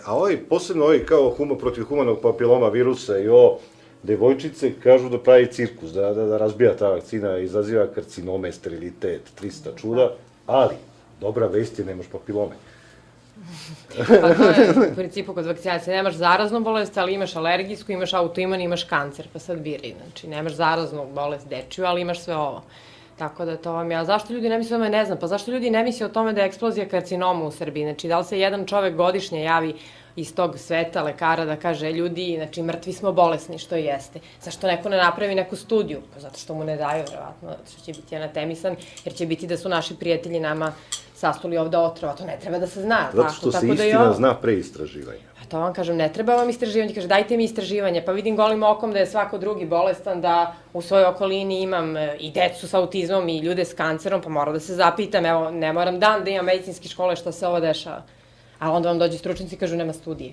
S1: A posebno kao protiv humanog papiloma virusa i devojčice kažu da pravi cirkus, da razbija ta vakcina, izaziva karcinome, sterilitet, 300 čuda, ali dobra vest je nemaš papilome.
S2: Pa to je u principu kod vakcinacije, nemaš zaraznu bolest, ali imaš alergijsku, imaš autoimun, imaš kancer, pa sad biri, znači nemaš zaraznu bolest dečiju, ali imaš sve ovo. Tako da to vam je, a zašto ljudi ne misle o tome, ne znam, pa zašto ljudi ne misle o tome da je eksplozija karcinoma u Srbiji, znači da li se jedan čovek godišnje javi iz tog sveta lekara da kaže ljudi, znači mrtvi smo bolesni, što jeste. Zašto neko ne napravi neku studiju? Pa zato što mu ne daju, verovatno, što će biti anatemisan, jer će biti da su naši prijatelji nama sasuli ovde otrova, to ne treba da se zna.
S1: Zato što se istina zna pre istraživanja.
S2: Pa to vam kažem, ne treba vam istraživanje, kaže dajte mi istraživanje, pa vidim golim okom da je svako drugi bolestan, da u svojoj okolini imam i decu sa autizmom i ljude s kancerom, pa moram da se zapitam, evo, ne moram dan da imam medicinske škole šta se ovo dešava. A onda vam dođe stručnici i kažu nema studije.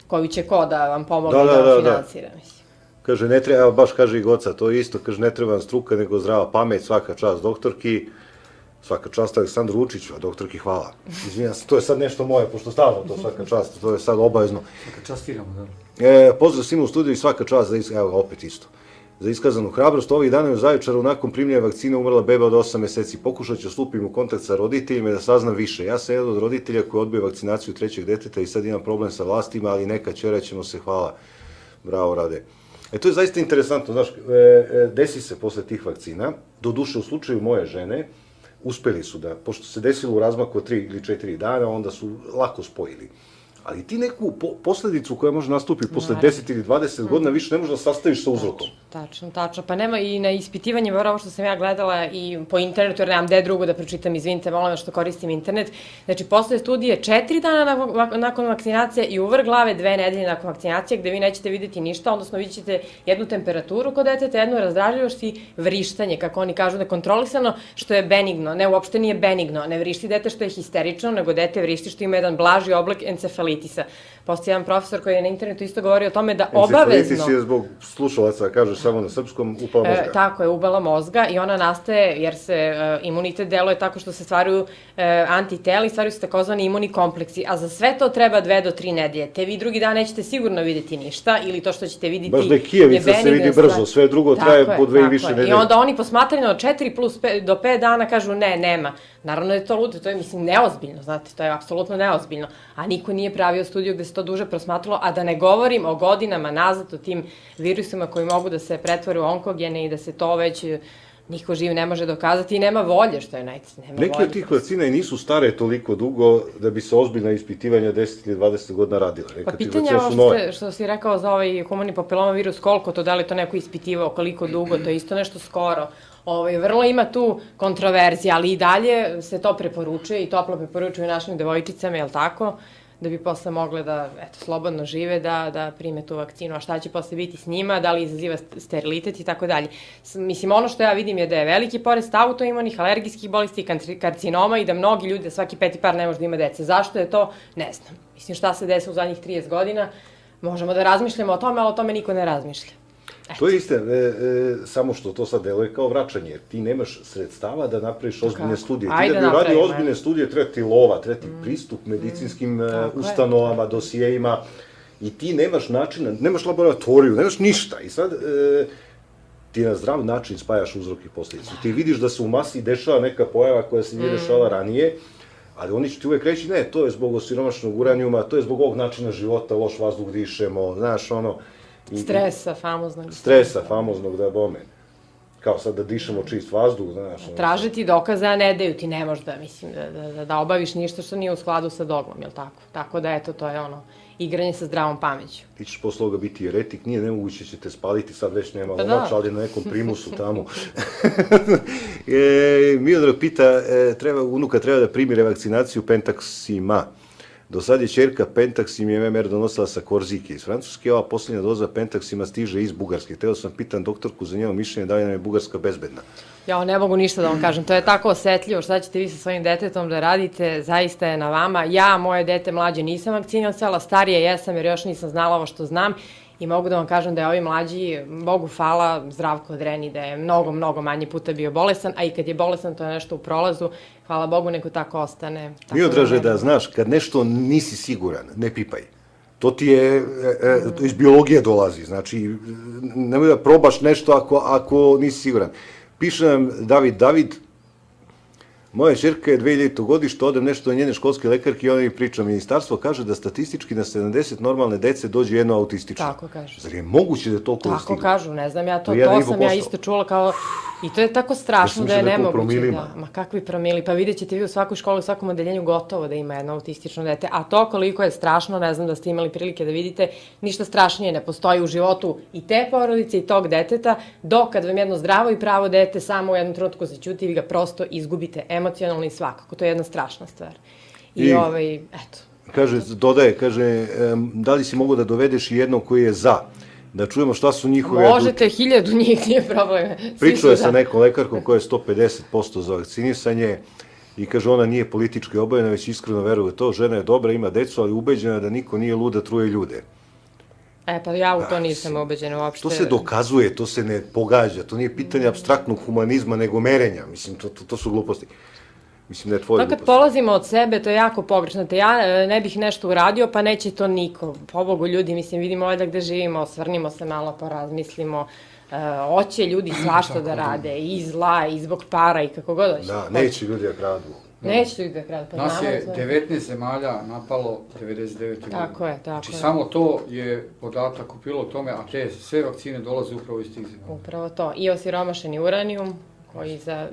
S2: Koju će ko da vam pomogne da vam financira, mislim.
S1: Kaže, ne treba, baš kaže i Goca, to je isto, kaže, ne treba vam struka, nego zdrava pamet, svaka čast doktorki. Svaka čast Aleksandru Vučiću, a doktorki hvala. Izvinjam se, to je sad nešto moje, pošto stalno to svaka čast, to je sad obavezno.
S3: Svaka častiramo, da.
S1: Pozdrav svima u studiju i svaka čast, evo opet isto, za iskazanu hrabrost. Ovih dana je u Zaječaru nakon primljene vakcine umrla beba od 8 meseci. Pokušat ću stupiti u kontakt sa roditeljima i da saznam više. Ja sam jedan od roditelja koji odbio vakcinaciju trećeg deteta i sad imam problem sa vlastima, ali neka ćera ćemo se, hvala. Bravo, Rade. To je zaista interesantno, znaš, desi se posle tih vakcina, doduše u slučaju moje žene, uspeli su da, pošto se desilo u razmaku od 3 ili 4 dana, onda su lako spojili. Ali ti neku posledicu koja može nastupiti posle 10 ili 20 godina više ne možeš da sastaviš sa uzrokom.
S2: Tačno. Pa nema i na ispitivanjima, ovo što sam ja gledala i po internetu, jer nemam gde drugo da pročitam, izvinite, molim što koristim internet. Znači, posle studije 4 dana nakon vakcinacije i uvrh glave 2 nedelje nakon vakcinacije, gde vi nećete videti ništa, odnosno vidjet ćete jednu temperaturu kod deteta, jednu razdražljivost i vrištanje, kako oni kažu, nekontrolisano, što je benigno. Ne, uopšte nije benigno. Ne vrišti dete što je histerično, nego dete vrišti što ima jedan blaži oblik encefalitisa. Postoji jedan profesor koji je na internetu isto govorio o tome da obavezno...
S1: Encefalitis je zbog slušalaca, kažeš samo na srpskom, upala mozga.
S2: Tako je, ubala mozga i ona nastaje jer se imunitet deluje tako što se stvaraju antitela i stvaraju se takozvani imuni kompleksi, a za sve to treba 2 do 3 nedelje. Te vi drugi dan nećete sigurno videti ništa ili to što ćete videti
S1: baš da je kijevica se vidi brzo, sve drugo traje po 2 i više nedelje.
S2: I onda oni posmatraju od 4 plus 5 do 5 dana kažu ne, nema. Naravno da je to ludo, to je, mislim, neozbiljno, znate, to je apsolutno neozbiljno. A niko nije pravio studiju gde se to duže prosmatralo, a da ne govorim o godinama nazad, o tim virusima koji mogu da se pretvore u onkogene i da se to već niko živ ne može dokazati i nema volje, što je najcrnije.
S1: Neki od tih vakcina i nisu stare toliko dugo da bi se ozbiljna ispitivanja 10 ili 20 godina radila.
S2: Pa pitanje je ovo što si rekao za ovaj humani papilomavirus, koliko to, da li to neko ispitivao, koliko dugo, to je isto nešto skoro. Vrlo ima tu kontroverzija, ali i dalje se to preporučuje i toplo preporučuju našim devojčicama, je li tako? Da bi posle mogle da, slobodno žive, da prime tu vakcinu. A šta će posle biti s njima, da li izaziva sterilitet i tako dalje. Mislim, ono što ja vidim je da je veliki porast autoimunih, alergijskih bolesti i karcinoma i da mnogi ljudi, svaki 5. par ne može da ima dece. Zašto je to? Ne znam. Mislim, šta se desi u zadnjih 30 godina, možemo da razmišljamo o tome, ali o tome niko ne razmišlja.
S1: To je istina, samo što to sad deluje kao vraćanje, jer ti nemaš sredstava da napraviš ozbiljne studije. Ti da bi uradio ozbiljne studije, treba ti lova, treba ti pristup medicinskim ustanovama, dosijejima, i ti nemaš načina, nemaš laboratoriju, nemaš ništa. I sad ti na zdrav način spajaš uzrok i posledicu. Ti vidiš da se u masi dešava neka pojava koja se nije dešavala ranije, ali oni će ti uvek reći, ne, to je zbog osiromašenog uranijuma, to je zbog ovog načina života, loš vazduh dišemo, znaš, ono...
S2: Stresa famoznog.
S1: Stresa famoznog, da bome. Kao sad da dišemo čist vazduh, znaš.
S2: Traže ti dokaze, a ne daju ti, ne možda, mislim, da obaviš ništa što nije u skladu sa dogmom, jel tako? Tako da, eto, to je ono, igranje sa zdravom pameću.
S1: Ti ćeš posle ovoga biti eretik, nije nemoguće će te spaliti, sad već nema lovača, ali na nekom primusu tamo. Miodrag pita, unuka treba da primi revakcinaciju Pentaxima. Do sad je ćerka Pentaxim i MMR donosila sa Korzike iz Francuske, ova poslednja doza Pentaxima stiže iz Bugarske. Teo sam pitan doktorku za njeno mišljenje da li nam je Bugarska bezbedna.
S2: Ja ne mogu ništa da vam kažem, to je tako osetljivo, šta ćete vi sa svojim detetom da radite, zaista je na vama. Ja, moje dete mlađe nisam vakcinisala, starije jesam jer još nisam znala ovo što znam i mogu da vam kažem da je ovi mlađi, Bogu hvala, Zdravko Dreni, da je mnogo, mnogo manje puta bio bolesan, a i kad je bolesan to je nešto u prolazu, hvala Bogu, neko tako ostane.
S1: Miodraže, da znaš, kad nešto nisi siguran, ne pipaj. To ti je, iz biologije dolazi, znači, nemoj da probaš nešto ako nisi siguran. Piše nam David, moja ćerka je 2000. godište, odem nešto od njene školske lekarke i ona mi priča, ministarstvo kaže da statistički na 70 normalne dece dođe jedno autistično.
S2: Tako kaže.
S1: Zar je moguće da je toliko ustiglo?
S2: Tako kažu, ne znam, to sam ja isto čula kao, i to je tako strašno da je nemoguće. Ma kakvi promili, pa vidjet ćete vi u svakoj školi, u svakom odeljenju gotovo da ima jedno autistično dete, a to koliko je strašno, ne znam da ste imali prilike da vidite, ništa strašnije ne postoji u životu i te porodice i tog deteta, dok kad vam jedno zdravo i pravo dete samo u jednom trenutku zaćuti, vi ga prosto izgubite emocionalno i svakako. To je jedna strašna stvar. I eto.
S1: Kaže, da li si mogu da dovedeš i jednog koji je za? Da čujemo šta su njihove...
S2: Možete, 1000 njih, nije problem.
S1: Pričao je sa nekom lekarkom koja je 150% za vakcinisanje i kaže, ona nije politički obojena, već iskreno veruje to. Žena je dobra, ima decu, ali ubeđena da niko nije lud da truje ljude.
S2: Pa ja u to nisam ubeđena uopšte.
S1: To se dokazuje, to se ne pogađa, to nije pitanje apstraktnog humanizma, nego merenja, mislim, to su gluposti. Mislim da je tvoje
S2: To kad polazimo od sebe, to je jako pogrešno. Ja ne bih nešto uradio, pa neće to niko. Pobogu ljudi, mislim, vidimo ovdje gde živimo, osvrnimo se malo, porazmislimo. Hoće ljudi svašta da rade, i zla, i zbog para, i kako god hoće.
S1: Da, neće ljudi da kradu.
S2: Neće ljudi da kradu.
S3: Nas je 19 zemalja napalo 99. godine.
S2: Tako je, tako
S3: Znači,
S2: je.
S3: samo to je podatak u prilog tome, a te sve vakcine dolaze upravo iz tih zemalja.
S2: Upravo to. I osiromašeni uranijum, koji za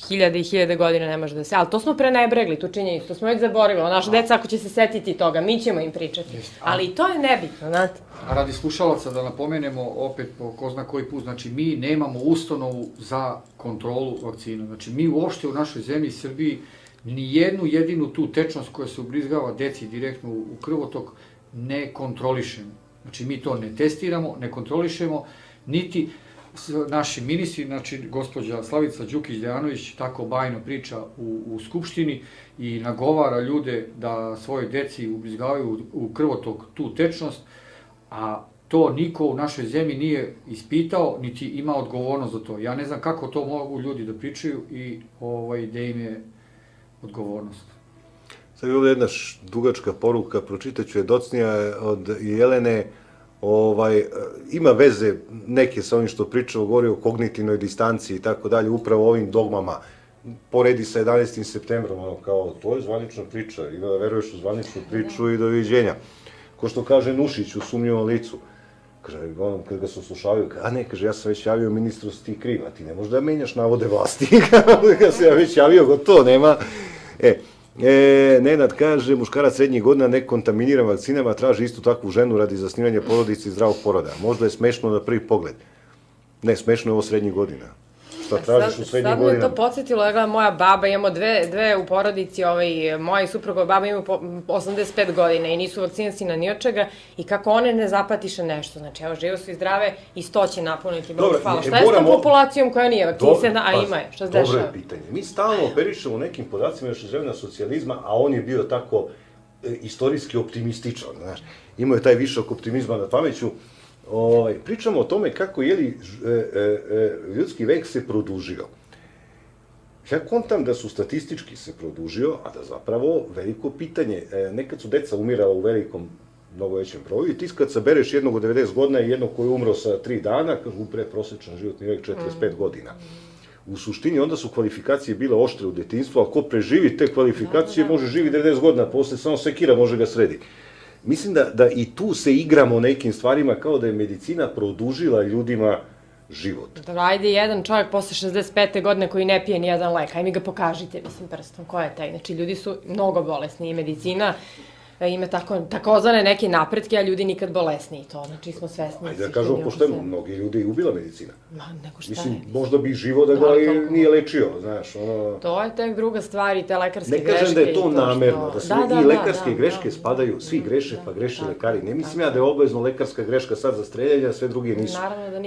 S2: hiljade i hiljade godina ne može da se... Ali to smo prenebregli, tu činjenicu, to smo već zaboravili. Naša deca, ako će se setiti toga, mi ćemo im pričati. Ali i to je nebitno, znate.
S3: A radi slušalaca da napomenemo opet po ko zna koji put, znači mi nemamo ustanovu za kontrolu vakcina. Znači mi uopšte u našoj zemlji Srbiji ni jednu jedinu tu tečnost koja se ubrizgava deci direktno u krvotok ne kontrolišemo. Znači mi to ne testiramo, ne kontrolišemo, niti naši ministri, znači gospođa Slavica Đukić-Dejanović tako bajno priča u Skupštini i nagovara ljude da svoje deci ubrizgavaju u krvotok tu tečnost, a to niko u našoj zemlji nije ispitao, niti ima odgovornost za to. Ja ne znam kako to mogu ljudi da pričaju i da im je odgovornost.
S1: Sad je ovdje jedna dugačka poruka, pročitat ću je docnija od Jelene. Ima veze neke sa ovim što pričamo, govori o kognitivnoj distanci i tako dalje, upravo ovim dogmama. Poredi sa 11. septembrom, kao, to je zvanična priča, i da veruješ u zvaničnu priču i doviđenja. Ko što kaže Nušić u Sumnjivom licu, kaže, kad ga se slušavaju, a ne, kaže, ja sam već javio ministru, si ti kriv, a ti ne možeš da menjaš navode vlasti, kad se ja već javio, gotovo, nema. Nenad kaže, muškarac srednjih godina nekontaminiran vakcinama traži istu takvu ženu radi zasnivanja porodice i zdravog poroda. Možda je smešno na prvi pogled. Ne, smešno je ovo srednjih godina. Šta tražiš u srednjih godinama?
S2: Sad me to podsjetilo, ja gledam, moja baba, imamo dve u porodici, moja i suprugova baba imaju 85 godina i nisu vakcinasina ni od čega, i kako one ne zapatiše nešto. Znači, evo, žive su i zdrave i 100 će napuniti. Dobro, hvala. Šta je s tom populacijom koja nije vakcinisana, a ima je? Šta se dešava?
S1: Dobro je pitanje. Mi stalno operišemo nekim podacima još iz vremena socijalizma, a on je bio tako istorijski optimističan, znaš. Imao je taj višak optimizma nad pameću. Pričamo o tome kako je ljudski vek se produžio. Ja kontam da su statistički se produžio, a da zapravo veliko pitanje, nekad su deca umirala u velikom, mnogo većem broju, i ti kad sabereš jednog od 90 godina i jednog koji je umro sa 3 dana, kažu, prosječan životni vek 45 godina. U suštini onda su kvalifikacije bile oštre u detinjstvu, a ko preživi te kvalifikacije može živi 90 godina, posle samo sekira može ga sredi. Mislim da i tu se igramo nekim stvarima kao da je medicina produžila ljudima život.
S2: Dobro, ajde jedan čovjek posle 65. godine koji ne pije ni jedan lek, aj mi ga pokažite, mislim, prstom, ko je taj? Znači, ljudi su mnogo bolesni i medicina ima takozvane neke napretke, a ljudi nikad bolesni i to, znači smo svesni.
S1: Ajde da kažemo pošteno, mnogi ljudi je ubila medicina.
S2: Ma, nego šta
S1: mislim,
S2: je?
S1: možda bi živo da ga nije lečio, znaš, ono...
S2: To je tek druga stvar i te lekarske greške.
S1: Ne kažem da je to namerno, da sve i lekarske greške spadaju, svi greše pa greše lekari. Ne mislim ja da je obavezno lekarska greška sad za streljanje, a sve druge nisu.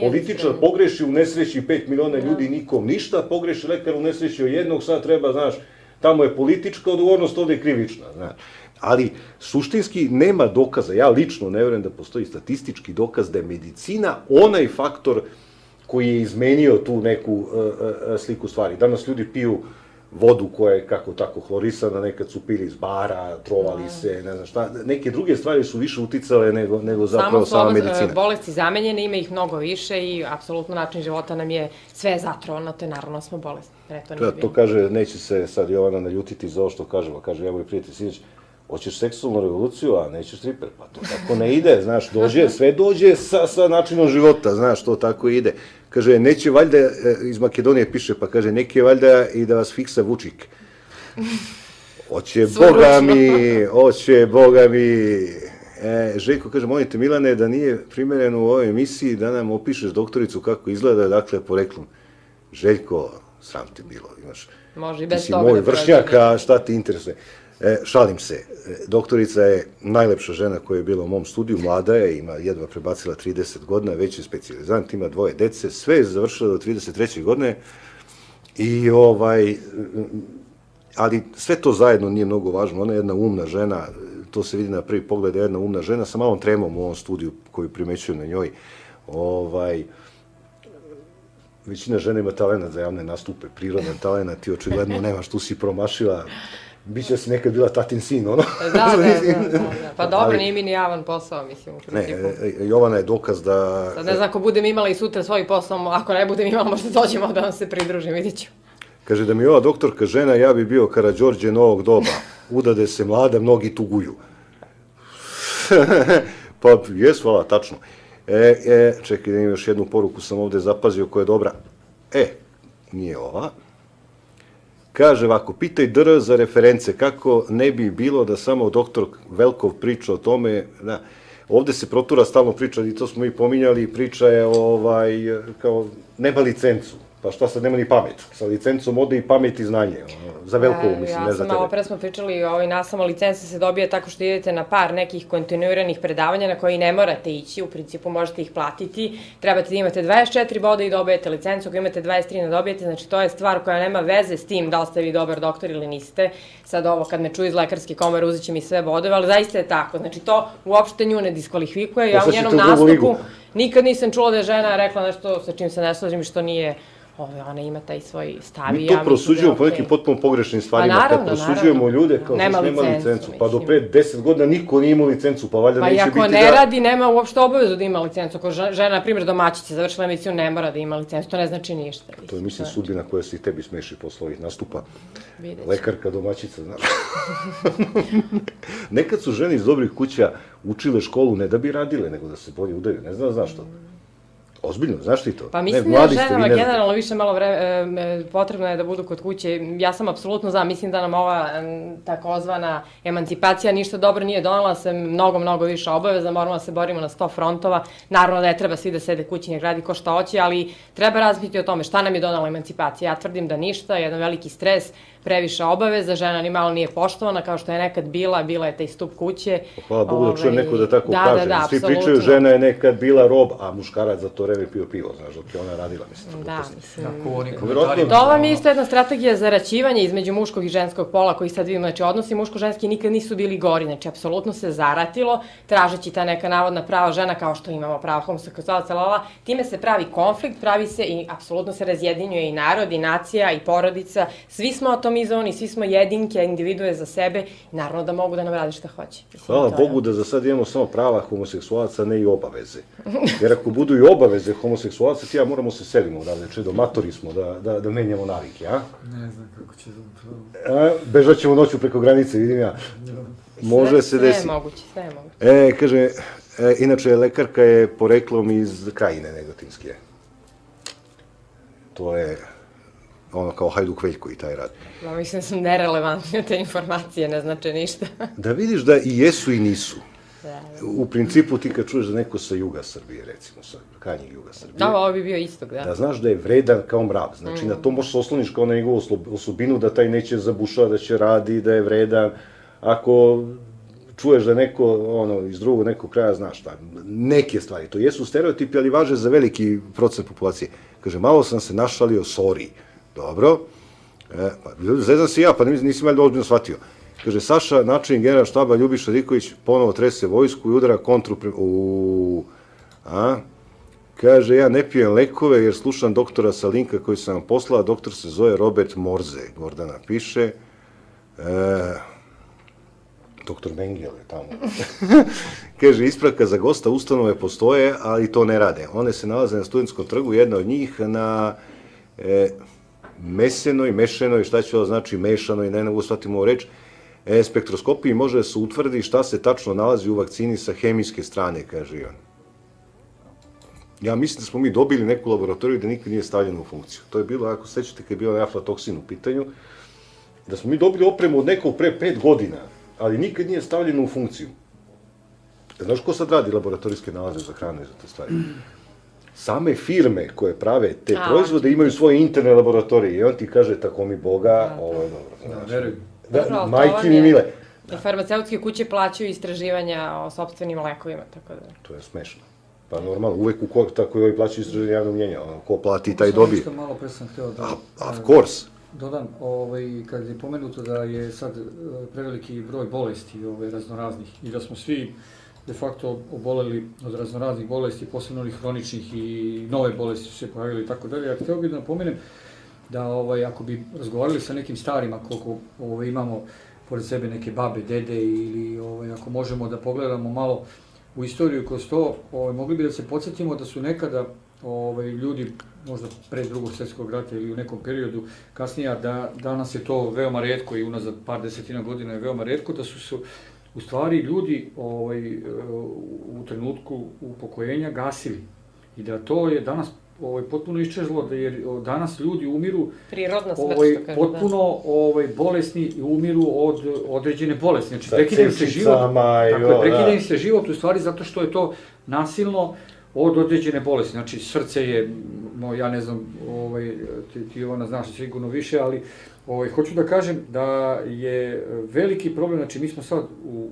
S1: Političar pogreši u nesreći 5 miliona ljudi, nikom ništa, pogreši lekar u nesreći jednog, sad treba, znaš, tamo je politička odgovornost, ovde je krivična, znaš. Ali suštinski nema dokaza, ja lično ne verujem da postoji statistički dokaz da je medicina onaj faktor koji je izmenio tu neku sliku stvari. Danas ljudi piju vodu koja je kako tako hlorisana, nekad su pili iz bara, trovali se, ne znam šta. Neke druge stvari su više uticale nego zapravo sama medicina.
S2: Samo su bolesti zamenjene, ima ih mnogo više i apsolutno način života nam je sve zatrovano, to je naravno smo bolesni.
S1: To kaže, neće se sad Jovana naljutiti za ovo što kažemo, kaže, ja moj prijatelj sinoć, hoćeš seksualnu revoluciju, a nećeš striper, pa to tako ne ide, znaš, sve dođe sa načinom života, znaš, to tako ide. Kaže, neće valjda, iz Makedonije piše, pa kaže, neće valjda i da vas fiksa Vučik. Hoće, Boga mi. Željko kaže, molite Milane, da nije primereno u ovoj emisiji da nam opišeš doktoricu kako izgleda, dakle, poreklom. Željko, sram te bilo, imaš.
S2: Može i bez
S1: toga. Ti si moj vršnjak, a šta ti interesuje? Šalim se, doktorica je najlepša žena koja je bila u mom studiju, mlada je, ima jedva prebacila 30 godina, već je specijalizant, ima 2 dece, sve je završila do 33. godine i ali sve to zajedno nije mnogo važno, ona je jedna umna žena, to se vidi na prvi pogled, je jedna umna žena, sa malom tremom u ovom studiju koju primećuju na njoj, većina žena ima talent za javne nastupe, prirodan talent, ti očigledno nemaš, tu si promašila, biće si nekad bila tatin sin, ono.
S2: Da. Pa dobro, nije mi ni javan posao, mislim, u principu.
S1: Ne, Jovana je dokaz da...
S2: Sad ne znam, ako budem imala i sutra svoj posao, ako ne budem imala, možda dođemo da vam se pridružim, vidit ću.
S1: Kaže da mi ova doktorka žena, ja bi bio Karađorđe novog doba, udade se mlada, mnogi tuguju. Pa, jes, hvala, tačno. Čekaj, da imam još jednu poruku, sam ovde zapazio koja je dobra. Nije ova. Kaže ovako, pitaj DR za reference, kako ne bi bilo da samo doktor Velkov priča o tome, da, ovde se protura stalno priča, i to smo i pominjali, priča je kao nema licencu, pa šta sad nema ni pamet, sa licencom ode i pamet i znanje, za Velkovu mislim, ne za tebe.
S2: Malo pre smo pričali, nasamo licenca se dobije tako što idete na par nekih kontinuiranih predavanja na koji ne morate ići, u principu možete ih platiti, trebate da imate 24 boda i dobijete licencu, ako imate 23 ne dobijete, znači to je stvar koja nema veze s tim da li ste vi dobar doktor ili niste, sad ovo kad me čuju iz lekarske komore uzet će mi sve bodove, ali zaista je tako, znači to uopšte nju ne diskvalifikuje, ja u njenom nastupu nikad nisam čula da je žena rekla nešto sa čim se ne slažem i što nije. Ona ima taj svoj stav i ja mislim da je okej.
S1: Mi to prosuđujemo po nekim potpuno pogrešnim stvarima, kad prosuđujemo ljude kao što nema licencu, pa do pre 10 godina niko nije imao licencu, pa valjda neće biti da...
S2: Pa i ako ne radi, nema uopšte obavezu da ima licencu. Ako žena, na primjer, domaćica, završila medicinu, ne mora da ima licencu, to ne znači ništa.
S1: To je, mislim, sudbina koja se i tebi smeši posle ovih nastupa. Lekarka, domaćica, znaš. Nekad su žene iz dobrih kuća učile školu ne da bi radile, nego da se bolje udaju, ne znaš što. Ozbiljno, znaš ti to?
S2: Pa mislim da ženama generalno više malo potrebno je da budu kod kuće. Ja sam apsolutno za, mislim da nam ova takozvana emancipacija ništa dobro nije donela, se mnogo više obaveza, moramo da se borimo na 100 frontova. Naravno da ne treba svi da sede kući, nek radi ko šta hoće, ali treba razmisliti o tome šta nam je donela emancipacija. Ja tvrdim da ništa, jedan veliki stres, previše obaveza, žena ni malo nije poštovana, kao što je nekad bila je taj stup kuće.
S1: Hvala Bogu da čujem neko da tako kaže. Svi pričaju žena je nekad bila rob, a muškarac za to vreme pio pivo, znaš, dok je ona radila, mislim.
S2: Da, mislim. To vam je isto jedna strategija za raćivanje između muškog i ženskog pola, koji sad vidimo, znači odnosi muško-ženski nikad nisu bili gori, znači apsolutno se zaratilo, tražeći ta neka navodna prava žena, kao što imamo prava homoseksualaca, time se pravi konflikt, pravi se i apsolutno se razjedinjuje i narod, i nacija, i porodica, svi smo atomizovani, svi smo jedinke, individue za sebe i naravno da mogu da nam radi šta hoće.
S1: Hvala Bogu da za sad imamo samo prava homoseksualaca, ne i obaveze. Jer ako budu i obaveze homoseksualaca, ti ja moramo se selimo odavde, do matori smo, da menjamo navike, a?
S3: Ne znam kako će to...
S1: Bežat ćemo noću preko granice, vidim ja. Može se desiti.
S2: Sve je moguće.
S1: Kaže, inače, lekarka je poreklom iz Krajine Negotinske. To je... ono kao Hajduk Veljko i taj rad.
S2: Mislim da su nerelevantne te informacije, ne znače ništa.
S1: Da vidiš da i jesu i nisu. U principu ti kad čuješ da neko sa juga Srbije, recimo, sa krajnjeg juga Srbije...
S2: Da, ovo bi bio istog, da.
S1: Da znaš da je vredan kao mrav. Znači, na to možeš se osloniš kao na njegovu osobinu, da taj neće zabušava, da će radi, da je vredan. Ako čuješ da neko, iz drugog nekog kraja, znaš šta, neke stvari. To jesu stereotipi, ali važe za veliki procent populacije. Kaže, malo sam se našalio, sorry. Dobro. Zezam se ja, pa nisam valjda ozbiljno shvatio. Kaže, Saša, načelnik general štaba Ljubiša Riković ponovo trese vojsku i udara kontru Kaže, ja ne pijem lekove jer slušam doktora sa linka koji sam vam poslala, doktor se zove Robert Morze, Gordana piše. Doktor Mengele tamo. Kaže, ispravka za gosta ustanove postoje, ali to ne rade. One se nalaze na Studentskom trgu, jedna od njih na mešenoj, šta će ovo znači mešanoj, ne mogu shvatiti ovu reč, spektroskopiji može da se utvrdi šta se tačno nalazi u vakcini sa hemijske strane, kaže on. Ja mislim da smo mi dobili neku laboratoriju da nikad nije stavljena u funkciju. To je bilo, ako sećate, kad je bio aflatoksin u pitanju, da smo mi dobili opremu od nekog pre 5 godina, ali nikad nije stavljena u funkciju. Znaš ko sad radi laboratorijske nalaze za hranu i za te stvari? Same firme koje prave te proizvode imaju svoje interne laboratorije i on ti kaže, tako mi Boga, ovo je dobro.
S3: Verujem.
S1: Majke mi mile.
S2: I farmaceutske kuće plaćaju istraživanja o sopstvenim lekovima, tako da...
S1: To je smešno. Pa normalno, uvek tako i ovi plaćaju istraživanje javnog mnjenja, ko plati, taj dobije.
S3: Samo malo pre sam hteo da...
S1: Of course.
S3: Dodam, kad je pomenuto da je sad preveliki broj bolesti raznoraznih i da smo svi de facto oboleli od raznoraznih bolesti, posebno onih hroničnih i nove bolesti su se pojavili i tako dalje. Ja htio bih da napomenem da ako bi razgovarali sa nekim starima, koliko imamo pored sebe neke babe, dede ili ako možemo da pogledamo malo u istoriju kroz to, mogli bi da se podsjetimo da su nekada ljudi, možda pre Drugog svjetskog rata ili u nekom periodu kasnije, da danas je to veoma retko i unazad par desetina godina je veoma retko, da su u stvari ljudi u trenutku upokojenja gasili. I da to je danas potpuno iščezlo, jer danas ljudi umiru
S2: prirodna smrt, što kažu,
S3: potpuno bolesni i umiru od određene bolesti. Znači, prekida im se život, u stvari zato što je to nasilno od određene bolesti. Znači, srce je, ja ne znam, ti Ivana znaš sigurno više, ali hoću da kažem da je veliki problem, znači mi smo sad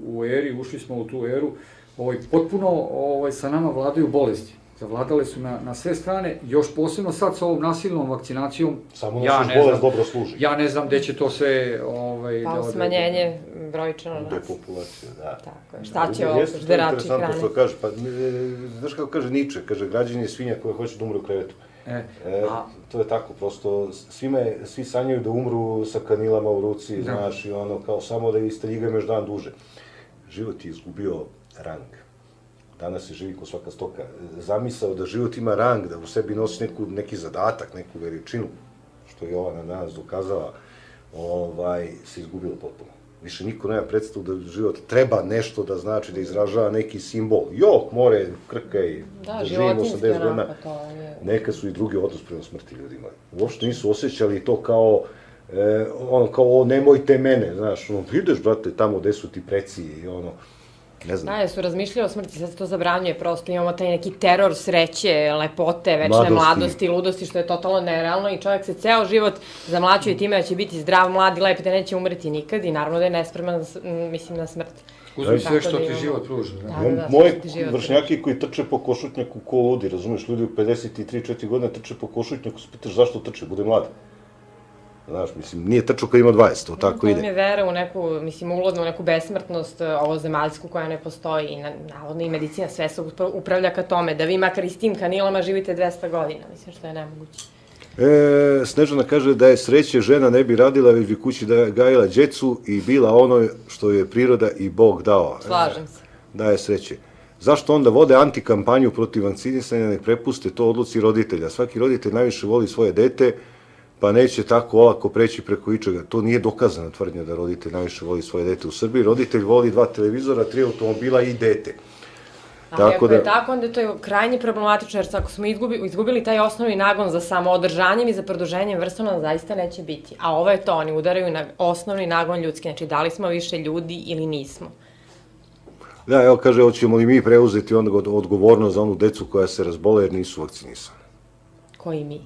S3: u eri, ušli smo u tu eru, potpuno sa nama vladaju bolesti. Zavladale su na sve strane, još posebno sad sa ovom nasilnom vakcinacijom.
S1: Samo nosiš bolest dobro služi.
S3: Ja ne znam gde će to sve...
S2: Pa smanjenje brojčano nas.
S1: Depopulacija, da.
S2: Tako je, šta će ovo žderači hrane?
S1: Interesantno što kaže, pa znaš kako kaže Niče, kaže građan je svinja koja hoće da umre u krevetu. To je tako, prosto svi sanjaju da umru sa kanilama u ruci, znaš, i ono, kao samo da istaljigam još dan duže. Život je izgubio rang. Danas se živi ko svaka stoka. Zamisao da život ima rang, da u sebi nosi neki zadatak, neku veličinu, što je Jovana danas dokazala, se izgubilo potpuno. Više niko nema predstavu da život treba nešto da znači, da izražava neki simbol. Jok, more, krkaj, da živimo 80 godina. Neka su i drugi odnos prema smrti ljudima. Uopšte nisu osjećali to kao nemojte mene, znaš, ideš, brate, tamo gde su ti preci i ono, ne znam.
S2: Da, su razmišljali o smrti, sad se to zabranjuje, prosto imamo taj neki teror sreće, lepote, večne mladosti, ludosti, što je totalno nerealno i čovjek se ceo život zamlaćuje time da će biti zdrav, mlad i lep, da neće umreti nikad i naravno da je nespreman, mislim, na smrt.
S3: Uzmi sve što ti život pruža.
S1: Moje vršnjaki koji trče po košutnjaku ko ludi, razumiješ, ljudi u 53-4 godine trče po košutnjaku, se pitaš zašto trče, bude mlad. Znaš, mislim, nije trčao kad ima 20, to tako ide.
S2: To mi je vera u neku, mislim, ulodnu, u neku besmrtnost, ovozemaljsku koja ne postoji i navodno i medicina sve se upravlja ka tome, da vi makar i s tim kanilama živite 200 godina, mislim, što je nemoguće.
S1: Snežana kaže da je sreće žena ne bi radila, već bi kući gajila djecu i bila ono što je priroda i Bog dao.
S2: Slažem se.
S1: Da je sreće. Zašto onda vode antikampanju protiv vakcinisanja, nek prepuste to odluci roditelja? Svaki roditelj najviše voli svoje dete, pa neće tako olako preći preko ičega. To nije dokazana tvrdnja da roditelj najviše voli svoje dete u Srbiji. Roditelj voli 2 televizora, 3 automobila i dete.
S2: Ali ako je tako, onda to je krajnje problematično, jer ako smo izgubili taj osnovni nagon za samoodržanjem i za produženjem vrstona, zaista neće biti. A ovo je to, oni udaraju na osnovni nagon ljudski, znači da li smo više ljudi ili nismo.
S1: Da, evo kaže, hoćemo li mi preuzeti onda odgovornost za onu decu koja se razbole jer nisu vakcinisane?
S2: Koji mi?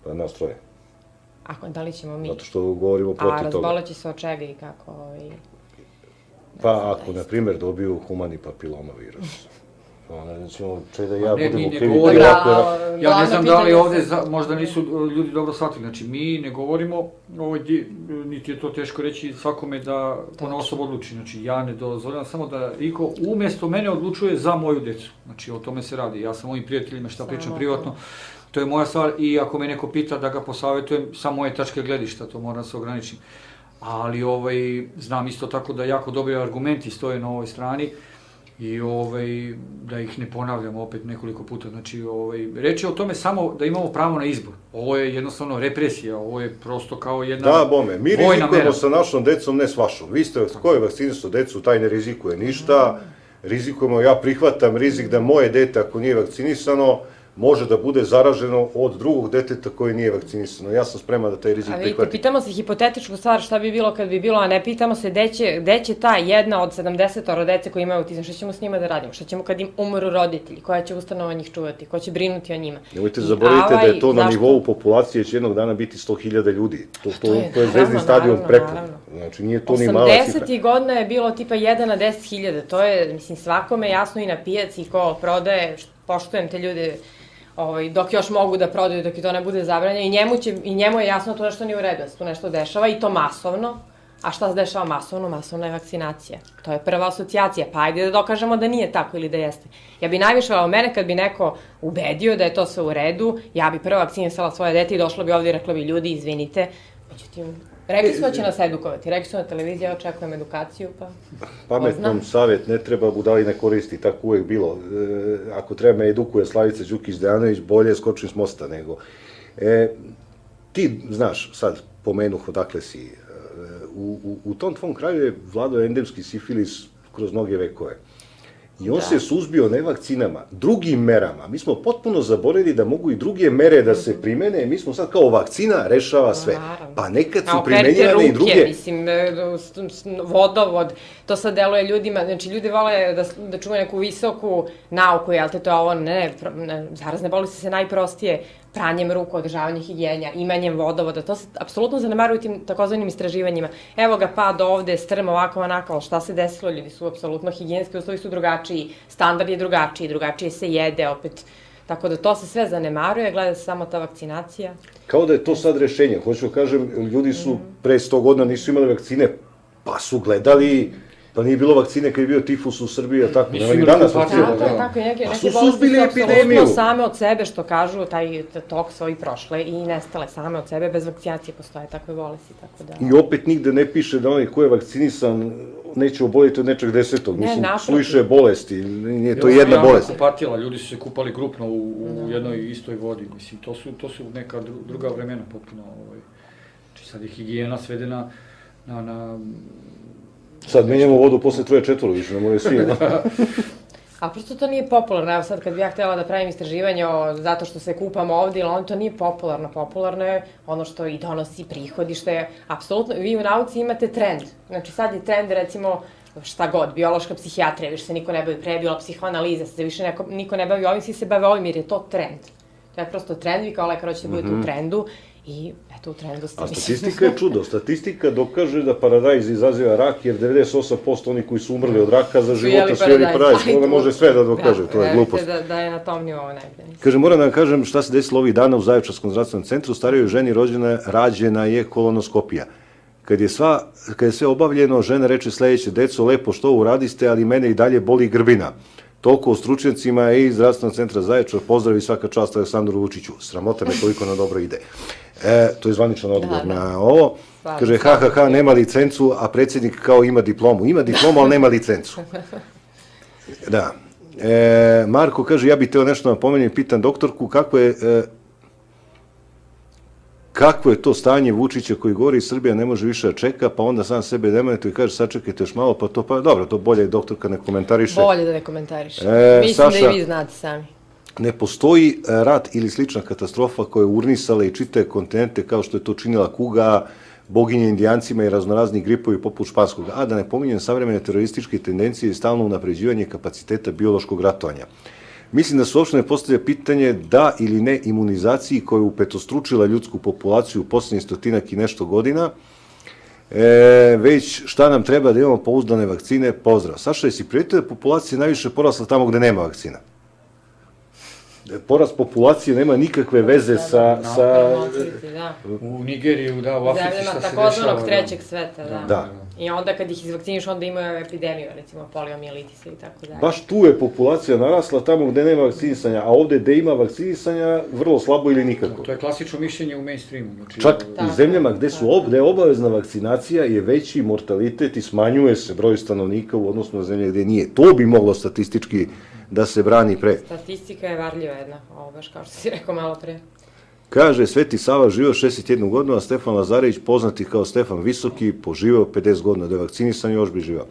S1: Pa nas troje.
S2: Da li ćemo mi?
S1: Zato što govorimo protiv toga.
S2: A razboleći se od čega i kako?
S1: Pa ako, na primjer, dobiju humani papiloma virus. Recimo, da ja budemo krivi.
S3: Ja ne znam da li ovde možda nisu ljudi dobro shvatili. Znači, mi ne govorimo, niti je to teško reći svakome da ponaosob odluči. Znači, ja ne dozvoljavam samo da Riko umjesto mene odlučuje za moju decu. Znači, o tome se radi. Ja sa mojim prijateljima šta pričam privatno, to je moja stvar i ako me neko pita da ga posavetujem, sa moje tačke gledišta, to moram se ograničiti. Ali znam isto tako da jako dobri argumenti stoje na ovoj strani i da ih ne ponavljamo opet nekoliko puta. Znači, reč je o tome samo da imamo pravo na izbor. Ovo je jednostavno represija, ovo je prosto kao jedna
S1: vojna mera. Da, bome, mi rizikujemo sa našom decom, ne s vašom. Vi ste, ko je vakcinisao decu, taj ne rizikuje ništa. Rizikujemo, ja prihvatam rizik da moje dete, ako nije vakcinisano, može da bude zaraženo od drugog deteta koji nije vakcinisano. Ja sam spreman da taj rizik prihvatim.
S2: A vidite, pitamo se hipotetičku stvar šta bi bilo kad bi bilo, a ne pitamo se gde će ta jedna od 70 dece koji imaju autizam, šta ćemo s njima da radimo, šta ćemo kad im umru roditelji, koja će ustanova njih čuvati, ko će brinuti o njima.
S1: Nemojte zaboraviti da je to na nivou populacije, će jednog dana biti 100.000 ljudi. To je zvezdni stadion prepun. Znači, nije to ni mala cifra.
S2: 80. godina je bilo tipa 1 na 10.000, to je, mislim, svakome jasno i na pijaci ko prodaje, poštujem te ljude, dok još mogu da prodaju, dok i to ne bude zabranjeno, i njemu je jasno to nešto nije u redu, da se tu nešto dešava, i to masovno, A šta se dešava masovno? Masovna je vakcinacija. To je prva asocijacija. Pa ajde da dokažemo da nije tako ili da jeste. Ja bi najviše volao mene kad bi neko ubedio da je to sve u redu, ja bi prva vakcinisala svoje dete i došla bi ovdje i rekla bi ljudi, izvinite. Međutim, rekli su da će nas edukovati. Rekli su na televiziji, ja očekujem edukaciju, pa...
S1: Pametnom savjet ne treba, budali ne koristi, tako uvek bilo. Ako treba me edukuje Slavica Đukić-Dejanović, bolje skočim s mosta nego. Ti znaš, sad pomenuh odakle si, u tom tvom kraju je vladao endemski sifilis kroz mnoge vekove. I on se suzbio ne vakcinama, drugim merama. Mi smo potpuno zaboravili da mogu i druge mere da se primene, mi smo sad kao vakcina rešava sve. Pa nekad su primenjivane i druge...
S2: Mislim, vodovod, to sad deluje ljudima, znači ljudi vole da čuvaju neku visoku nauku, jel te to ovo, ne, zarazne bolesti se najprostije pranjem ruku, održavanjem higijenja, imanjem vodovoda, to se apsolutno zanemaruju tim takozvanim istraživanjima. Evo ga pad ovde, strm ovako, onako, ali šta se desilo? Ljudi su apsolutno, higijenski uslovi su drugačiji, standard je drugačiji, drugačije se jede, opet, tako da to se sve zanemaruje, gleda se samo ta vakcinacija.
S1: Kao da je to sad rešenje, hoću kažem, ljudi su pre 100 godina nisu imali vakcine, pa su gledali, pa nije bilo vakcine kad je bio tifus u Srbiji, a tako, nema ni danas vakcine.
S2: Tako, neke bolesti su apsolutno same od sebe, što kažu, taj tok svoji prošle i nestale same od sebe, bez vakcinacije postoje takve bolesti, tako da...
S1: I opet nigde ne piše da onaj ko je vakcinisan neće oboliti od nečeg desetog, mislim, suviše bolesti, nije to jedna bolest.
S3: Kupatila, ljudi su se kupali grupno u jednoj istoj vodi, mislim, to su neka druga vremena potpuno, znači sad je higijena svedena na
S1: Sad menjamo vodu posle 3-4, više ne moraju svi.
S2: A prosto to nije popularno, evo sad kad bi ja htjela da pravim istraživanje zato što se kupam ovdje, ili on to nije popularno, popularno je ono što i donosi prihodi, što je apsolutno, vi u nauci imate trend, znači sad je trend recimo šta god, biološka psihijatrija, više se niko ne bavi, pre je bila psihoanaliza, se više niko ne bavi ovim, svi se bave ovim jer je to trend. To je prosto trend, vi kao lekar hoćete budete u trendu i eto u trendu ste.
S1: A statistika je čudo, statistika dokaže da paradajz izaziva rak jer 98% oni koji su umrli od raka za života su jeli paradajz, ona može sve da dokaže, to je glupost.
S2: Da je na tom nivou negde.
S1: Kaže, moram da vam kažem šta se desilo ovih dana u Zaječarskom zdravstvenom centru, starijoj ženi rađena je kolonoskopija. Kad je sve obavljeno, žena reče sledeće, deco, lepo što uradiste, ali mene i dalje boli grbina. Toliko o stručnjacima i zdravstvenog centra Zaječar, pozdrav i svaka čast Aleksandru Vučiću. Sramota me koliko nam dobro ide. To je zvaničan odgovor na ovo. Kaže, nema licencu, a predsjednik kao ima diplomu. Ima diplomu, ali nema licencu. Da. Marko kaže, ja bih teo nešto napomenuti, pitan doktorku, kakvo je to stanje Vučića koji govori Srbija ne može više da čeka, pa onda sam sebe demantuje i kaže sačekajte još malo, pa dobro, to bolje doktorka ne komentariše.
S2: Bolje da ne komentariše. Mislim da i vi znate sami.
S1: Ne postoji rat ili slična katastrofa koja je urnisala i čitaje kontinente kao što je to činila kuga, boginje indijancima i raznorazni gripovi poput španskog, a da ne pominjem savremene terorističke tendencije i stalno unapređivanje kapaciteta biološkog ratovanja. Mislim da se uopšte ne postavlja pitanje da ili ne imunizaciji koja je upetostručila ljudsku populaciju u posljednjih 100 i nešto godina, već šta nam treba da imamo pouzdane vakcine, pozdrav. Saša, jesi prijetio da populacija najviše porasla tamo gde nema vakcina? Porast populacije nema nikakve veze sa...
S3: U Nigeriju, da, u Africi šta se dešava.
S2: Zemljama takozvanog trećeg sveta, da. I onda kad ih izvakciniš, onda imaju epidemiju, recimo poliomijelitisa i tako dalje.
S1: Baš tu je populacija narasla tamo gde nema vakcinisanja, a ovde gde ima vakcinisanja, vrlo slabo ili nikako.
S3: To je klasično mišljenje u mainstreamu.
S1: Čak u zemljama gde je obavezna vakcinacija je veći mortalitet i smanjuje se broj stanovnika u odnosu na zemlje gde nije. To bi moglo statistički da se brani pre.
S2: Statistika je varljiva jedna, ovo baš kao što si rekao malo pre.
S1: Kaže, Sveti Sava živio 61 godinu, a Stefan Lazarević, poznati kao Stefan Visoki, poživio 50 godina, da je vakcinisan još bi živao.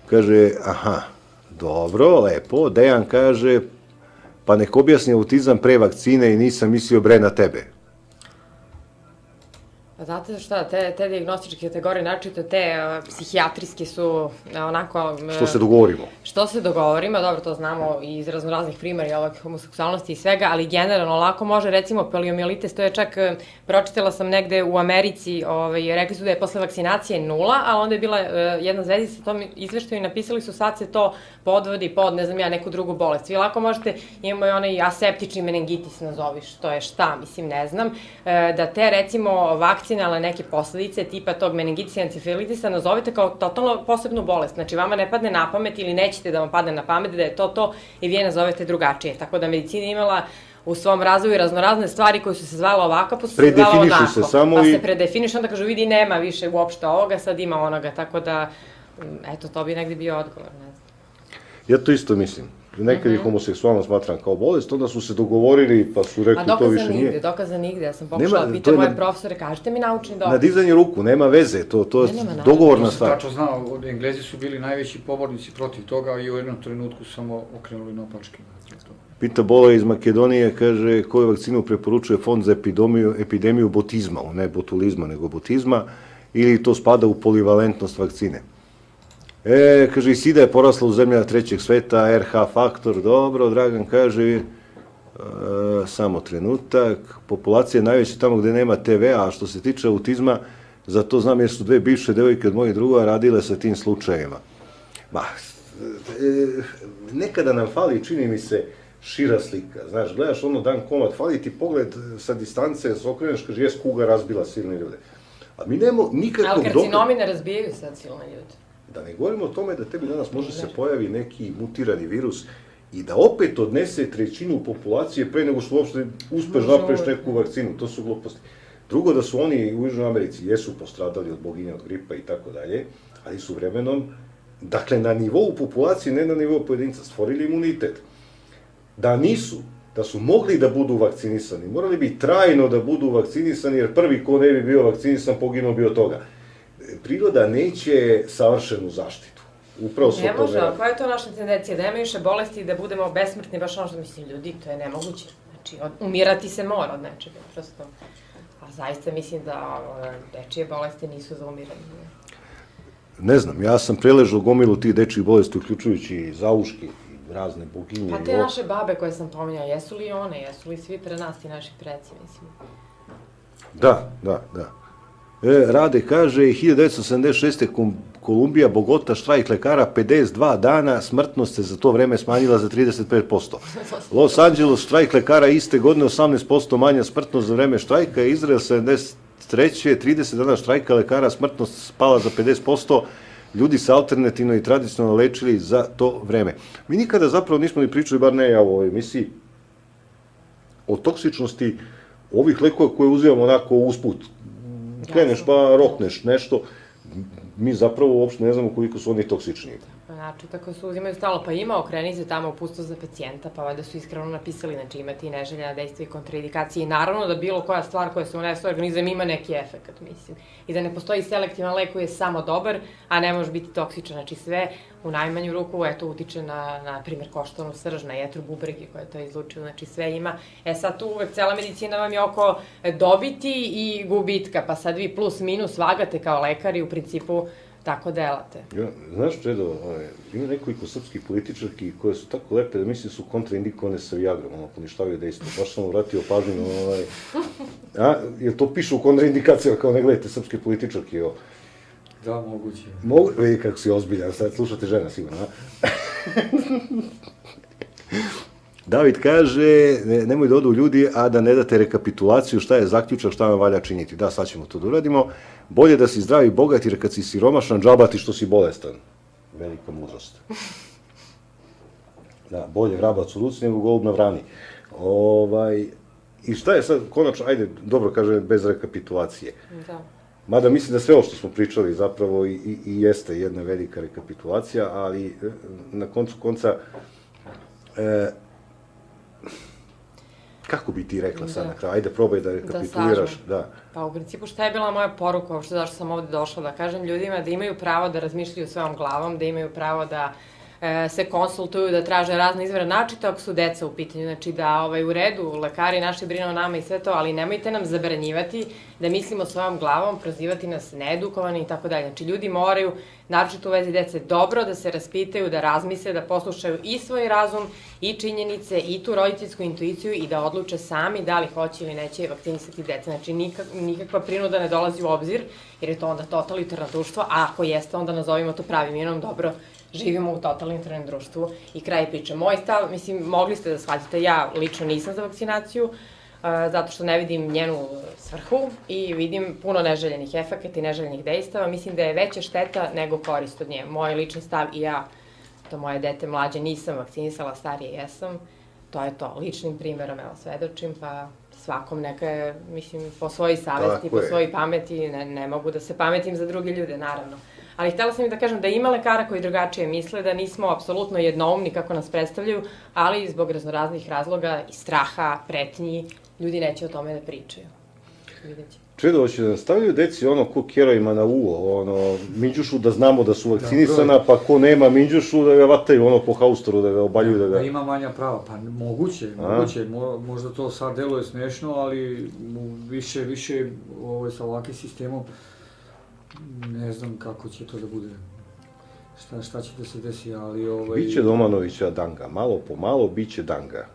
S1: Kaže, dobro, lepo. Dejan kaže, pa nek objasni autizam pre vakcine i nisam mislio bre na tebe.
S2: Znate šta, te dijagnostičke kategorije, načito te psihijatrijske su onako...
S1: Što se dogovorimo?
S2: Što se dogovorimo, dobro, to znamo iz raznih primjera i ovakve homoseksualnosti i svega, ali generalno lako može, recimo, poliomielitis, to je čak, pročitala sam negde u Americi, rekli su da je posle vakcinacije 0, a onda je bila jedna zvezdica, to mi izveštaju i napisali su sad se to podvodi pod, ne znam ja, neku drugu bolest. Vi lako možete, imamo i onaj aseptični meningitis nazoviš, to je šta, mislim, ne znam, da te, recimo, vakcine nevakcinalne neke posledice tipa tog meningitisa i encefalitisa nazovete kao totalno posebnu bolest. Znači, vama ne padne na pamet ili nećete da vam padne na pamet da je to i vi je nazovete drugačije. Tako da medicina imala u svom razvoju raznorazne stvari koje su se zvala ovako, pa su se zvala onako.
S1: Predefinišu se samo
S2: pa
S1: i...
S2: se predefinišu, onda kažu, vidi, nema više uopšte ovoga, sad ima onoga, tako da, eto, to bi negde bio odgovor, ne znam.
S1: Ja to isto mislim. Nekad je homoseksualno smatram kao bolest, onda su se dogovorili, pa su rekli to više nije.
S2: Dokaza nigde, ja sam pokušala, pitam moje profesore, kažete mi naučni dokaz.
S1: Na dizanje ruku, nema veze, to je dogovorna stvar.
S3: Tačno znao, Englezi su bili najveći pobornici protiv toga i u jednom trenutku samo okrenuli naopačke.
S1: Pita Bola iz Makedonije, kaže, koju vakcinu preporučuje Fond za epidemiju botizma, ne botulizma, nego botizma, ili to spada u polivalentnost vakcine? Kaže, i SIDA je porasla u zemljama trećeg sveta, RH faktor, dobro, Dragan kaže, samo trenutak, populacija je najveća tamo gde nema TV-a, a što se tiče autizma, za to znam jer su dve bivše devojke od mojih drugova radile sa tim slučajevima. Nekada nam fali, čini mi se, šira slika, znaš, gledaš ono dan komad, fali ti pogled sa distance, se okreneš, kaže, jes kuga razbila silne ljude. A mi nemamo nikakvog
S2: dokaza. Ali karcinomi ne razbijaju sad silne ljude.
S1: Da ne govorimo o tome da tebi danas može se pojavi neki mutirani virus i da opet odnese trećinu populacije pre nego što uopšte uspeš napraviš neku vakcinu, to su gluposti. Drugo, da su oni u Južnoj Americi jesu postradali od boginja, od gripa i tako dalje, ali su vremenom, dakle na nivou populacije, ne na nivou pojedinca, stvorili imunitet. Da nisu, da su mogli da budu vakcinisani, morali bi trajno da budu vakcinisani, jer prvi ko ne bi bio vakcinisan poginuo bi od toga. Priroda neće savršenu zaštitu. Upravo su to...
S2: Ne može, ali koja je to naša tendencija? Da nema više bolesti i da budemo besmrtni, baš ono što mislim, ljudi, to je nemoguće. Znači, umirati se mora od nečega, prosto. A zaista mislim da dečije bolesti nisu za umiranje.
S1: Ne znam, ja sam preležao gomilu tih dečjih bolesti, uključujući i zauški, razne boginje.
S2: Pa te naše babe koje sam pominjala, jesu li one, jesu li svi pre nas ti naši preci, mislim?
S1: Da. Rade kaže, 1976. Kolumbija, Bogota, štrajk lekara, 52 dana, smrtnost se za to vreme smanjila za 35%. Los Angeles, štrajk lekara, iste godine 18% manja smrtnost za vreme štrajka, Izrael 73. 30 dana štrajka lekara, smrtnost spala za 50%, ljudi se alternativno i tradicionalno lečili za to vreme. Mi nikada zapravo nismo ni pričali, bar ne ja u ovoj emisiji, o toksičnosti ovih lekova koje uzimamo onako usput. Kreneš pa rokneš nešto, mi zapravo uopšte ne znamo koliko su oni toksični.
S2: Znači, tako se uzimaju stalo, pa ima, okreni se tamo pusto za pacijenta, pa valjda su iskreno napisali, znači imati neželjena dejstva i kontraindikacije i naravno da bilo koja stvar koja se unese u organizam ima neki efekt, mislim. I da ne postoji selektivan lek koji je samo dobar, a ne može biti toksičan, znači sve u najmanju ruku, eto, utiče na primjer, koštanu srž, na jetru bubrege koja je to izlučila, znači sve ima. Sad tu uvek cela medicina vam je oko dobiti i gubitka, pa sad vi plus minus vagate kao lekari u principu tako delate.
S1: Znaš, Čedo, ima nekoliko srpskih političarki koje su tako lepe da mislim su kontraindikovane sa Viagrom, poništavaju dejstvo. Baš sam vratio pažnju na jel to piše u kontraindikacijama kao ne gledajte srpske političarke?
S3: Da, moguće.
S1: Vidi kako si ozbiljan, sad slušate žena sigurno, David kaže, nemoj da odu ljudi, a da ne date rekapitulaciju šta je zaključak, šta vam valja činiti. Da, sad ćemo to da uradimo. Bolje da si zdrav i bogat, jer kad si siromašan, džaba ti što si bolestan. Velika mudrost. Da, bolje vrabac u ruci nego golub na vrani. I šta je sad, konačno, ajde, dobro kaže, bez rekapitulacije.
S2: Da.
S1: Mada mislim da sve ovo što smo pričali zapravo i jeste jedna velika rekapitulacija, ali na koncu konca, kako bi ti rekla sad na kraju? Ajde, probaj da rekapituliraš. Da.
S2: Pa u principu šta je bila moja poruka, uopšte zašto sam ovde došla, da kažem ljudima da imaju pravo da razmišljaju svojom glavom, da imaju pravo da se konsultuju, da traže razne izvore načita ako su deca u pitanju. Znači da u redu, lekari naši brinu o nama i sve to, ali nemojte nam zabranjivati da mislimo svojom glavom, prozivati nas needukovani i tako dalje. Znači ljudi moraju, naročito u vezi dece, dobro da se raspitaju, da razmisle, da poslušaju i svoj razum, i činjenice, i tu roditeljsku intuiciju i da odluče sami da li hoće ili neće vakcinisati dece. Znači nikakva prinuda ne dolazi u obzir, jer je to onda totalitarno društvo, a ako jeste, onda nazovimo to pravim imenom, dobro, živimo u totalitarnom društvu i kraj priče. Moj stav, mislim, mogli ste da shvatite, ja lično nisam za vakcinaciju, zato što ne vidim njenu svrhu i vidim puno neželjenih efekata i neželjenih dejstava. Mislim da je veća šteta nego korist od nje. Moj lični stav i ja, to moje dete mlađe, nisam vakcinisala, starije jesam. To je to, ličnim primerom, evo, svedočim, pa svakom neka je, mislim, po svojoj savesti, po svojoj pameti, ne mogu da se pametim za druge ljude, naravno. Ali htela sam i da kažem da ima lekara koji drugačije misle, da nismo apsolutno jednoumni kako nas predstavljaju, ali zbog raznoraznih razloga i straha, pretnji, ljudi neće o tome da pričaju. Vidjet će.
S1: Čedo, hoće da nastavljaju deci ono ko kerojima na uvo, ono, minđušu da znamo da su vakcinisana, pa ko nema minđušu da ga vataju ono po haustoru, da ga obaljuju, da ga...
S3: Da ima manja prava, pa moguće, možda to sad deluje smešno, ali više sa ovakvim sistemom ne znam kako će to da bude, šta će da se desi, ali...
S1: Biće Domanovića danga, malo po malo biće danga.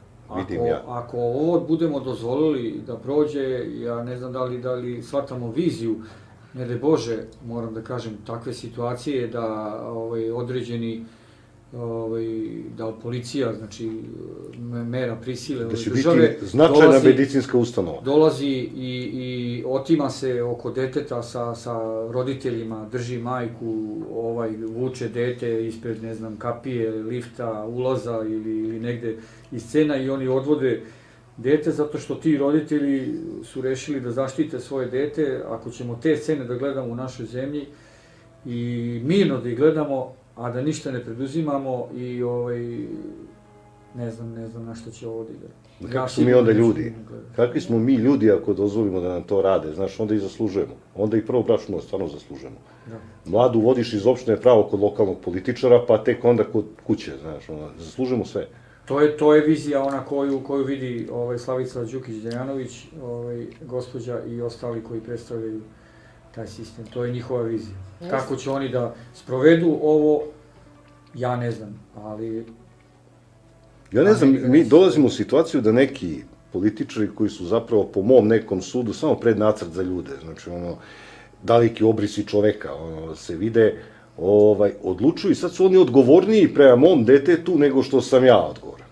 S3: Ako ovo budemo dozvolili da prođe, ja ne znam da li shvatamo viziju, ne daj Bože, moram da kažem, takve situacije da određeni, da policija, znači mera prisile
S1: da će biti značajna medicinska ustanova.
S3: Dolazi i otima se oko deteta sa roditeljima, drži majku, vuče dete ispred, ne znam, kapije, lifta, ulaza ili negde iz scena i oni odvode dete zato što ti roditelji su rešili da zaštite svoje dete. Ako ćemo te scene da gledamo u našoj zemlji i mirno da ih gledamo, a da ništa ne preduzimamo i ne znam na što će ovo da ide.
S1: Kakvi smo mi onda ljudi? Kakvi smo mi ljudi ako dozvolimo da nam to rade? Znaš, onda i zaslužujemo. Onda i prvo bračno stvarno zaslužujemo. Mladu vodiš iz opštine pravo kod lokalnog političara, pa tek onda kod kuće, znaš, zaslužujemo sve.
S3: To je vizija ona koju vidi Slavica Đukić-Dejanović, gospođa i ostali koji predstavljaju taj sistem. To je njihova vizija. Kako će oni da sprovedu ovo, ja ne znam, ali...
S1: Ja ne znam, mi dolazimo u situaciju da neki političari koji su zapravo po mom nekom sudu samo prednacrt za ljude, znači daleki obrisi čoveka, se vide, odlučuju i sad su oni odgovorniji prema mom detetu nego što sam ja odgovoran.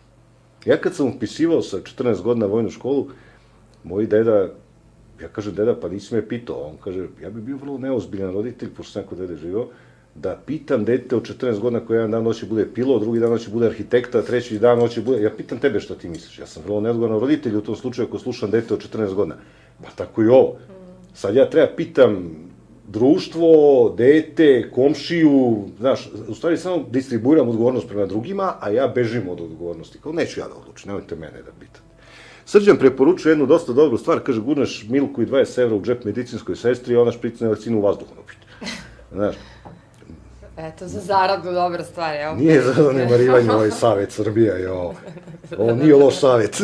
S1: Ja kad sam upisivao sa 14 godina vojnu školu, moj deda, ja kažem, deda, pa nisi me pitao, on kaže, ja bi bio vrlo neozbiljan roditelj, pošto sam kod dede živao, da pitam dete od 14 godina koji jedan dan hoće bude pilot, drugi dan hoće bude arhitekta, treći dan hoće bude... Ja pitam tebe šta ti misliš, ja sam vrlo neodgovoran roditelj u tom slučaju ako slušam dete od 14 godina. Pa tako i ovo. Sad ja treba pitam društvo, dete, komšiju, znaš, u stvari samo distribuiram odgovornost prema drugima, a ja bežim od odgovornosti. Kao neću ja da odlučim, nemojte mene da pitam. Srđan preporučuje jednu dosta dobru stvar, kaže, gurneš Milku i 20 evra u džep medicinskoj sestri, a ona špricne vakcinu u vazduhu napiti. Znaš,
S2: eto, za zaradu dobra stvar, evo.
S1: Nije za zanemarivanje ovaj savjet Srbija i ovo. Ovo nije loš savjet.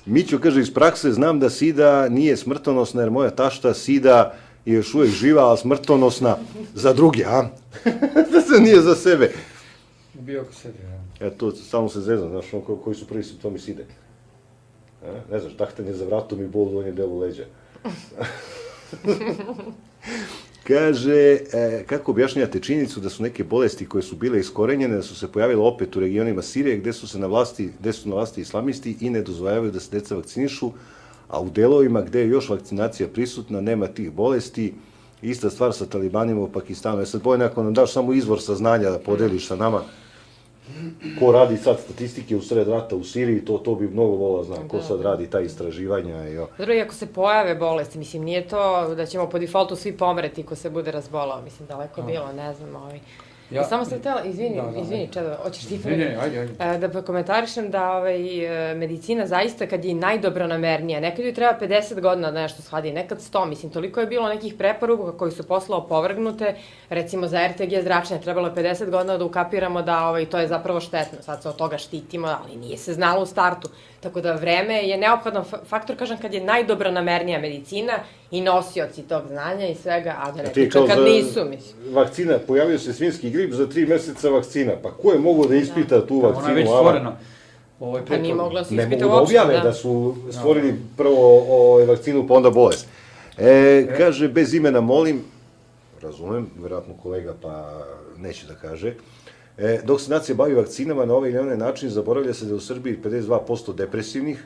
S1: Mićo kaže, iz prakse znam da sida nije smrtonosna, jer moja tašta sida je još uvijek živa, ali smrtonosna za druge, a? Da se nije za sebe.
S3: Bio oko sebe, ja.
S1: To stalno se zezam, znaš, koji su prvi simptomi side. Ne znaš, tahtanje za vratom i bol u donjem delu leđa. Kaže, kako objašnjate činjenicu da su neke bolesti koje su bile iskorenjene, da su se pojavile opet u regionima Sirije, gde su na vlasti islamisti i ne dozvoljavaju da se deca vakcinišu, a u delovima gde je još vakcinacija prisutna, nema tih bolesti. Ista stvar sa talibanima u Pakistanu. Sad, Bojana, ako nam daš samo izvor saznanja da podeliš sa nama, ko radi sad statistike u sred rata u Siriji, to bi mnogo volao znam, ko sad radi ta istraživanja.
S2: Drugi, ako se pojave bolesti, mislim, nije to da ćemo po defaultu svi pomreti ko se bude razbolao, mislim, daleko bilo, ne znam, Samo sam htjela, izvini, Čedo, hoćeš ti prvi?
S3: Ne, ajde.
S2: Da komentarišem da medicina zaista kad je najdobronamernija, nekad joj treba 50 godina da nešto shvadi, nekad 100, mislim, toliko je bilo nekih preporuka koji su posle opovrgnute, recimo za RTG zračenje trebalo je 50 godina da ukapiramo da to je zapravo štetno, sad se od toga štitimo, ali nije se znalo u startu. Tako da vreme je neophodan faktor, kažem, kad je najdobronamernija medicina i nosioci tog znanja i svega, a da ne pričam kad nisu, mislim.
S1: Vakcina, pojavio se svinjski grip, za 3 meseca vakcina, pa ko je mogao da ispita tu vakcinu?
S3: Ona je već stvorena.
S2: Pa nije mogla da se
S1: ispita
S2: uopšte, da.
S1: Ne mogu da objave da su stvorili prvo vakcinu, pa onda bolest. Kaže, bez imena molim, razumem, verovatno kolega pa neće da kaže, dok se nacija bavi vakcinama na ovaj ili onaj način, zaboravlja se da u Srbiji 52% depresivnih,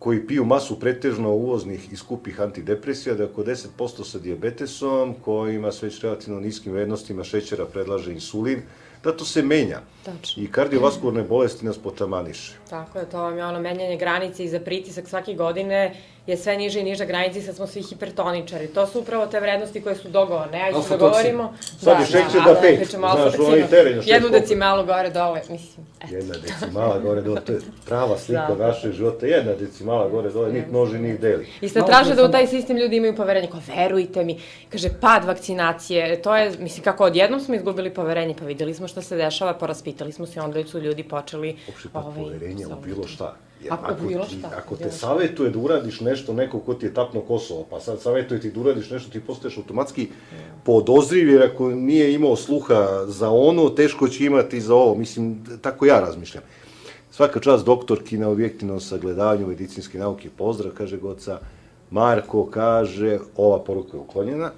S1: koji piju masu pretežno uvoznih i skupih antidepresija, da je oko 10% sa dijabetesom, koji ima s već relativno niskim vrednostima šećera predlaže insulin, da to se menja.
S2: Tačno.
S1: I kardiovaskularne bolesti nas potamaniše.
S2: Tako je, to vam je ono menjanje granice i za pritisak svake godine je sve niža i niža granica i sad smo svi hipertoničari. To su upravo te vrednosti koje su dogovorne. Ajde da govorimo...
S1: Sad je šećer da 5, znaš, ono i terenja 6.
S2: Jednu decimalu gore dole, mislim.
S1: Jedna decimala gore dole, to je prava slika našeg života. Jedna decimala gore dole, nik množi, nik deli.
S2: I sad traže da u taj sistem ljudi imaju poverenje, kao verujte mi, kaže pad vakcinacije, to je, mislim, kako odjednom smo izgubili poverenje, pa videli smo šta se dešava, poraspitali smo se, onda su ljudi počeli...
S1: Uopšte pa poverenje u bilo šta. Ako te
S2: bilo
S1: savetuje da uradiš nešto, neko ko ti je tapno Kosovo, pa sad savetuje ti da uradiš nešto, ti postaješ automatski podozriv, jer ako nije imao sluha za ono, teško će imati za ovo. Mislim, tako ja razmišljam. Svaka čast doktorki na objektivnom sagledavanju medicinske nauke, pozdrav, kaže Goca. Marko kaže, ova poruka je uklonjena.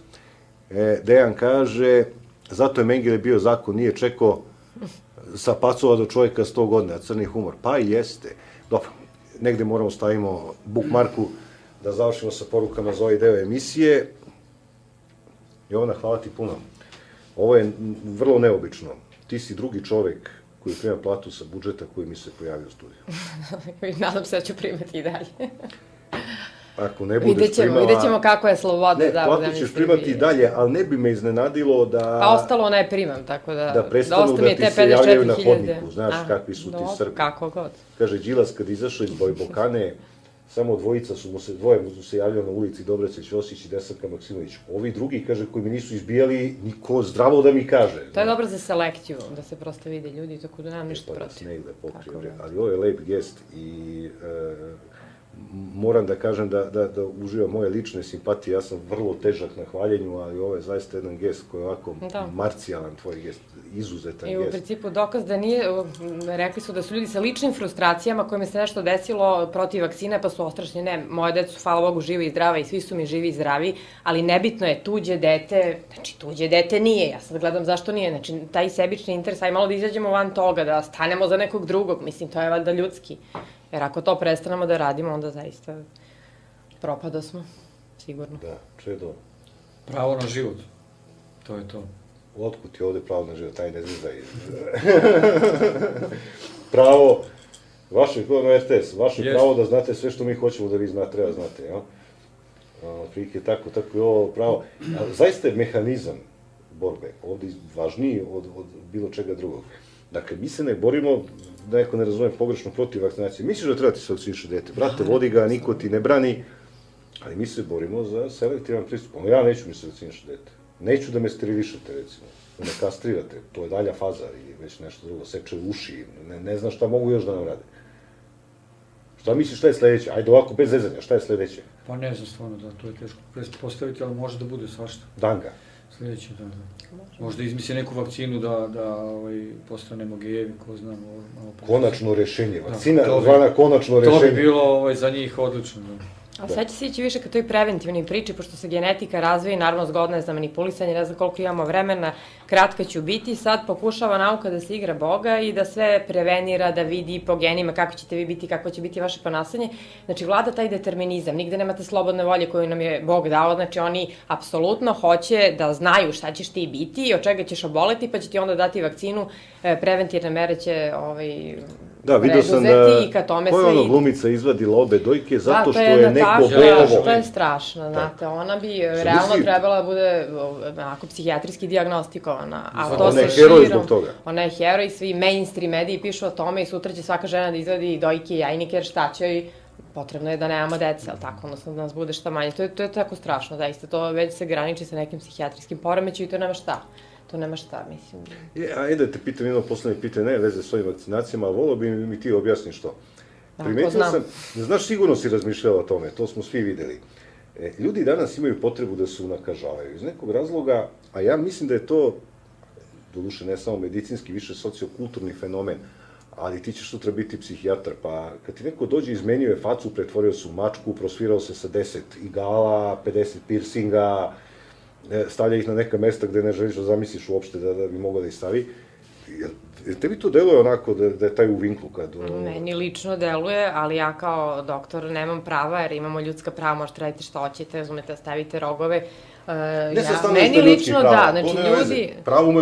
S1: Dejan kaže, zato je Mengele bio zakon, nije čekao sa pacova do čovjeka 100 godina, crni humor. Pa i jeste. Dobro, negde moramo stavimo bookmarku da završimo sa porukama za ovaj deo emisije. Jovana, hvala ti puno. Ovo je vrlo neobično. Ti si drugi čovek koji prima platu sa budžeta koji mi se pojavio u studiju.
S2: Nadam se da ću primati i dalje.
S1: Ako ne budeš primala...
S2: Vidjet ćemo kako je sloboda.
S1: Ne, platu ćeš primati i dalje, ali ne bi me iznenadilo da...
S2: Pa ostalo ne primam, tako da...
S1: Da prestanu da ti se javljaju na hodniku, znaš kakvi su ti Srbi.
S2: Kako god.
S1: Kaže, Đilas kad izašao iz Bojbokane, samo dvoje mu se javljao na ulici, Dobrica Ćosić i Desanka Maksimović. Ovi drugi, kaže, koji mi nisu izbijali, niko zdravo da mi kaže.
S2: To je dobro za selekciju, da se prosto vide ljudi, tako da nemam ništa protiv.
S1: Pa da se ne ide pokrije, ali ovo je lep gest i moram da kažem da uživam moje lične simpatije, ja sam vrlo težak na hvaljenju, ali ovo je zaista jedan gest koji je ovako marcijalan tvoj gest, izuzetan gest.
S2: I u principu dokaz da nije, rekli su da su ljudi sa ličnim frustracijama kojima se nešto desilo protiv vakcine pa su ostrašni, ne, moje deca su, hvala Bogu, žive i zdrave i svi su mi živi i zdravi, ali nebitno je tuđe dete, znači tuđe dete nije, ja sad gledam zašto nije, znači taj sebični interes, aj malo da izađemo van toga, da stanemo za nekog drugog, mislim, to je valjda ljudski. Jer ako to prestanemo da radimo, onda zaista propada smo, sigurno.
S1: Da, Čedo.
S3: Pravo na život, to je to.
S1: Otkud ti ovde pravo na život, taj ne zvizdaj. Pravo, vaše pravo da znate sve što mi hoćemo da vi treba znate, jel? Prilike tako je ovo pravo. Zaista je mehanizam borbe ovde važniji od bilo čega drugog. Dakle, mi se ne borimo, da neko ne razume pogrešno, protiv vakcinacije. Misliš da treba ti se vakciniše dete? Brate, vodi ga, niko ti ne brani, ali mi se borimo za selektivan pristup. Ja neću mi se vakciniše dete. Neću da me sterilišete, recimo. Da me kastrirate. To je dalja faza ili već nešto drugo. Seče uši. Ne znam šta mogu još da nam rade. Šta misliš šta je sledeće? Ajde ovako, bez zezanja, šta je sledeće?
S3: Pa ne znam stvarno, da, to je teško postaviti, ali može da bude svašta.
S1: Danga.
S3: Sledeće, da. Možda izmisli neku vakcinu da postanemo gejevi, ko znam.
S1: Konačno rešenje, vakcina zvana konačno rešenje.
S3: To bi bilo za njih odlično, da.
S2: Ali sad će se ići više ka toj preventivnoj priči, pošto se genetika razvija i naravno zgodna je za manipulisanje, ne znam koliko imamo vremena, kratka ću biti, sad pokušava nauka da se igra Boga i da sve prevenira, da vidi po genima kako ćete vi biti, kako će biti vaše ponašanje. Znači, vlada taj determinizam, nigde nemate slobodne volje koju nam je Bog dao, znači oni apsolutno hoće da znaju šta ćeš ti biti i od čega ćeš oboleti, pa će ti onda dati vakcinu, preventivne mere će
S1: da, vidio sam da koja ono glumica izvadila obe dojke zato što je neko bolovo.
S2: To je strašno, znate, ona bi realno trebala da bude onako psihijatrijski dijagnostikovana.
S1: Ona je heroj zbog toga.
S2: Ona je heroj, svi mainstream mediji pišu o tome i sutra će svaka žena da izvadi dojke i jajnike, jer šta će joj, potrebno je da nemamo dece, ali tako, odnosno da nas bude šta manje. To je tako strašno, zaista, to već se graniči sa nekim psihijatrijskim poremećem i to nema šta. To nema šta, mislim.
S1: Ajde da te pitam jedno poslednje pitanje, ne veze s ovim vakcinacijama, ali volio bi mi ti objasniš što. Primetila sam, znaš, sigurno si razmišljala o tome, to smo svi videli. Ljudi danas imaju potrebu da se unakažavaju iz nekog razloga, a ja mislim da je to, doduše ne samo medicinski, više sociokulturni fenomen, ali ti ćeš sutra biti psihijatar, pa kad ti neko dođe, izmenio je facu, pretvorio se u mačku, prosvirao se sa 10 igala, 50 piercinga, stavlja ih na neka mesta gde ne želiš da zamisliš uopšte da bi mogao da ih stavi. Tebi to deluje onako da je taj u vinklu kad...
S2: Meni lično deluje, ali ja kao doktor nemam prava, jer imamo ljudska prava, možete raditi što hoćete, razumete, stavite rogove. Meni lično da, znači ljudi...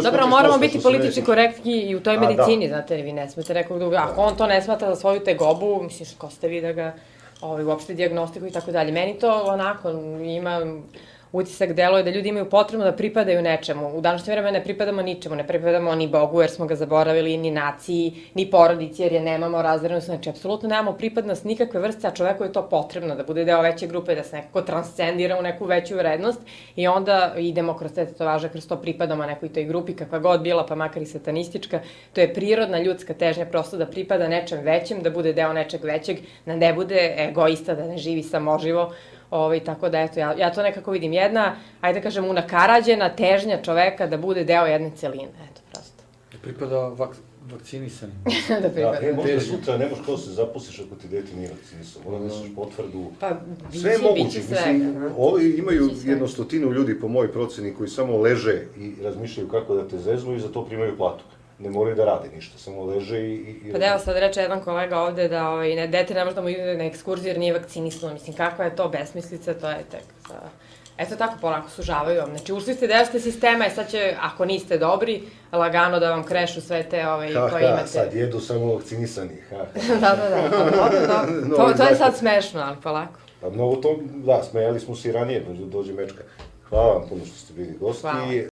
S2: Dobro, moramo biti politički korektni i u toj medicini, znate, vi ne smete nekog drugog, ako on to ne smatra za svoju tegobu, mislim, ko ste vi da ga uopšte diagnostiku i tako dalje. Meni to onako ima utisak deluje da ljudi imaju potrebno da pripadaju nečemu. U današnje vreme ne pripadamo ničemu, ne pripadamo ni Bogu jer smo ga zaboravili, ni naciji, ni porodici jer je nemamo razrednost. Znači, apsolutno nemamo pripadnost nikakve vrste, a čoveku je to potrebno da bude deo veće grupe, da se nekako transcendira u neku veću vrednost i onda idemo kroz te tetovaže, kroz to pripadamo nekoj toj grupi, kakva god bila, pa makar i satanistička. To je prirodna ljudska težnja prosto da pripada nečem većem, da bude deo nečeg većeg, da ne bude egoista, da ne živi samoživo. Tako da, eto, ja to nekako vidim. Jedna, ajde da kažem, unakarađena težnja čoveka da bude deo jedne celine. Eto, prosto.
S3: Da pripada vakcinisan.
S2: Da pripada.
S1: Možda sutra ne možeš kao se zaposliš ako ti dete nije vakcinisan. Mora nosiš potvrdu.
S2: Pa,
S1: sve je moguće. Mislim, ovi imaju 100 ljudi, po mojoj proceni, koji samo leže i razmišljaju kako da te zeznu i za to primaju platu. Ne moraju da rade ništa, samo leže i...
S2: Pa da, evo sad reče jedan kolega ovde da dete ne može da mu ide na ekskurziju jer nije vakcinisano. Mislim, kakva je to besmislica, to je tek... Eto tako polako sužavaju vam. Znači, ušli ste deo ste sistema i sad će, ako niste dobri, lagano da vam krešu sve te koje imate.
S1: Sad jedu samo vakcinisani,
S2: Da. To je sad smešno, ali polako.
S1: Pa mnogo to, da, smejali smo se i ranije, dođe Mečka. Hvala vam puno što ste bili gosti.